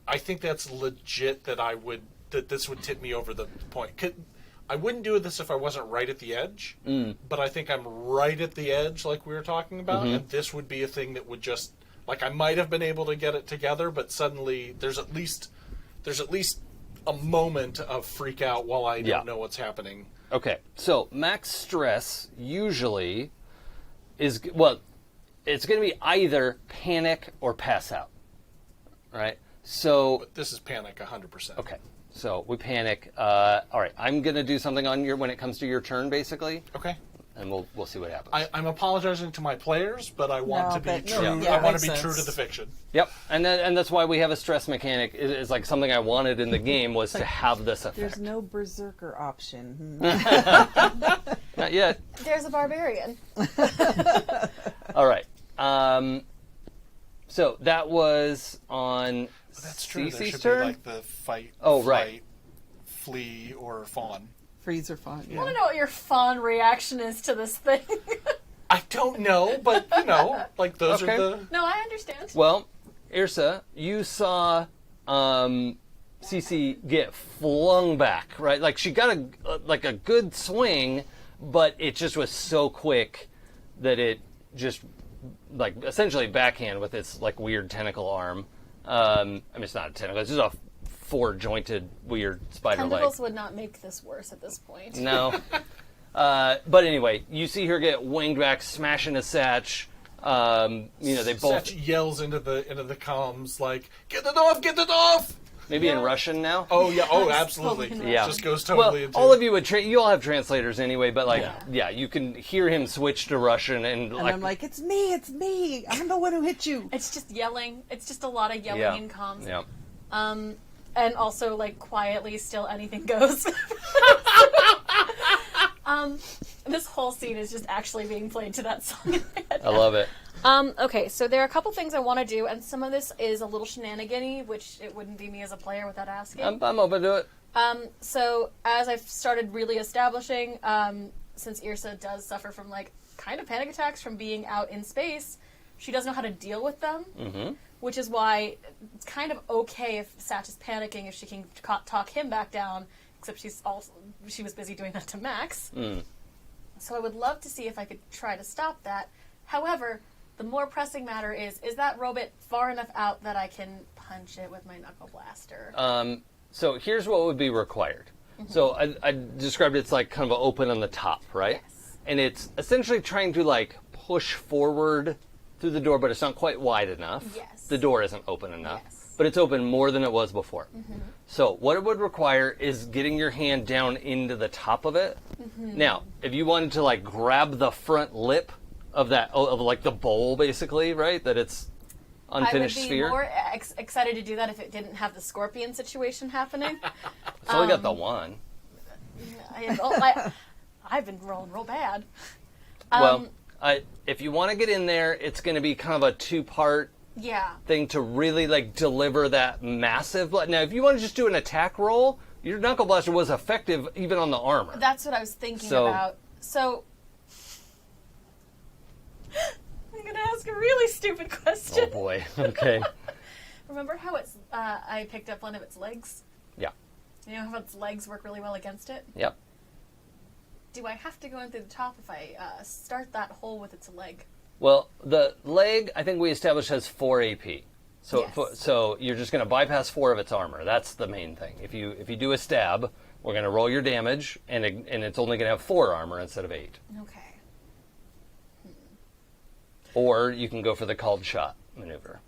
I think that's legit that this would tip me over the point. I wouldn't do this if I wasn't right at the edge, but I think I'm right at the edge, like we were talking about, and this would be a thing that would just, like, I might have been able to get it together, but suddenly there's at least a moment of freak out while I don't know what's happening. Okay, so max stress usually is, well, it's going to be either panic or pass out, right? So, But this is panic 100%. okay, so we panic. All right, I'm going to do something on when it comes to your turn, basically, Okay. and we'll see what happens. I'm apologizing to my players, but I want No, to be but true. no, yeah, I want to makes be true to sense. the fiction. Yep, and that's why we have a stress mechanic. It's like something I wanted in the game was to have this effect. There's no berserker option. Not yet. There's a barbarian. All right. So that was on That's true. There Cece's should turn. be like the fight, Oh, right. flight, flee, or fawn. Freeze or fawn. I want to know what your fawn reaction is to this thing. I don't know, but those Okay. are the. No, I understand. Well, Yrsa, you saw Cece get flung back, right? Like she got a good swing, but it just was so quick that it just like essentially backhand with its like weird tentacle arm. I mean, it's not a tentacle; it's just a four-jointed weird spider Tentacles leg. would not make this worse at this point. No. But anyway, you see her get winged back, smash into Sach. They both Sach yells into the comms like, "Get it off! Get it off!" maybe in Russian now. Oh yeah! Oh, absolutely. totally Yeah. Just goes Well, totally into. all of you would you all have translators anyway, but like, yeah, you can hear him switch to Russian and And like, I'm like, it's me. I'm the one who hit you. It's just yelling. It's just a lot of yelling in comms. yeah. And also, like, quietly, still anything goes. This whole scene is just actually being played to that song in my head. I love it. Okay, so there are a couple things I want to do, and some of this is a little shenanigan-y, which it wouldn't be me as a player without asking. I'm open to it. So as I've started really establishing, since Yrsa does suffer from, like, kind of panic attacks from being out in space, she doesn't know how to deal with them. Mm-hmm. Which is why it's kind of okay if Sach is panicking if she can talk him back down, except she was busy doing that to Max. So I would love to see if I could try to stop that. However, the more pressing matter is that robot far enough out that I can punch it with my knuckle blaster? So here's what would be required. Mm-hmm. So I described it's like kind of open on the top, right? Yes. And it's essentially trying to like push forward through the door, but it's not quite wide enough. Yes. The door isn't open enough. Yes. But it's open more than it was before. Mm-hmm. So what it would require is getting your hand down into the top of it. Mm-hmm. Now, if you wanted to like grab the front lip of that, of like the bowl basically, right? That it's unfinished I would be sphere. more excited to do that if it didn't have the scorpion situation happening. It's only got the one. I've been rolling real bad. If you want to get in there, it's going to be kind of a two-part Yeah. thing to really like deliver that massive blood. Now, if you want to just do an attack roll, your knuckle blaster was effective even on the armor. That's what I was thinking So- about. So I'm gonna ask a really stupid question. Oh boy. Okay. Remember how it's I picked up one of its legs? Yeah. You know how its legs work really well against it? Yep. Do I have to go in through the top if I start that hole with its leg? Well, the leg, I think we established has 4 AP. So, Yes. so you're just going to bypass 4 of its armor. That's the main thing. If you do a stab, we're going to roll your damage, and it's only going to have 4 armor instead of 8. Okay. Or you can go for the called shot maneuver.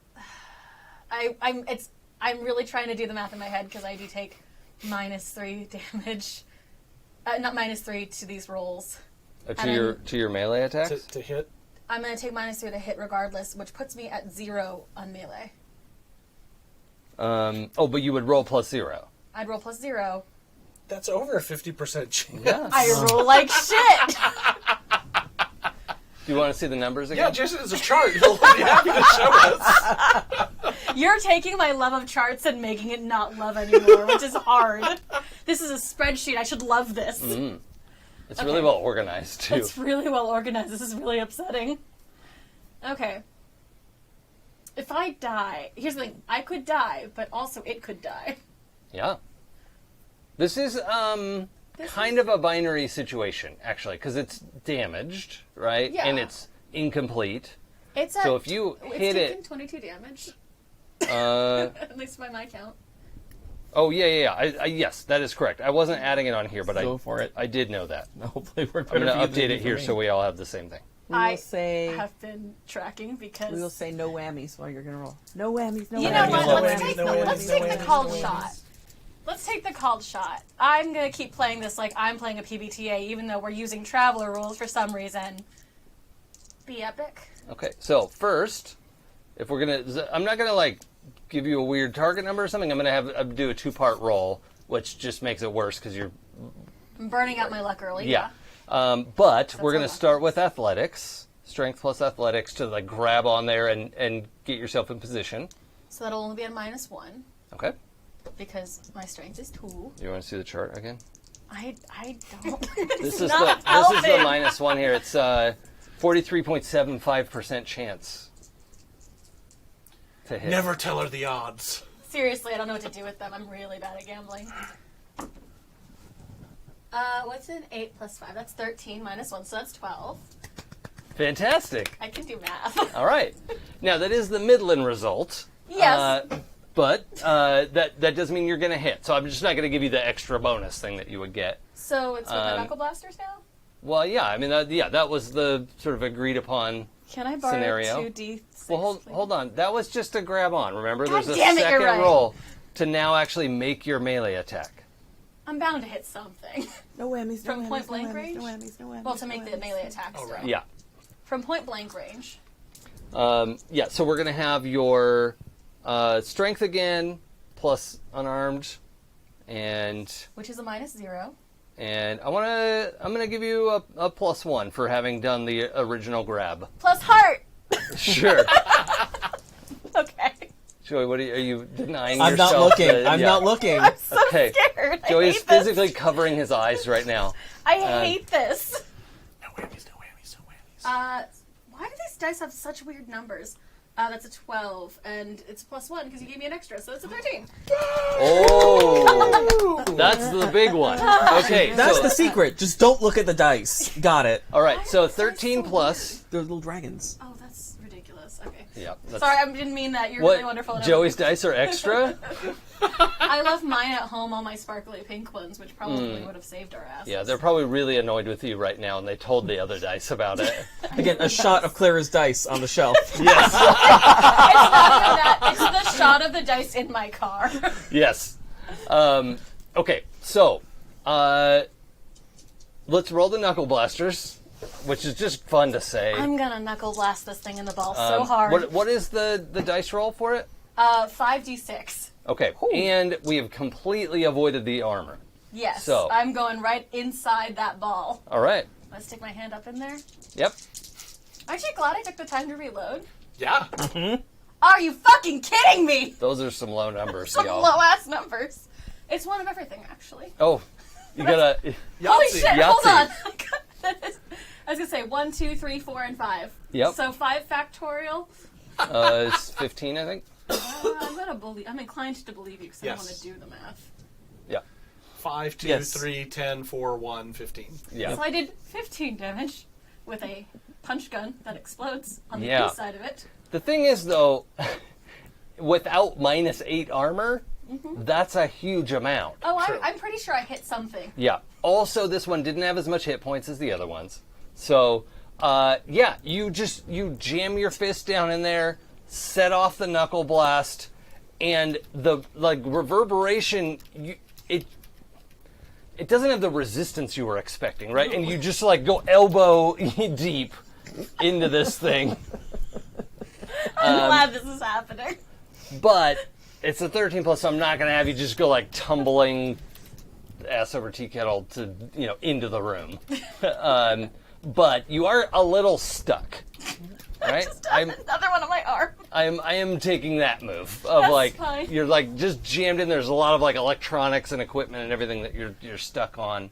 I'm really trying to do the math in my head because I do take -3 damage. Not -3 to these rolls. To your melee attacks. To hit. I'm going to take -3 to hit regardless, which puts me at 0 on melee. But you would roll +0. I'd roll +0. That's over a 50% chance. Yeah. I roll like shit. Do you want to see the numbers Yeah, again? Jason has a chart. He'll be happy to show us. You're taking my love of charts and making it not love anymore, which is hard. This is a spreadsheet. I should love this. It's really well organized too. It's really well organized. This is really upsetting. Okay. If I die, here's the thing. I could die, but also it could die. Yeah. This is kind of a binary situation, actually, because it's damaged, right? Yeah. And it's incomplete. It's So if you hit taken it, 22 damage, uh, at least by my count. oh yeah. Yes, that is correct. I wasn't adding it on here, but Go for it. I did know that. Hopefully it worked I'm better going for to you update than it for here me. so we all have the same thing. We will say have been tracking because we will say no whammies while you're gonna roll. No whammies. No You whammies. know what? No Let's whammies, take no the whammies, let's no take whammies, the called no whammies. shot. Let's take the called shot. I'm gonna keep playing this like I'm playing a PBTA, even though we're using Traveler rules for some reason. Be epic. Okay, so first, if we're I'm not gonna like give you a weird target number or something. I'm gonna have do a 2-part roll, which just makes it worse because you're I'm burning out my luck early. yeah. But we're gonna a lot. start with athletics, strength plus athletics to like grab on there and get yourself in position. So that'll only be a -1 Okay. because my strength is 2. You want to see the chart again? I don't. This It's is not the helping. -1 here. It's 43.75% chance to hit. Never tell her the odds. Seriously, I don't know what to do with them. I'm really bad at gambling. What's an 8 plus 5? That's 13 minus 1, so that's 12. Fantastic. I can do math. All right. Now, that is the Midland result. Yes. But that does mean you're going to hit. So I'm just not going to give you the extra bonus thing that you would get. So it's with the Knuckle Blasters now? Well, yeah. I mean, that was the sort of agreed upon Can I borrow scenario. 2d6? Well, please? hold on. That was just a grab on. Remember, God there's a damn it, second you're right. roll to now actually make your melee attack. I'm bound to hit something. No whammies. From no point whammies, blank no whammies, range? No whammies. No whammies. Well, to no make the whammies. melee attack Oh, still. right. Yeah. From point blank range. Yeah, so we're going to have your strength again, plus unarmed, and Which is a -0. I'm gonna give you a +1 for having done the original grab. Plus heart! Sure. Okay. Joey, are you denying I'm yourself? not looking. I'm Yeah. not looking. I'm so Okay. scared. I Joey is hate this. physically covering his eyes right now. I hate this. No whammies, no whammies, no whammies. Why do these dice have such weird numbers? That's a 12, and it's +1 because you gave me an extra, so it's a 13. Oh, that's the big one. Okay, That's so the secret. Just don't look at the dice. Got it. all right, so Why are these dice 13 so plus. They're little dragons. Oh, that's ridiculous. Okay. Yeah. That's, Sorry, I didn't mean that. You're really wonderful. and Joey's dice are extra. I left mine at home, all my sparkly pink ones, which probably would have saved our asses. Yeah, they're probably really annoyed with you right now, and they told the other dice about it. Again, a shot of Clara's dice on the shelf. Yes. It's not even that. It's the shot of the dice in my car. Yes. Okay, so let's roll the knuckle blasters, which is just fun to say. I'm gonna knuckle blast this thing in the ball so hard. What is the dice roll for it? 5d6. Okay, and we have completely avoided the armor. Yes. So- I'm going right inside that ball. All right. Let's stick my hand up in there. Yep. Aren't you glad I took the time to reload? Yeah. Are you fucking kidding me? Those are some low numbers, Some y'all. low ass numbers. It's one of everything, actually. Oh, you gotta. Holy Yahtzee. shit! Hold Yahtzee. on. I was gonna say 1, 2, 3, 4, and 5. Yep. So 5 factorial. It's 15, I think. I'm inclined to believe you because I Yes. want to do the math. Yeah. 5, 2, Yes. 3, 10, 4, 1, 15. Yeah. So I did 15 damage with a punch gun that explodes on the Yeah. inside of it. The thing is, though, without -8 armor, that's a huge amount. Oh, True. I'm pretty sure I hit something. Yeah. Also, this one didn't have as much hit points as the other ones. So, yeah, you jam your fist down in there, set off the knuckle blast, and the reverberation. It doesn't have the resistance you were expecting, right? And you just go elbow deep into this thing. I'm glad this is happening. But it's a 13 plus, so I'm not going to have you just go tumbling ass over tea kettle to into the room. But you are a little stuck, right? Another one on my arm. I am taking that move of That's fine. you're just jammed in. There's a lot of electronics and equipment and everything that you're stuck on.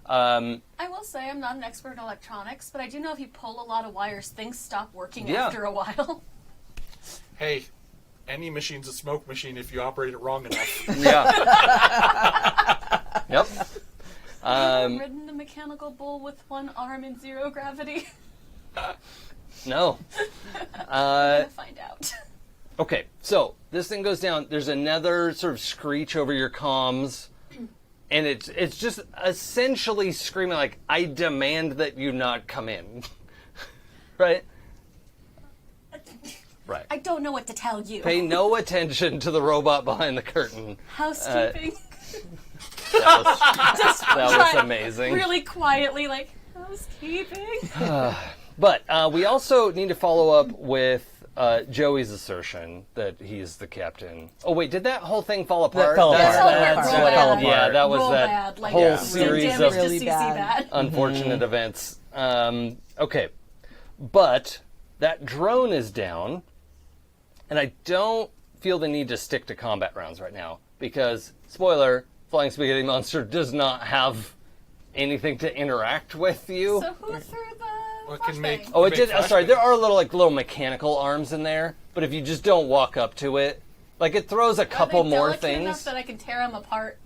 I will say I'm not an expert in electronics, but I do know if you pull a lot of wires, things stop working Yeah. after a while. Hey, any machine's a smoke machine if you operate it wrong enough. Yeah. Yep. I've ridden a mechanical bull with one arm in 0 gravity. No. I'm gonna find out. Okay, so this thing goes down. There's another sort of screech over your comms, and it's just essentially screaming "I demand that you not come in," right? Right. I don't know what to tell you. Pay no attention to the robot behind the curtain. Housekeeping. That was amazing. Really quietly, housekeeping. But we also need to follow up with Joey's assertion that he's the captain. Oh wait, did that whole thing fall apart? That fell That's- apart. that's Roll what- bad. Yeah, that was Roll that bad, whole Yeah. series damage of to Really CC bad. unfortunate events. Okay, but that drone is down, and I don't feel the need to stick to combat rounds right now because, spoiler, Flying Spaghetti Monster does not have anything to interact with you. So who threw the Well, it can flashbang? make- Oh, it Make did. flashbang. Sorry, there are little mechanical arms in there, but if you just don't walk up to it, Like it throws a couple Are they more delicate enough things. that I can tear them apart.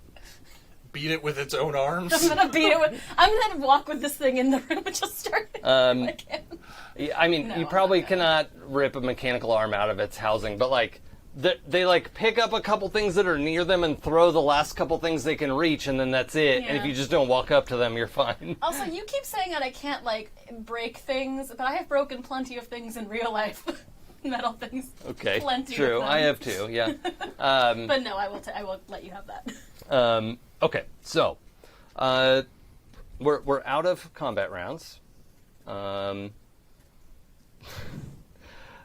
Beat it with its own arms. I'm gonna beat it with. I'm gonna walk with this thing in the room and just start. Yeah, I mean, No, you I'm probably not gonna. cannot rip a mechanical arm out of its housing, but like they like pick up a couple things that are near them and throw the last couple things they can reach, and then that's it. And if Yeah. you just don't walk up to them, you're fine. Also, you keep saying that I can't like break things, but I have broken plenty of things in real life. Metal things. Okay, Plenty true. of them. I have too. Yeah. But no, I will let you have that. Okay, so we're out of combat rounds.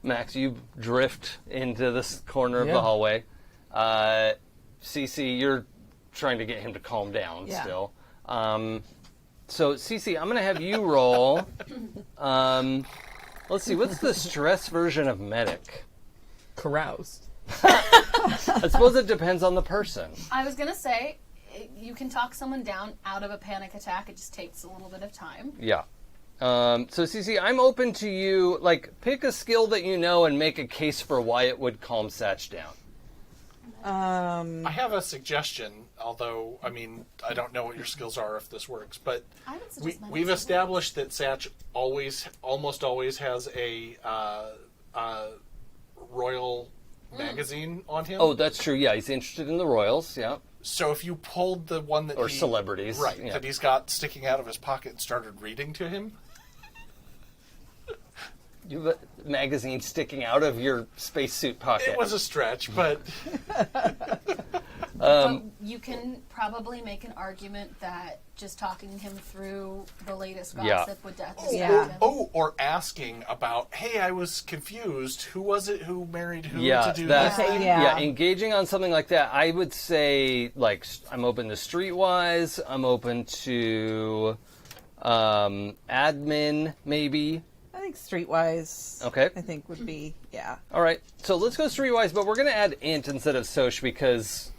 Max, you drift into this corner of the Yeah. hallway. Cece, you're trying to get him to calm down Yeah. still. So Cece, I'm going to have you roll. Let's see, what's the stress version of medic? Caroused. I suppose it depends on the person. I was gonna say, you can talk someone down out of a panic attack. It just takes a little bit of time. Yeah. So Cece, I'm open to you, like, pick a skill that you know and make a case for why it would calm Sach down. I have a suggestion, although, I mean, I don't know what your skills are if this works, but I would suggest we've medicine. established that Sach almost always has a royal magazine on him. Oh, that's true. Yeah, he's interested in the royals. Yeah. So if you pulled the one that Or celebrities, right, yeah. that he's got sticking out of his pocket and started reading to him, You have a magazine sticking out of your spacesuit pocket. it was a stretch, but But you can probably make an argument that just talking him through the latest Yeah. gossip would definitely Yeah. distract him. or asking about, hey, I was confused. Who was it who married who Yeah, to do that- this? Okay, yeah. yeah. Engaging on something like that, I would say, like, I'm open to Streetwise. I'm open to admin, maybe. I think Streetwise. Okay. I think would be All right, so let's go Streetwise, but we're going to add int instead of Soch because,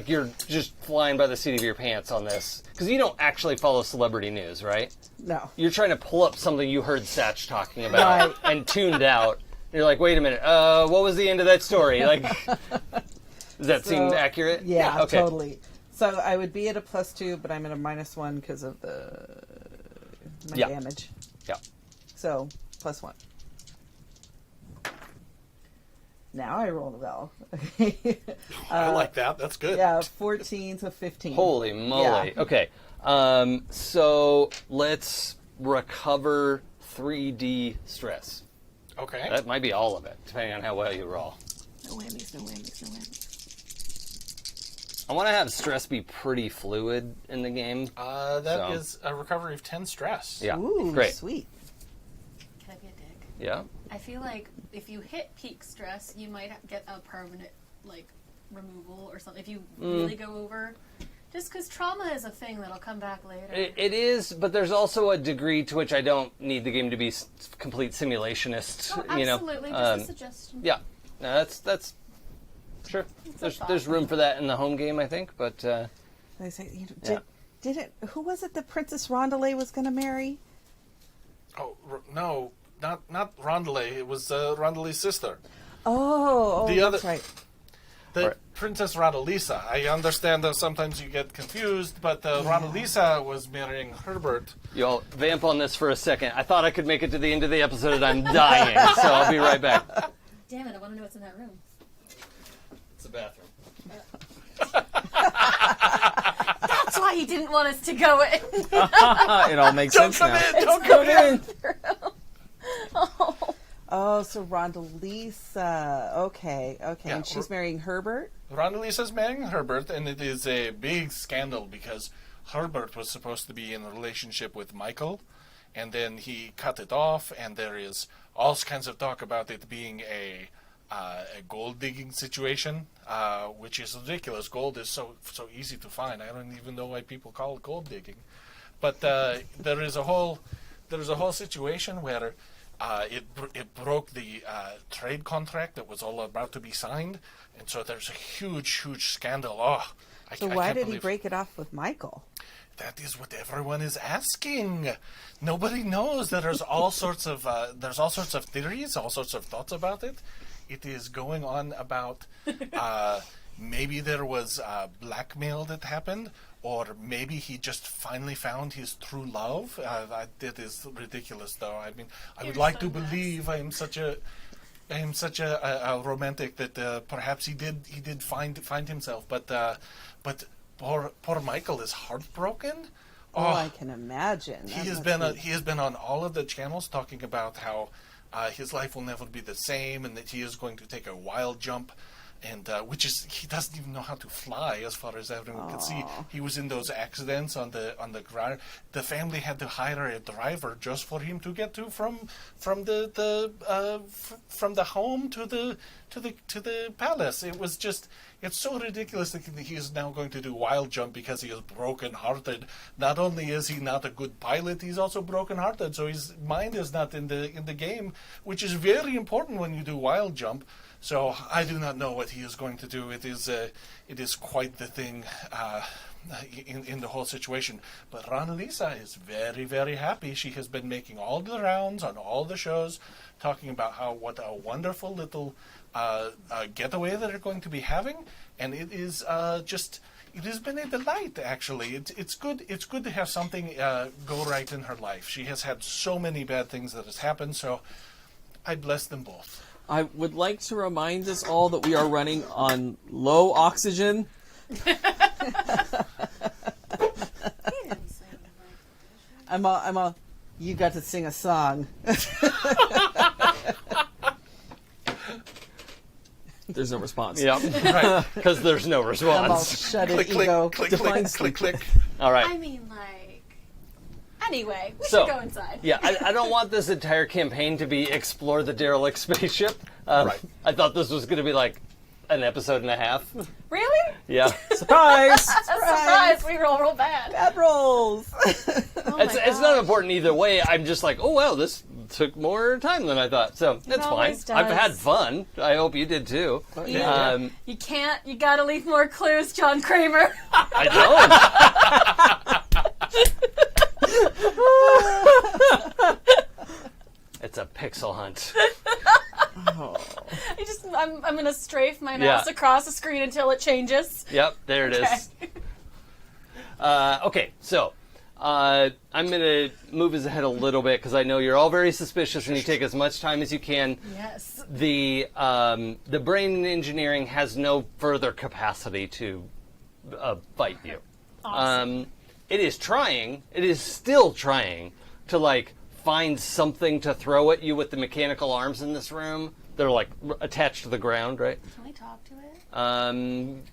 you're just flying by the seat of your pants on this. Because you don't actually follow celebrity news, right? no. You're trying to pull up something you heard Sach talking about Right. and tuned out. You're like, wait a minute, what was the end of that story? Like, does that seem So, accurate? Yeah, okay. totally. So I would be at a +2, but I'm at a -1 because of my Yeah. damage. Yeah. So +1. Now I rolled well. I like that. That's good. Yeah, 14 to 15. Holy moly. Yeah. Okay. So let's recover 3D stress. Okay. That might be all of it, depending on how well you roll. No whammies, no whammies, no whammies. I want to have stress be pretty fluid in the game. That So. is a recovery of 10 stress. Yeah. Ooh, Great. sweet. Can I be a dick? Yeah. I feel like if you hit peak stress, you might get a permanent like removal or something. If you really go over, just because trauma is a thing that'll come back later. It is, but there's also a degree to which I don't need the game to be complete simulationist. Oh, you know. absolutely, just a suggestion. Yeah. No, that's sure. a thought. There's room for that in the home game, I think. But They say, Yeah. did it? Who was it that Princess Rondelay was going to marry? Oh, no. Not Rondelay. It was Rondelay's sister. Oh, The that's other- right. The Right. Princess Rondelisa. I understand that sometimes you get confused, but Rondelisa was marrying Herbert. y'all vamp on this for a second. I thought I could make it to the end of the episode and I'm dying, so I'll be right back. Damn it! I want to know what's in that room. It's the bathroom. That's why he didn't want us to go in. It all makes Don't sense come now. in! Don't come in! Oh, so Rondelisa. Okay. Yeah, And she's marrying Herbert? Rondelisa's marrying Herbert, and it is a big scandal because Herbert was supposed to be in a relationship with Michael, and then he cut it off, and there is all kinds of talk about it being a gold digging situation, which is ridiculous. Gold is so easy to find. I don't even know why people call it gold digging, but there is a whole situation where it broke the trade contract that was all about to be signed, and so there's a huge scandal. Oh, So I why can't did he believe- break it off with Michael? That is what everyone is asking. Nobody knows. There's all sorts of theories, all sorts of thoughts about it. it is going on about maybe there was blackmail that happened, or maybe he just finally found his true love. That is ridiculous, though. I mean, I would You're like so to nuts. believe I am such a romantic that perhaps he did find himself, but poor Michael is heartbroken. Oh, I can imagine. He has been on all of the channels talking about how his life will never be the same, and that he is going to take a wild jump, and which is he doesn't even know how to fly, as far as everyone can see. He was in those accidents on the ground. The family had to hire a driver just for him to get to from the home to the palace. It was just. It's so ridiculous that he is now going to do wild jump because he is broken-hearted. Not only is he not a good pilot, he's also broken-hearted. So his mind is not in the game, which is very important when you do wild jump. So I do not know what he is going to do. It is quite the thing in the whole situation. But Ranalisa is very, very happy. She has been making all the rounds on all the shows, talking about what a wonderful little getaway that they're going to be having, and it is it has been a delight. Actually, it's good to have something go right in her life. She has had so many bad things that has happened, so I bless them both. I would like to remind us all that we are running on low oxygen. I'm all. You got to sing a song. There's no response. Yep. Right. Because there's no I'm all response. shut Click, it, click, ego. click, Define click, click, click. All right. I mean, like. Anyway, we So, should go inside. Yeah, I don't want this entire campaign to be explore the derelict spaceship. Right. I thought this was going to be like an episode and a half. Really? Yeah. Surprise! Surprise! We roll bad. Bad rolls. Oh my It's not important either way. I'm just like, oh, wow, this took more time than I thought. So, it's fine. always I've does. had fun. I hope you did too. Yeah. You can't. You gotta leave more clues, John Kramer. I don't. It's a pixel hunt. I'm gonna strafe my Yeah. mouse across the screen until it changes. Yep, there it is. Okay, so I'm going to move us ahead a little bit because I know you're all very suspicious and you take as much time as you can. Yes. The brain in engineering has no further capacity to fight you. Awesome. It is trying. It is still trying to like find something to throw at you with the mechanical arms in this room. They're like attached to the ground, right? Can we talk to it?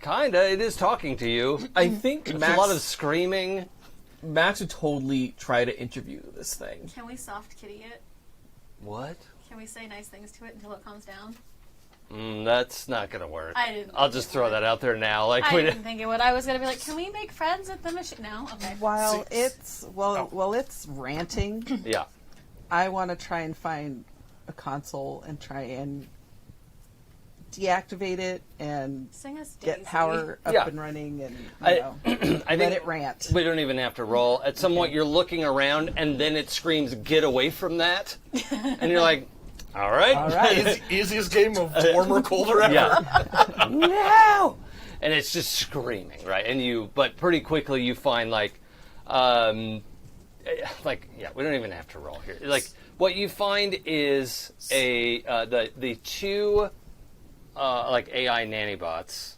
Kinda. It is talking to you. I think There's Max, a lot of screaming. Max would totally try to interview this thing. Can we soft kitty it? What? Can we say nice things to it until it calms down? That's not gonna work. I didn't I'll think just it throw would. that out there now. Like I we didn't think it would. I was gonna be like, can we make friends at the machine? No. Okay. While Six. it's ranting, yeah. I want to try and find a console and try and deactivate it and Sing us Daisy. get power up Yeah. and running and I let think it rant. we don't even have to roll. At some point, you're looking around, and then it screams, "Get away from that!" And you're like, "All right, All right. Easiest game of warmer, colder ever. yeah, no!" And it's just screaming, right? And but pretty quickly you find yeah, we don't even have to roll here. Like what you find is the two like AI nanny bots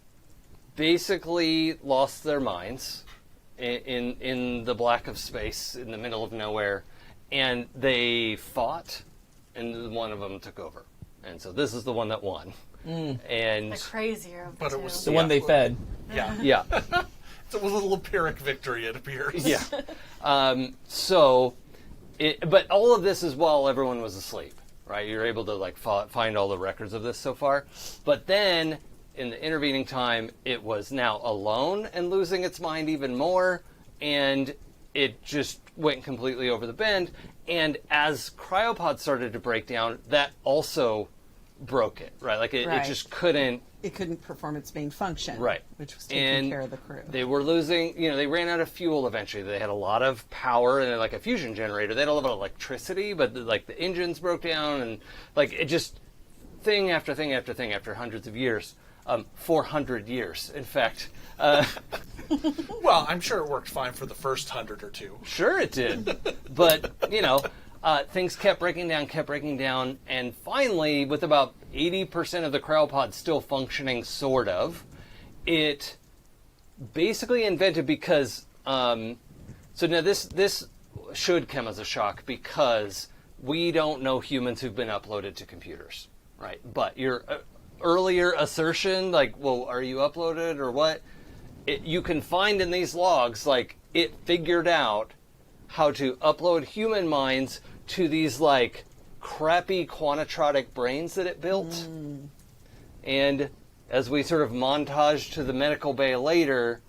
basically lost their minds in the black of space in the middle of nowhere, and they fought, and one of them took over, and so this is the one that won. And The crazier of the But it two. was The one they fed. Yeah. yeah. It was a little Pyrrhic victory, it appears. Yeah. But all of this is while everyone was asleep, right? You're able to like find all the records of this so far. But then in the intervening time, it was now alone and losing its mind even more, and it just went completely over the bend. And as cryopods started to break down, that also broke it, right? Like it Right. just couldn't. It couldn't perform its main function, Right. which was taking And care of the crew. They were losing, they ran out of fuel eventually. They had a lot of power and like a fusion generator. They had a lot of electricity, but like the engines broke down and like it just, thing after thing after thing after hundreds of years. 400 years, in fact. Well, I'm sure it worked fine for the first 100 or two. Sure it did. But, things kept breaking down, and finally, with about 80% of the cryopod still functioning, sort of, it basically invented because... so now this should come as a shock because we don't know humans who've been uploaded to computers, right? But your earlier assertion, like, well, are you uploaded or what? You can find in these logs, like, it figured out how to upload human minds to these, like, crappy quantitronic brains that it built. And as we sort of montage to the medical bay later,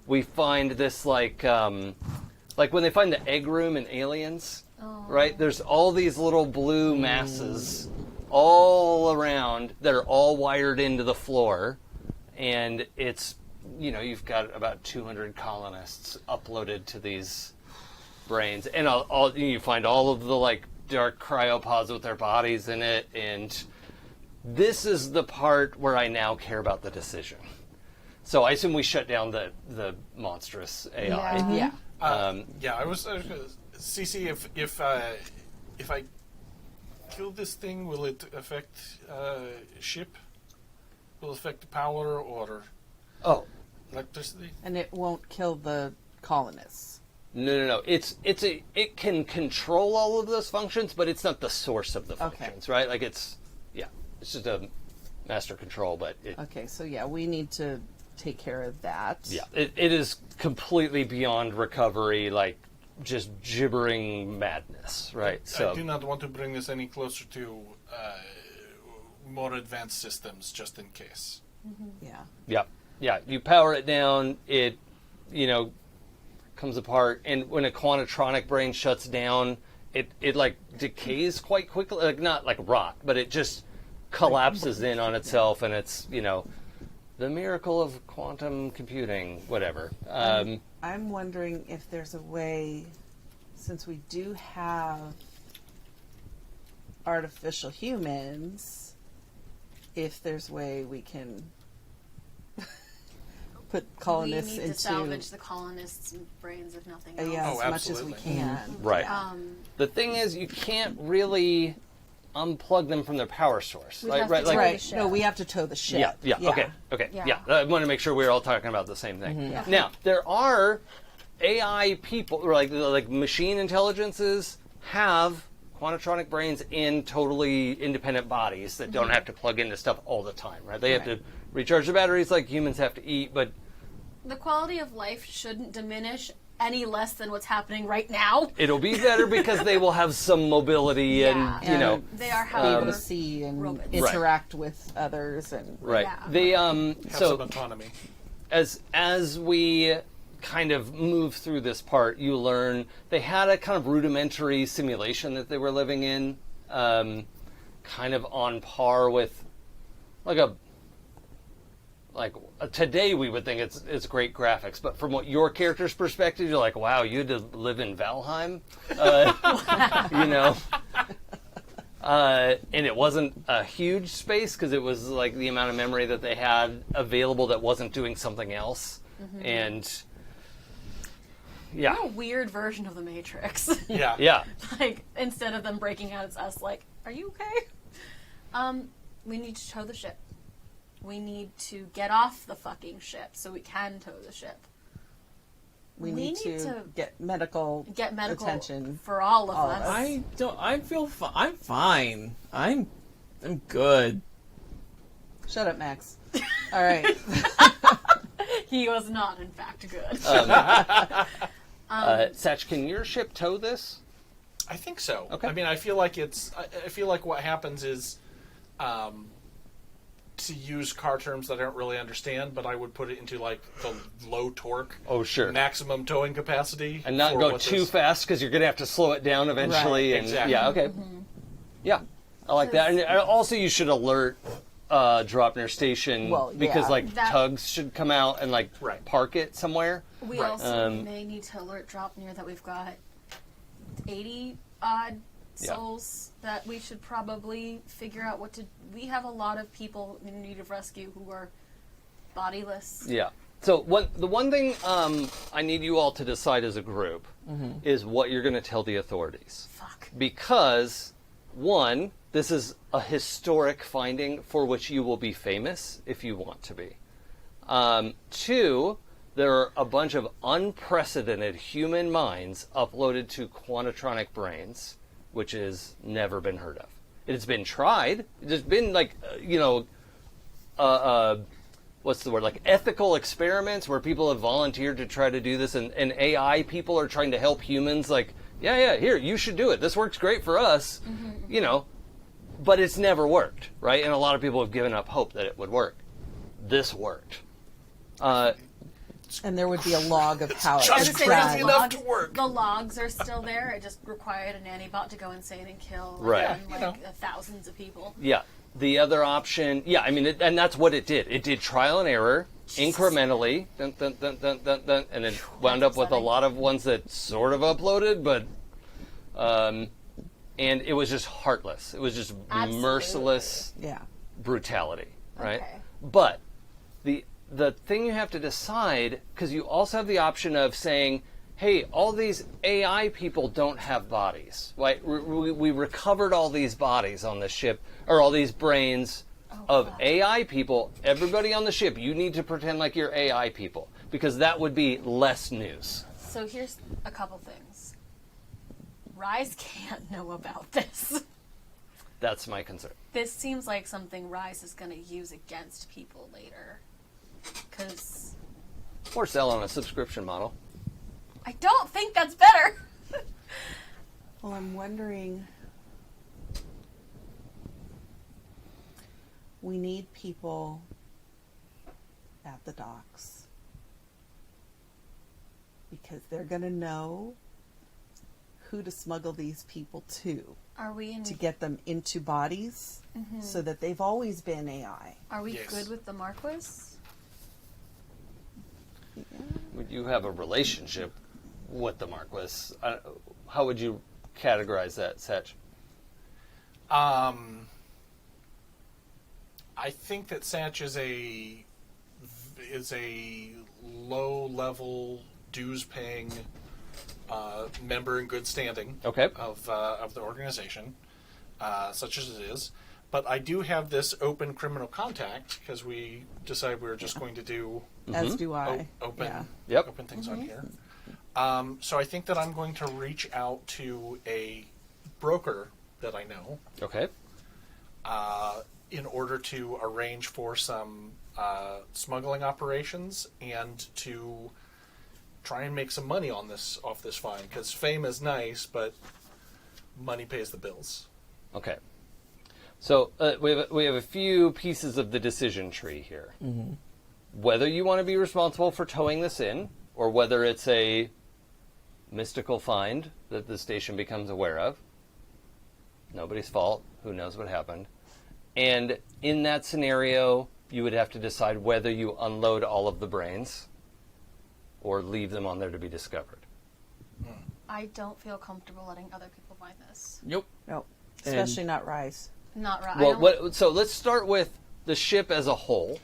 we find this, like when they find the egg room in Aliens, right? There's all these little blue masses all around that are all wired into the floor. And it's, you've got about 200 colonists uploaded to these brains. And you find all of the, like, dark cryopods with their bodies in it. And this is the part where I now care about the decision. So I assume we shut down the monstrous AI. Yeah. I was CC. If I kill this thing, will it affect ship? Will it affect the power or electricity? And it won't kill the colonists. No. It can control all of those functions, but it's not the source of the functions, right? Like it's just a master control, but Okay, so we need to take care of that. Yeah, it is completely beyond recovery, like just gibbering madness, right? I do not want to bring this any closer to more advanced systems, just in case. Yeah. Yeah. You power it down, it comes apart, and when a quantitronic brain shuts down, it like decays quite quickly, like not like rot, but it just collapses in on itself, and it's the miracle of quantum computing, whatever. I'm wondering if there's a way, since we do have artificial humans, if there's a way we can put colonists we need into... to salvage the colonists' brains, if nothing else. as much as we can. Right. The thing is, you can't really unplug them from their power source, We'd right? have to Right. tow Like, the ship. No, we have to tow the ship. yeah. Okay. Yeah. Yeah. I want to make sure we're all talking about the same thing. Yeah. Now, there are AI people, or like machine intelligences, have quantitronic brains in totally independent bodies that don't have to plug into stuff all the time, right? They have to recharge the batteries like humans have to eat, but the quality of life shouldn't diminish any less than what's happening right now. it'll be better because they will have some mobility and, They are, Be however, able to see and robots. interact with others and... right. Yeah. They Have so some autonomy. as we kind of move through this part, you learn they had a kind of rudimentary simulation that they were living in, kind of on par with today we would think it's great graphics, but from what your character's perspective, you're like, wow, you had to live in Valheim, and it wasn't a huge space because it was like the amount of memory that they had available that wasn't doing something else, and What a weird version of the Matrix. Yeah. Like, instead of them breaking out, it's us like, are you okay? We need to tow the ship. We need to get off the fucking ship so we can tow the ship. We need to get medical attention for all of us. I'm fine. I'm good. Shut up, Max. All right. He was not, in fact, good. Sach, can your ship tow this? I think so. Okay. I mean, I feel like I feel like what happens is, to use car terms that I don't really understand, but I would put it into like the low torque, maximum towing capacity, and not go too fast because you're going to have to slow it down eventually. Right. And exactly. Yeah. Okay. Yeah, I like that. And also, you should alert Dropner Station because tugs should come out and park it somewhere. We also may need to alert Dropner that we've got 80 odd souls that we should probably figure out what to. We have a lot of people in need of rescue who are bodiless. Yeah. So the one thing I need you all to decide as a group is what you're going to tell the authorities. Fuck. Because, one, this is a historic finding for which you will be famous if you want to be. Two, there are a bunch of unprecedented human minds uploaded to quantitronic brains, which has never been heard of. It has been tried. There's been, like, what's the word, like ethical experiments where people have volunteered to try to do this, and AI people are trying to help humans, like, yeah, here, you should do it. This works great for us, but it's never worked, right? And a lot of people have given up hope that it would work. This worked. And there would be a log of how just it crazy tried. enough to work. The logs are still there. It just required a nanny bot to go insane and kill Right. thousands of people. Yeah. The other option, and that's what it did. It did trial and error, incrementally, dun, dun, dun, dun, dun, dun, and it wound up with a upsetting. lot of ones that sort of uploaded, but, and it was just heartless. It was just Absolutely. merciless Yeah. brutality, right? Okay. But the thing you have to decide, because you also have the option of saying, hey, all these AI people don't have bodies, right? We recovered all these bodies on the ship, or all these brains of God. AI people. Everybody on the ship, you need to pretend like you're AI people, because that would be less news. So here's a couple things. Rise can't know about this. That's my concern. This seems like something Rise is going to use against people later. Because Or sell on a subscription model. I don't think that's better. Well, I'm wondering. We need people at the docks because they're going to know who to smuggle these people Are we in? to get them into bodies, so that they've always been AI. Are we Yes. good with the Marquis? You have a relationship with the Marquis. How would you categorize that, Sach? I think that Sach is a low level dues paying member in good standing Okay. of the organization, such as it is. But I do have this open criminal contact because we decided we were just going to do As do I. open Yeah. Yep. open things on here. So I think that I'm going to reach out to a broker that I know Okay. in order to arrange for some smuggling operations and to try and make some money on this off this fine, because fame is nice, but money pays the bills. Okay. So we have a few pieces of the decision tree here. Mm-hmm. Whether you want to be responsible for towing this in, or whether it's a mystical find that the station becomes aware of. Nobody's fault. Who knows what happened? And in that scenario, you would have to decide whether you unload all of the brains or leave them on there to be discovered. I don't feel comfortable letting other people find this. Nope. No, especially not Rise. Not right. Well, so let's start with the ship as a whole.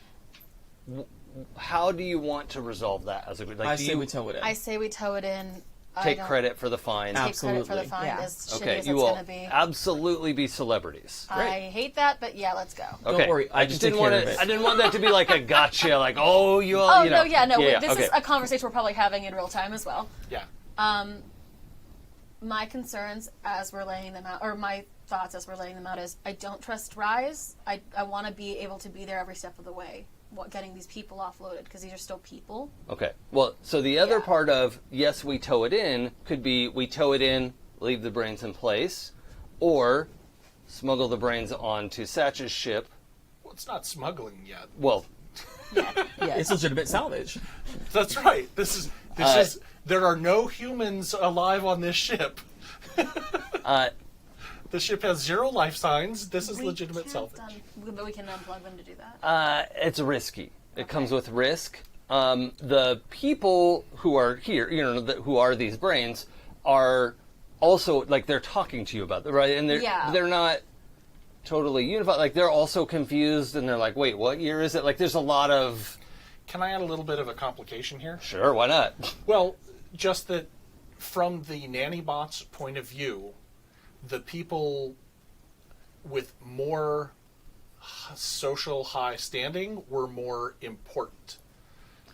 How do you want to resolve that as a group? Like, I do say you we tow it in. I say we tow it in. take credit for the find? Take credit for the Absolutely. find Yeah. as shitty Okay, as you it's will going to be. absolutely be celebrities. I hate that, but yeah, let's go. Okay. Don't worry, I just can didn't take want care of to. it. I didn't want that to be like a gotcha. Like, oh, you all. Oh, you know. no, yeah, no. This okay. is a conversation we're probably having in real time as well. Yeah. My concerns as we're laying them out, or my thoughts as we're laying them out, is I don't trust Rise. I want to be able to be there every step of the way, getting these people offloaded, because these are still people. Okay. Well, so the other Yeah. part of yes, we tow it in could be we tow it in, leave the brains in place, or smuggle the brains onto Sach's ship. Well, it's not smuggling yet. Well, It's legitimate salvage. That's right. This is. There are no humans alive on this ship. The ship has 0 life signs. This is legitimate can't salvage. but we can unplug them to do that. it's risky. It comes with risk. The people who are here, who are these brains, are also like they're talking to you about it, right? And they're not totally unified. Like they're also confused, and they're like, "Wait, what year is it?" Like there's a lot of. Can I add a little bit of a complication here? Sure, why not? Well, just that from the nanny bot's point of view, the people with more social high standing were more important.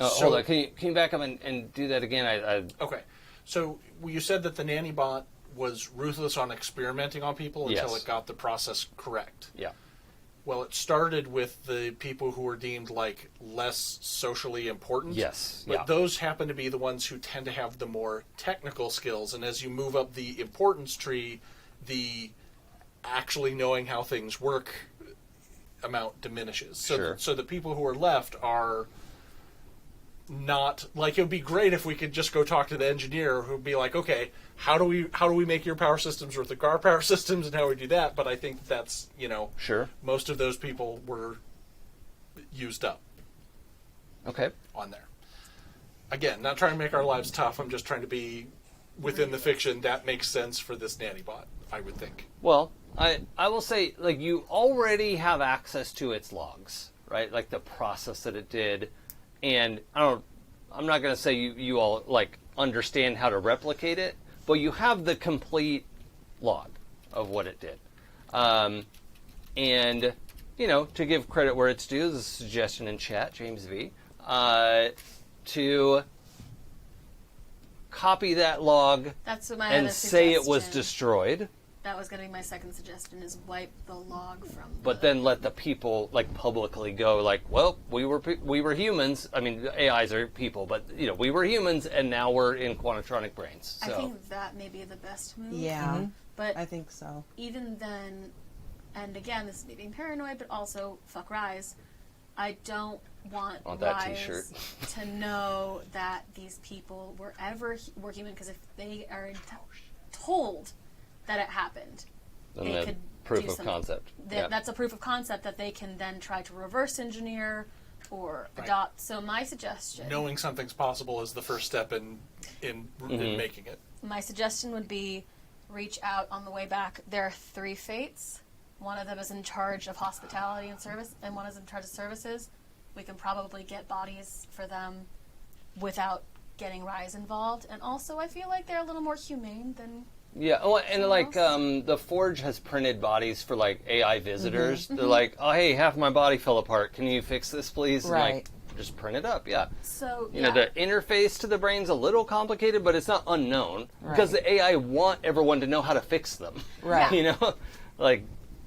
Hold on, can you back up and do that again? Okay. So you said that the nanny bot was ruthless on experimenting on people until Yes. it got the process correct. Yeah. Well, it started with the people who were deemed like less socially important. Yes. But those happen to be the ones who tend to have the more technical skills. And as you move up the importance tree, the actually knowing how things work amount diminishes. So, Sure. So the people who are left are not like, it would be great if we could just go talk to the engineer who'd be like, okay, how do we make your power systems work with our power systems, and how we do that? But I think that's, Sure. most of those people were used up Okay. on there. Again, not trying to make our lives tough. I'm just trying to be within the fiction that makes sense for this nanny bot, I would think. Well, I will say, like, you already have access to its logs, right? Like the process that it did, and I'm not going to say you all like understand how to replicate it, but you have the complete log of what it did. And to give credit where it's due, there's a suggestion in chat, James V, to copy that log That's what my and other say it was suggestion. destroyed. That was going to be my second suggestion: is wipe the log from. But then let the people like publicly go like, well, we were humans. I mean, AIs are people, but we were humans, and now we're in quantatronic brains. So I think that may be the best move. Yeah, But I think so. even then, and again, this is me being paranoid, but also fuck Rise. I don't want that Rise t-shirt. to know that these people were human, because if they are told that it happened, and they then could proof do of something. concept. That's a proof of concept that they can then try to reverse engineer or adopt. So my suggestion, Knowing something's possible is the first step in making it. my suggestion would be reach out on the way back. There are 3 fates. One of them is in charge of hospitality and service, and one is in charge of services. We can probably get bodies for them without getting Rise involved. And also, I feel like they're a little more humane than... Yeah, oh, and like the Forge has printed bodies for like AI visitors. They're like, oh hey, half my body fell apart. Can you fix this, please? And, Right. like, just print it up. Yeah. So, You know, the interface to the brain's a little complicated, but it's not unknown because the AI want everyone to know how to fix them. Right. You know, like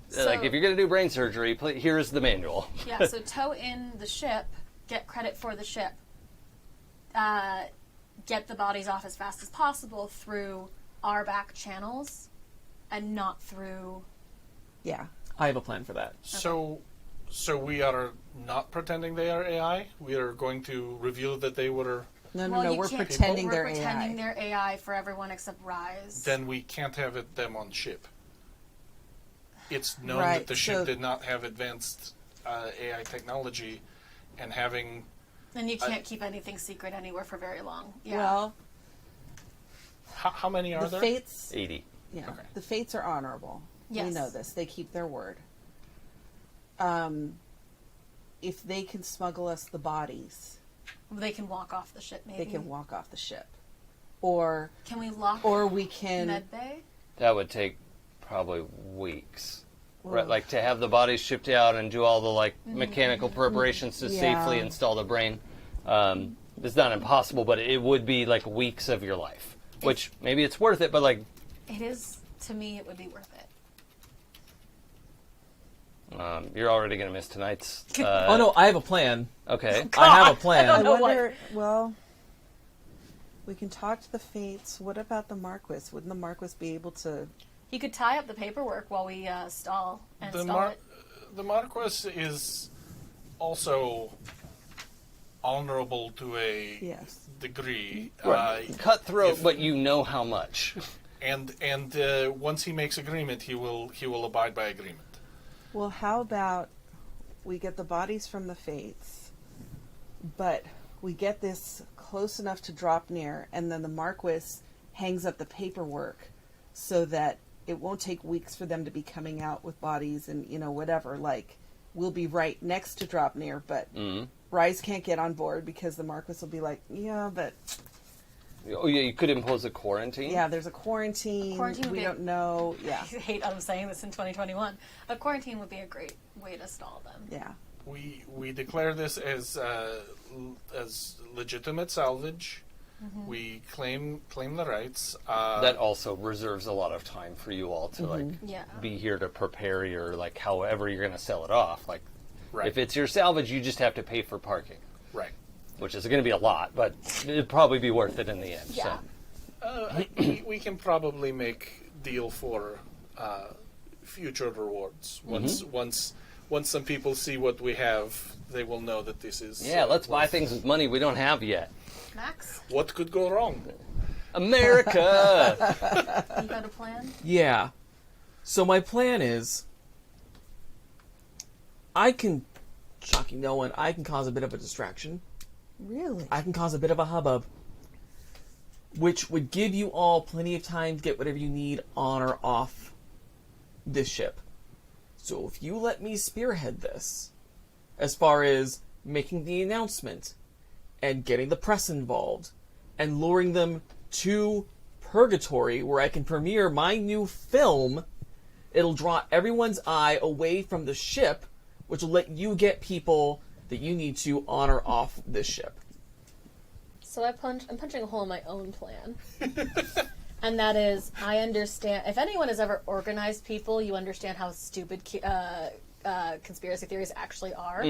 So- if you're gonna do brain surgery, here's the manual. Yeah, so tow in the ship, get credit for the ship, get the bodies off as fast as possible through our back channels and not through... Yeah. I have a plan for that. So we are not pretending they are AI. We are going to reveal that they were. No, you we're can't- pretending they're We're pretending AI. they're AI for everyone except Rise. Then we can't have them on ship. It's known Right, that the ship so- did not have advanced AI technology, and having. Then you can't keep anything secret anywhere for very long. Yeah. Well, How many are the there? fates, 80. yeah, Okay. the fates are honorable. We Yes. know this. They keep their word. If they can smuggle us the bodies, They can walk off the ship, maybe. they can walk off the ship, or Can we lock we can. medbay? That would take probably weeks. Right, Well- like to have the bodies shipped out and do all the like mechanical preparations to Yeah. safely install the brain. It's not impossible, but it would be like weeks of your life. Which maybe it's worth it, but like It is, to me, it would be worth it. you're already going to miss tonight's. Oh no, I have a plan. Okay. I have a plan. I know wonder. Well, we can talk to the fates. What about the Marquis? Wouldn't the Marquis be able to? He could tie up the paperwork while we stall and The stall it. the Marquis is also honorable to a Yes. degree. Cutthroat, but you know how much. And once he makes agreement, he will abide by agreement. Well, how about we get the bodies from the fates, but we get this close enough to drop near, and then the Marquis hangs up the paperwork so that it won't take weeks for them to be coming out with bodies and, whatever. Like, we'll be right next to Drop Near, but Rise can't get on board because the Marquis will be like, yeah, but... Oh, yeah, you could impose a quarantine? Yeah, there's a quarantine. We don't know. Yeah. I hate I'm saying this in 2021. A quarantine would be a great way to stall them. Yeah. We declare this as legitimate salvage. Mm-hmm. We claim the rights. That also reserves a lot of time for you all to be here to prepare your however you're going to sell it off. Like, if it's your salvage, you just have to pay for parking. Right. Which is going to be a lot, but it'd probably be worth it in the end. Yeah. So. We can probably make deal for future rewards. Once some people see what we have, they will know that this is... Yeah, let's buy things with money we don't have yet. Max? What could go wrong? America! You got a plan? Yeah. So my plan is, shocking no one, I can cause a bit of a distraction. Really? I can cause a bit of a hubbub, which would give you all plenty of time to get whatever you need on or off this ship. So if you let me spearhead this, as far as making the announcement, and getting the press involved, and luring them to Purgatory, where I can premiere my new film, it'll draw everyone's eye away from the ship, which will let you get people that you need to on or off this ship. So I'm punching a hole in my own plan. And that is, I understand, if anyone has ever organized people, you understand how stupid conspiracy theories actually are.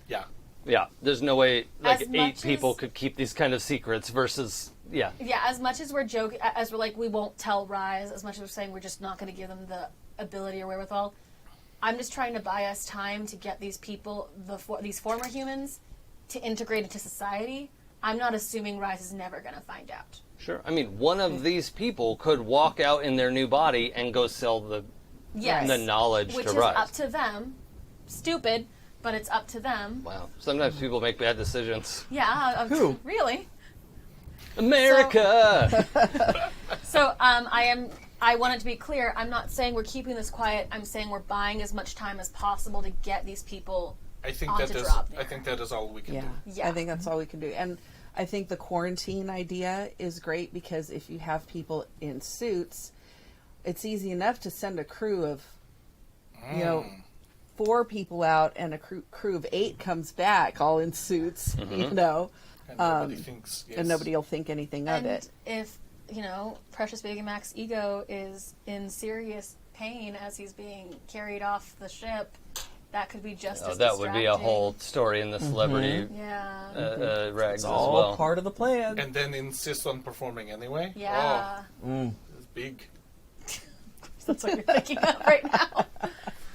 Yeah. Yeah, there's no way, As 8 people could keep these kind of secrets versus, Yeah, as much as we're joking, as we're we won't tell Rise, as much as we're saying we're just not going to give them the ability or wherewithal, I'm just trying to buy us time to get these people, these former humans, to integrate into society. I'm not assuming Rise is never going to find out. Sure. I mean, one of these people could walk out in their new body and go sell the knowledge which to is Rise. up to them. Stupid, but it's up to them. Wow. Sometimes people make bad decisions. Yeah. Who? Really? America! So I want it to be clear, I'm not saying we're keeping this quiet, I'm saying we're buying as much time as possible to get these people I think onto that is. Drop Near. I think that is all we can do. Yeah. I think that's all we can do. And I think the quarantine idea is great because if you have people in suits, it's easy enough to send a crew of, 4 people out and a crew of 8 comes back all in suits, And nobody thinks. Yes. and nobody will think anything of And it. if, Precious Baby Mac's ego is in serious pain as he's being carried off the ship, that could be just as That would be a distracting. whole story in the celebrity Yeah. rags It's as all well. part of the plan. And then insist on performing anyway. Yeah. Oh, it's big. That's what you're thinking of right now.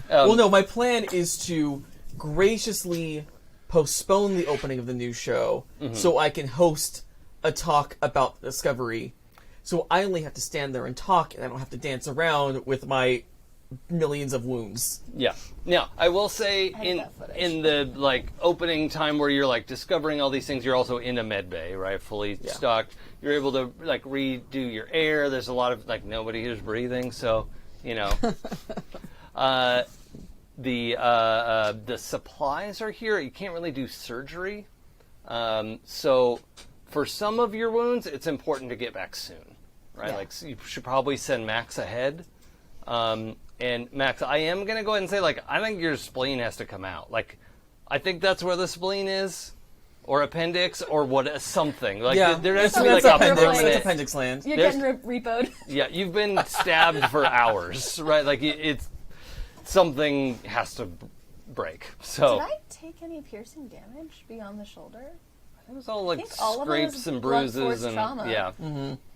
Well, no, my plan is to graciously postpone the opening of the new show so I can host a talk about the Discovery. So I only have to stand there and talk, and I don't have to dance around with my millions of wounds. Yeah. Now, I will say in the opening time where you're discovering all these things, you're also in a med bay, right? Fully stocked. You're able to redo your air. There's a lot of nobody here's breathing, so the supplies are here. You can't really do surgery. So for some of your wounds, it's important to get back soon, right? Yeah. You should probably send Max ahead. And Max, I am going to go ahead and say, I think your spleen has to come out. I think that's where the spleen is, or appendix, or something. There has to be that's a appendix. That's permanent... appendix land. You're There's- getting repoed. Yeah, you've been stabbed for hours, right? It's something has to break. So Did I take any piercing damage beyond the shoulder? it was all think all of it was scrapes and blunt force bruises and trauma. yeah.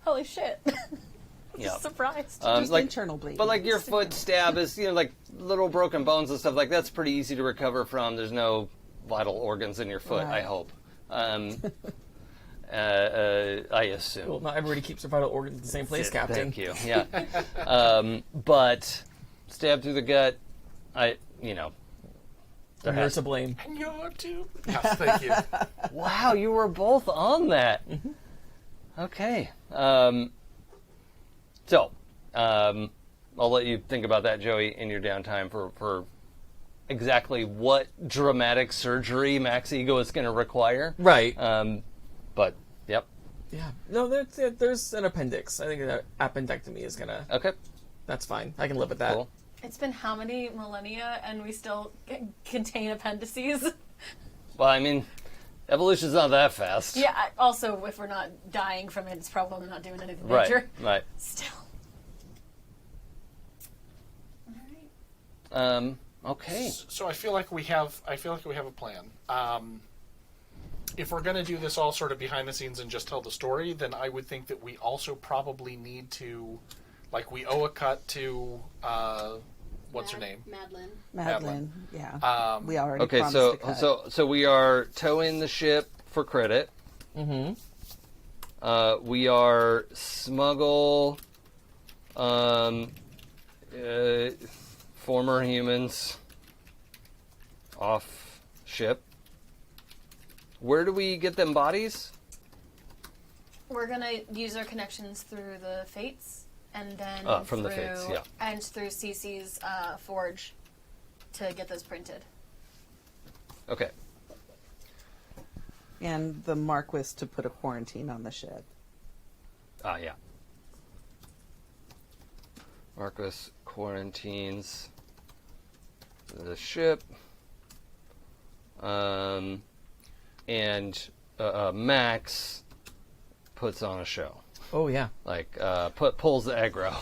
Holy shit. Yeah. Surprised. Just internal bleeding. But your foot stab is little broken bones and stuff that's pretty easy to recover from. There's no vital organs in your foot, I Right. hope. I assume. Well, not everybody keeps their vital organs in the same place, Captain. Thank you. Yeah. But stab through the gut, there You're has to blame. And you're too. Yes, thank you. Wow, you were both on that. Okay. So, I'll let you think about that, Joey, in your downtime for exactly what dramatic surgery Max Ego is going to require. Right. But, yep. Yeah. No, there's an appendix. I think that appendectomy is gonna. Okay. That's fine. I can live with that. Cool. It's been how many millennia and we still contain appendices? Well, I mean, evolution's not that fast. Yeah, also, if we're not dying from it, it's probably not doing anything Right. major. Right. Still. Alright. Okay. So I feel like we have a plan. If we're going to do this all sort of behind the scenes and just tell the story, then I would think that we also probably need to, like, we owe a cut to what's her name? Madeline. Yeah. We already Okay, promised so a cut. so we are towing the ship for credit. Mm-hmm. We are smuggle former humans off ship. Where do we get them bodies? We're gonna use our connections through the Fates, and then from the through, Fates, yeah. and through CC's forge to get those printed. Okay. And the Marquis to put a quarantine on the ship. Yeah. Marcus quarantines the ship. And Max puts on a show. Oh yeah. Like, pulls the aggro.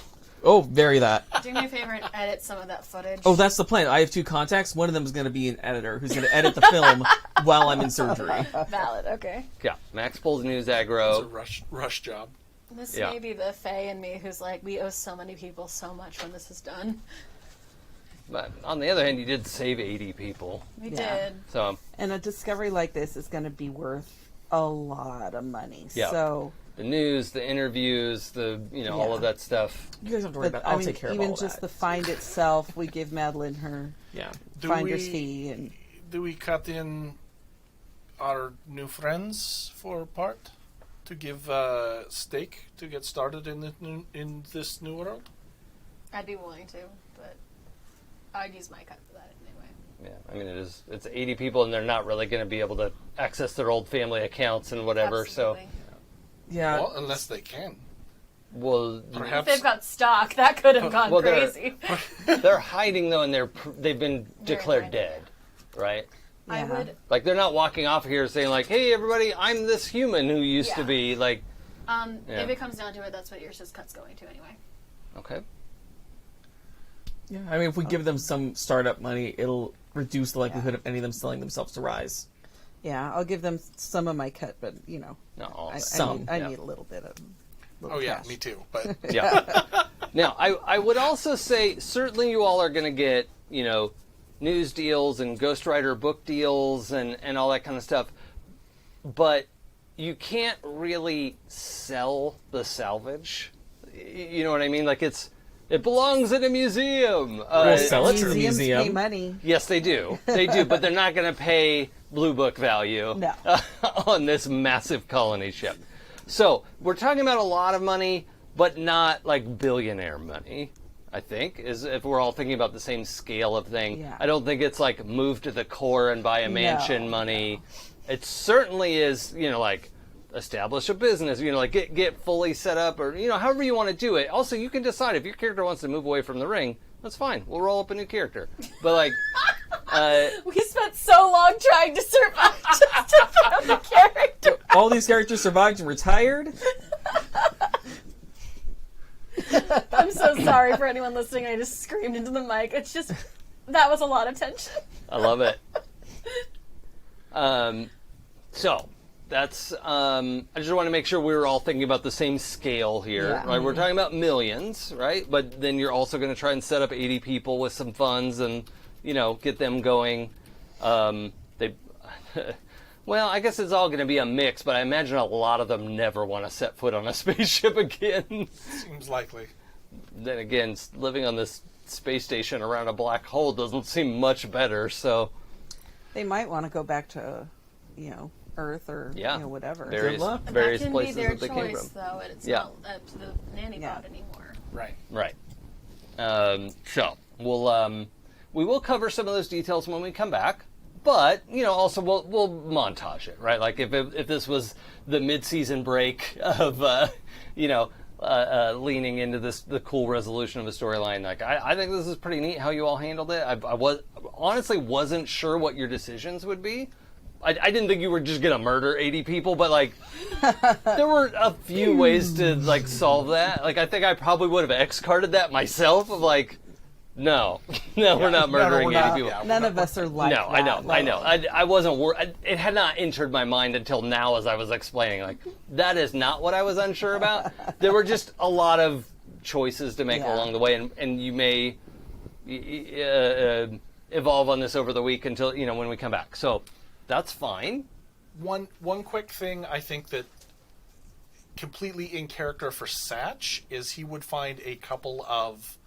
Oh, very that. Do me a favor and edit some of that footage. Oh, that's the plan. I have 2 contacts. One of them is going to be an editor who's going to edit the film while I'm in surgery. Valid, okay. Yeah, Max pulls news It's a aggro. rush job. This Yeah. may be the Fae in me who's like, we owe so many people so much when this is done. But on the other hand, you did save 80 people. We Yeah. did. So, And a discovery like this is going to be worth a lot of money. Yeah. So, the news, the interviews, all of that stuff. You guys don't have to worry but, about it. I'll I mean, take care of even all just that. the find itself, we give Madeline her Yeah. finder's fee. And Do we cut in our new friends for part to give stake to get started in this new world? I'd be willing to, but I'd use my cut for that anyway. Yeah, I mean, it's 80 people, and they're not really going to be able to access their old family accounts and whatever. Absolutely. Yeah. Well, unless they can. So, well, If Perhaps. they've got stock, that could have gone Well, they're- crazy. they're hiding though, and they've been declared right. dead, right? I Yeah. would. Like, they're not walking off here saying like, "Hey, everybody, I'm this human who used to Yeah. be like." Yeah. If it comes down to it, that's what Yrsa's cut's going to anyway. Okay. Yeah. I mean, if we give them some startup money, it'll reduce the likelihood of any of them selling themselves to Rise. yeah, I'll give them some of my cut, but, No. I Yeah. need a little bit of Oh yeah, cash. me too. But Yeah. Now, I would also say certainly you all are going to get, news deals and ghostwriter book deals and all that kind of stuff. But you can't really sell the salvage. You know what I mean? Like, it belongs in a museum. We'll sell it to the Museums museum. pay money. Yes, they do. They do, but they're not going to pay Blue Book value No. on this massive colony ship. So we're talking about a lot of money, but not like billionaire money, I think, is if we're all thinking about the same scale of thing. Yeah. I don't think it's like move to the core and buy a mansion No, money. It certainly is, like establish a business, like get fully set up or, however you want to do it. Also, you can decide if your character wants to move away from the ring, that's fine. We'll roll up a new character. But like, We spent so long trying to survive just to find the character. All these characters survived and retired. I'm so sorry for anyone listening. I just screamed into the mic. It's just, that was a lot of tension. I love it. So that's I just want to make sure we were all thinking about the same scale here. Yeah. Right? We're talking about millions, right? But then you're also going to try and set up 80 people with some funds and get them going. Well, I guess it's all going to be a mix, but I imagine a lot of them never want to set foot on a spaceship again. seems likely. Then again, living on this space station around a black hole doesn't seem much better. So They might want to go back to, Earth or yeah, whatever. various luck. various that can places be their that they came choice, from. though, and it's Yeah. not up to the nanny Yeah. bot anymore. Right. Right. So we will cover some of those details when we come back, but also we'll montage it, right? Like if this was the mid-season break of leaning into the cool resolution of a storyline, like I think this is pretty neat how you all handled it. I honestly wasn't sure what your decisions would be. I didn't think you were just gonna murder 80 people, but like there were a few ways to like solve that. Like I think I probably would have X-carded that myself. Of like, no, we're not murdering 80 people. Yeah, None of us are like No, that. I know. I wasn't worried. It had not entered my mind until now as I was explaining. Like, that is not what I was unsure about. There were just a lot of choices to make along the way, and you may evolve on this over the week until, when we come back. So, that's fine. One quick thing I think that completely in character for Sach is he would find a couple of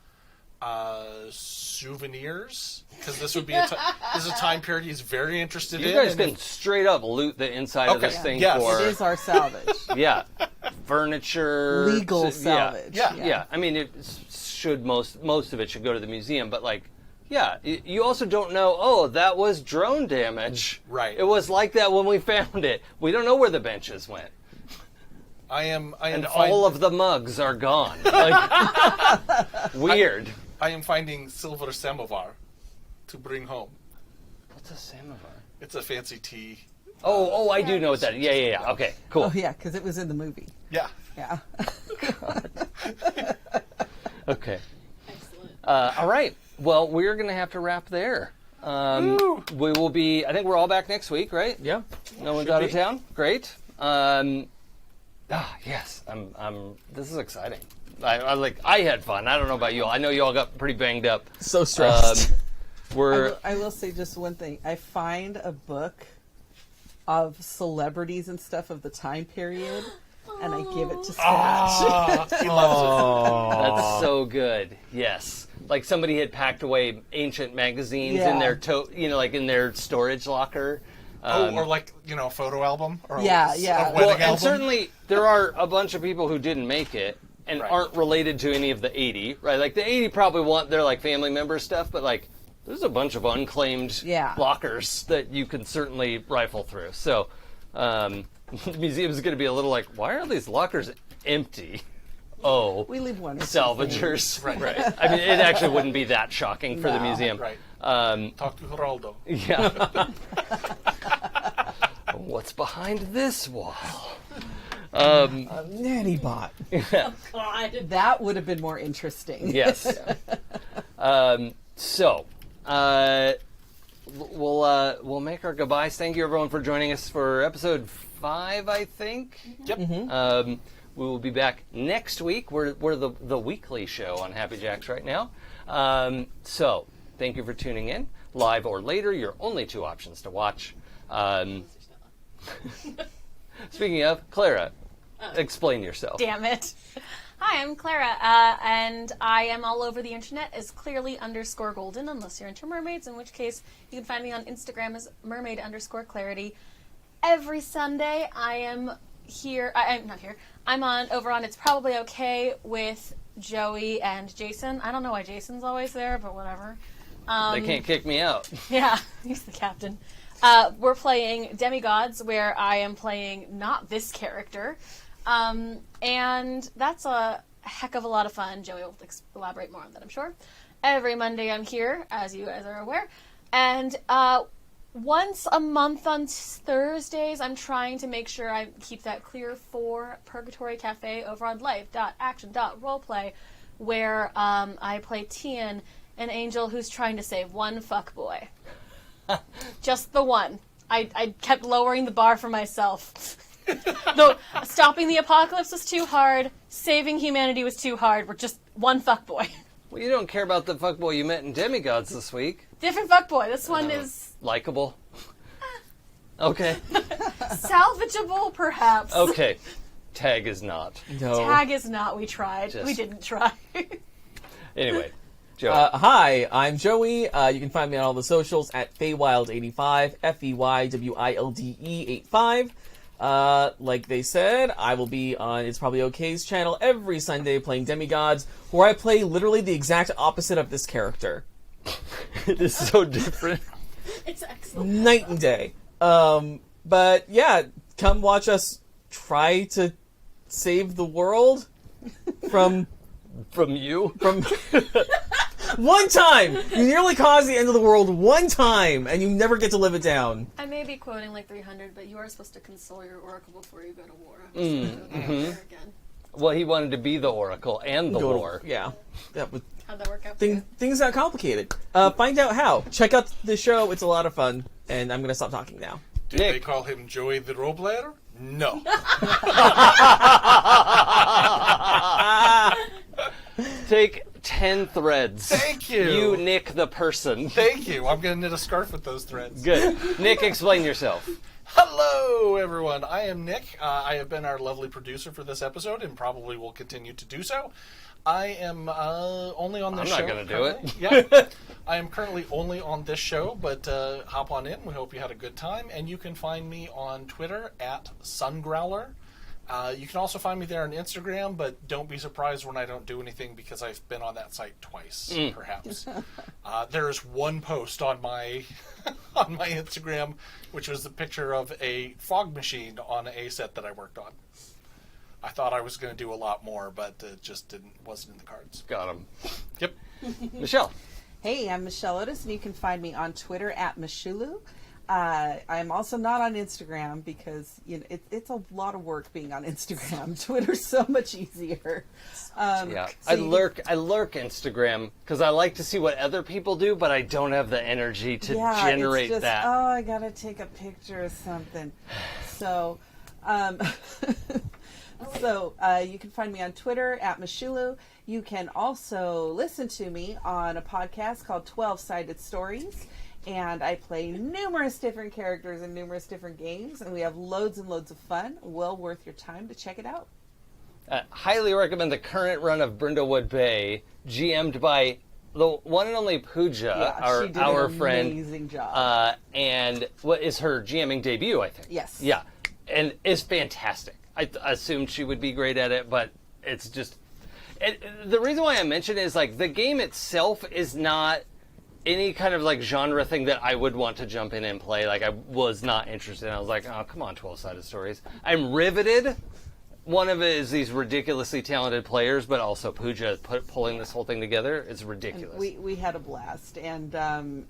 souvenirs, because this would be this is a time period he's very interested in. You guys can straight up loot the inside of this thing for... It is our salvage. Yeah. Furniture. Legal salvage. Yeah. I mean, most of it should go to the museum, but like, yeah, you also don't know, that was drone damage. Right. It was like that when we found it. We don't know where the benches went. And all of the mugs are gone. Like, weird. I am finding silver samovar to bring home. What's a samovar? It's a fancy tea. I do know what that is. Yeah. Okay, cool. Oh, yeah, because it was in the movie. Yeah. Yeah. Okay. Excellent. All right. Well, we're going to have to wrap there. We will be, I think we're all back next week, right? Yeah. No one's out of town? Great. Yes. This is exciting. I had fun. I don't know about you all. I know you all got pretty banged up. So stressed. I will say just one thing. I find a book of celebrities and stuff of the time period, and I give it to Sach. He loves That's so good. Yes. Like somebody had packed away ancient magazines in their in their storage locker. or like, a photo album. Or Yeah. a wedding Well, album. and certainly there are a bunch of people who didn't make it and Right. aren't related to any of the 80, right? Like the 80 probably want their like family member stuff, but like there's a bunch of unclaimed lockers that you can certainly rifle through. So the museum is going to be a little like, why are these lockers empty? Oh, We leave one. salvagers. Right. I mean, it actually wouldn't be that shocking for the No. museum. Right. Talk to Geraldo. Yeah. What's behind this wall? Nanny bot. God. That would have been more interesting. Yes. We'll make our goodbyes. Thank you everyone for joining us for episode 5, I think. Yep. We will be back next week. We're the weekly show on Happy Jacks right now. So thank you for tuning in, live or later. Your only 2 options to watch. Speaking of, Clara, explain yourself. Damn it. Hi, I'm Clara, and I am all over the internet as clearly_golden, unless you're into mermaids, in which case you can find me on Instagram as mermaid_clarity. Every Sunday I am here, I'm not here, I'm over on It's Probably Okay with Joey and Jason. I don't know why Jason's always there, but whatever. They can't kick me out. Yeah, he's the captain. We're playing Demigods, where I am playing not this character. And that's a heck of a lot of fun. Joey will elaborate more on that, I'm sure. Every Monday I'm here, as you guys are aware. And once a month on Thursdays, I'm trying to make sure I keep that clear for Purgatory Cafe over on life.action.roleplay, where I play Tian, an angel who's trying to save one fuckboy. Just the one. I kept lowering the bar for myself. Though stopping the apocalypse was too hard, saving humanity was too hard. We're just one fuckboy. Well, you don't care about the fuckboy you met in Demigods this week. Different fuckboy. This one is Likeable. Okay. salvageable, perhaps. Okay. Tag is not. No. Tag is not. We tried. Just- We didn't try. Anyway, Joe. Hi, I'm Joey. You can find me on all the socials at Feywild85, FEYWILDE85. Like they said, I will be on It's Probably OK's channel every Sunday playing Demigods, where I play literally the exact opposite of this character. It is so different. It's excellent. Night and day. But yeah, come watch us try to save the world from You? one time! You nearly caused the end of the world one time, and you never get to live it down. I may be quoting like 300, but you are supposed to console your oracle before you go to war. Again. Well, he wanted to be the Oracle and the Go to- war. Yeah. That would, How'd that work out for you? things got complicated. Find out how. Check out the show. It's a lot of fun. And I'm going to stop talking now. Did Nick. they call him Joey the Roleplayer? No. Take 10 threads. Thank you. You, Nick the person. Thank you. I'm going to knit a scarf with those threads. Good. Nick, explain yourself. Hello, everyone. I am Nick. I have been our lovely producer for this episode and probably will continue to do so. I am only on this I'm show. not gonna do it. currently. Yeah. I am currently only on this show, but hop on in. We hope you had a good time. And you can find me on Twitter at SunGrowler. You can also find me there on Instagram, but don't be surprised when I don't do anything because I've been on that site twice, perhaps. There is one post on my on my Instagram, which was a picture of a fog machine on a set that I worked on. I thought I was going to do a lot more, but it just wasn't in the cards. Got him. Yep. Michelle. Hey, I'm Michelle Otis, and you can find me on Twitter at Mishulu. I'm also not on Instagram because it's a lot of work being on Instagram. Twitter's so much easier. Yeah, so I lurk Instagram because I like to see what other people do, but I don't have the energy to generate it's just, that. Oh, I gotta take a picture of something. So, you can find me on Twitter at Mishulu. You can also listen to me on a podcast called 12-Sided Stories. And I play numerous different characters in numerous different games, and we have loads and loads of fun. Well worth your time to check it out. Highly recommend the current run of Brindlewood Bay, GM'd by the one and only Pooja, she did our an friend. amazing job. And what is her GMing debut, I think. Yes. Yeah, and it's fantastic. I assumed she would be great at it, but it's just... the reason why I mention it is, like, the game itself is not any kind of like genre thing that I would want to jump in and play. Like, I was not interested. I was like, oh, come on, 12-Sided Stories. I'm riveted. One of it is these ridiculously talented players, but also Pooja pulling this whole thing together. It's ridiculous. We had a blast. And,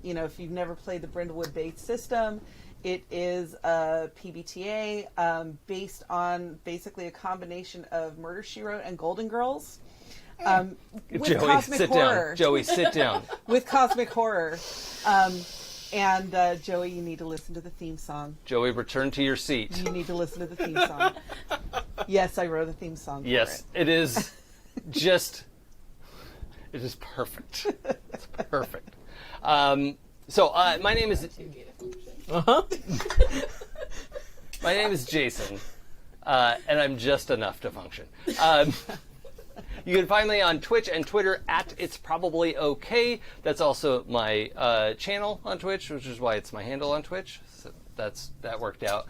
if you've never played the Brindlewood Bay system, it is a PBTA based on basically a combination of Murder, She Wrote and Golden Girls. With Joey, cosmic sit horror. down. Joey, sit down. With cosmic horror. Joey, you need to listen to the theme song. Joey, return to your seat. You need to listen to the theme song. Yes, I wrote a theme song for Yes, it. it is just... It is perfect. It's perfect. My name is... My name is Jason, and I'm just enough to function. You can find me on Twitch and Twitter at It's Probably Okay. That's also my channel on Twitch, which is why it's my handle on Twitch. So that worked out.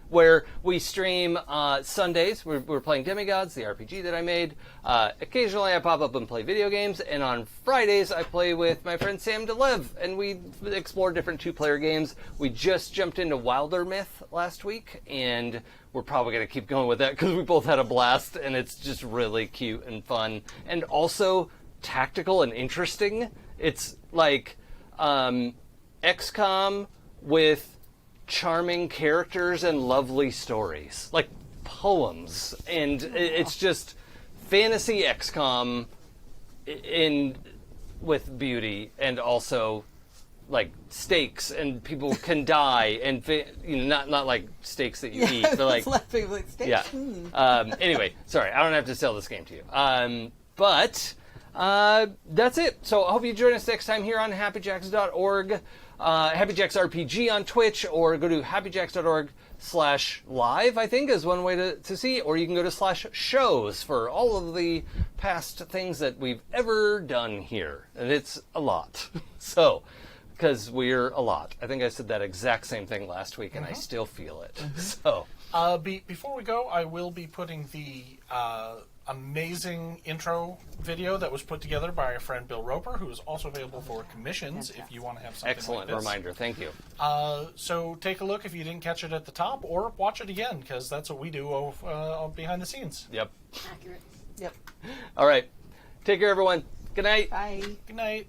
Where we stream Sundays. We're playing Demigods, the RPG that I made. Occasionally I pop up and play video games. And on Fridays I play with my friend Sam DeLev, and we explore different two-player games. We just jumped into Wilder Myth last week, and we're probably going to keep going with that because we both had a blast, and it's just really cute and fun. And also tactical and interesting. It's like XCOM with charming characters and lovely stories, like poems, and it's just fantasy XCOM with beauty, and also like stakes, and people can die, and not like steaks that you eat, but like laughing like steak. Yeah. Anyway, sorry, I don't have to sell this game to you. But that's it. So I hope you join us next time here on happyjacks.org. HappyJacksRPG on Twitch, or go to happyjacks.org/live, I think is one way to see it, or you can go to /shows for all of the past things that we've ever done here, and it's a lot. So because we're a lot. I think I said that exact same thing last week, and I still feel it. So, Before we go, I will be putting the amazing intro video that was put together by our friend Bill Roper, who is also available for commissions if you want to have something excellent like this. reminder. Thank you. So take a look if you didn't catch it at the top, or watch it again, because that's what we do behind the scenes. Yep. Accurate. Yep. All right. Take care, everyone. Good night. Bye. Good night.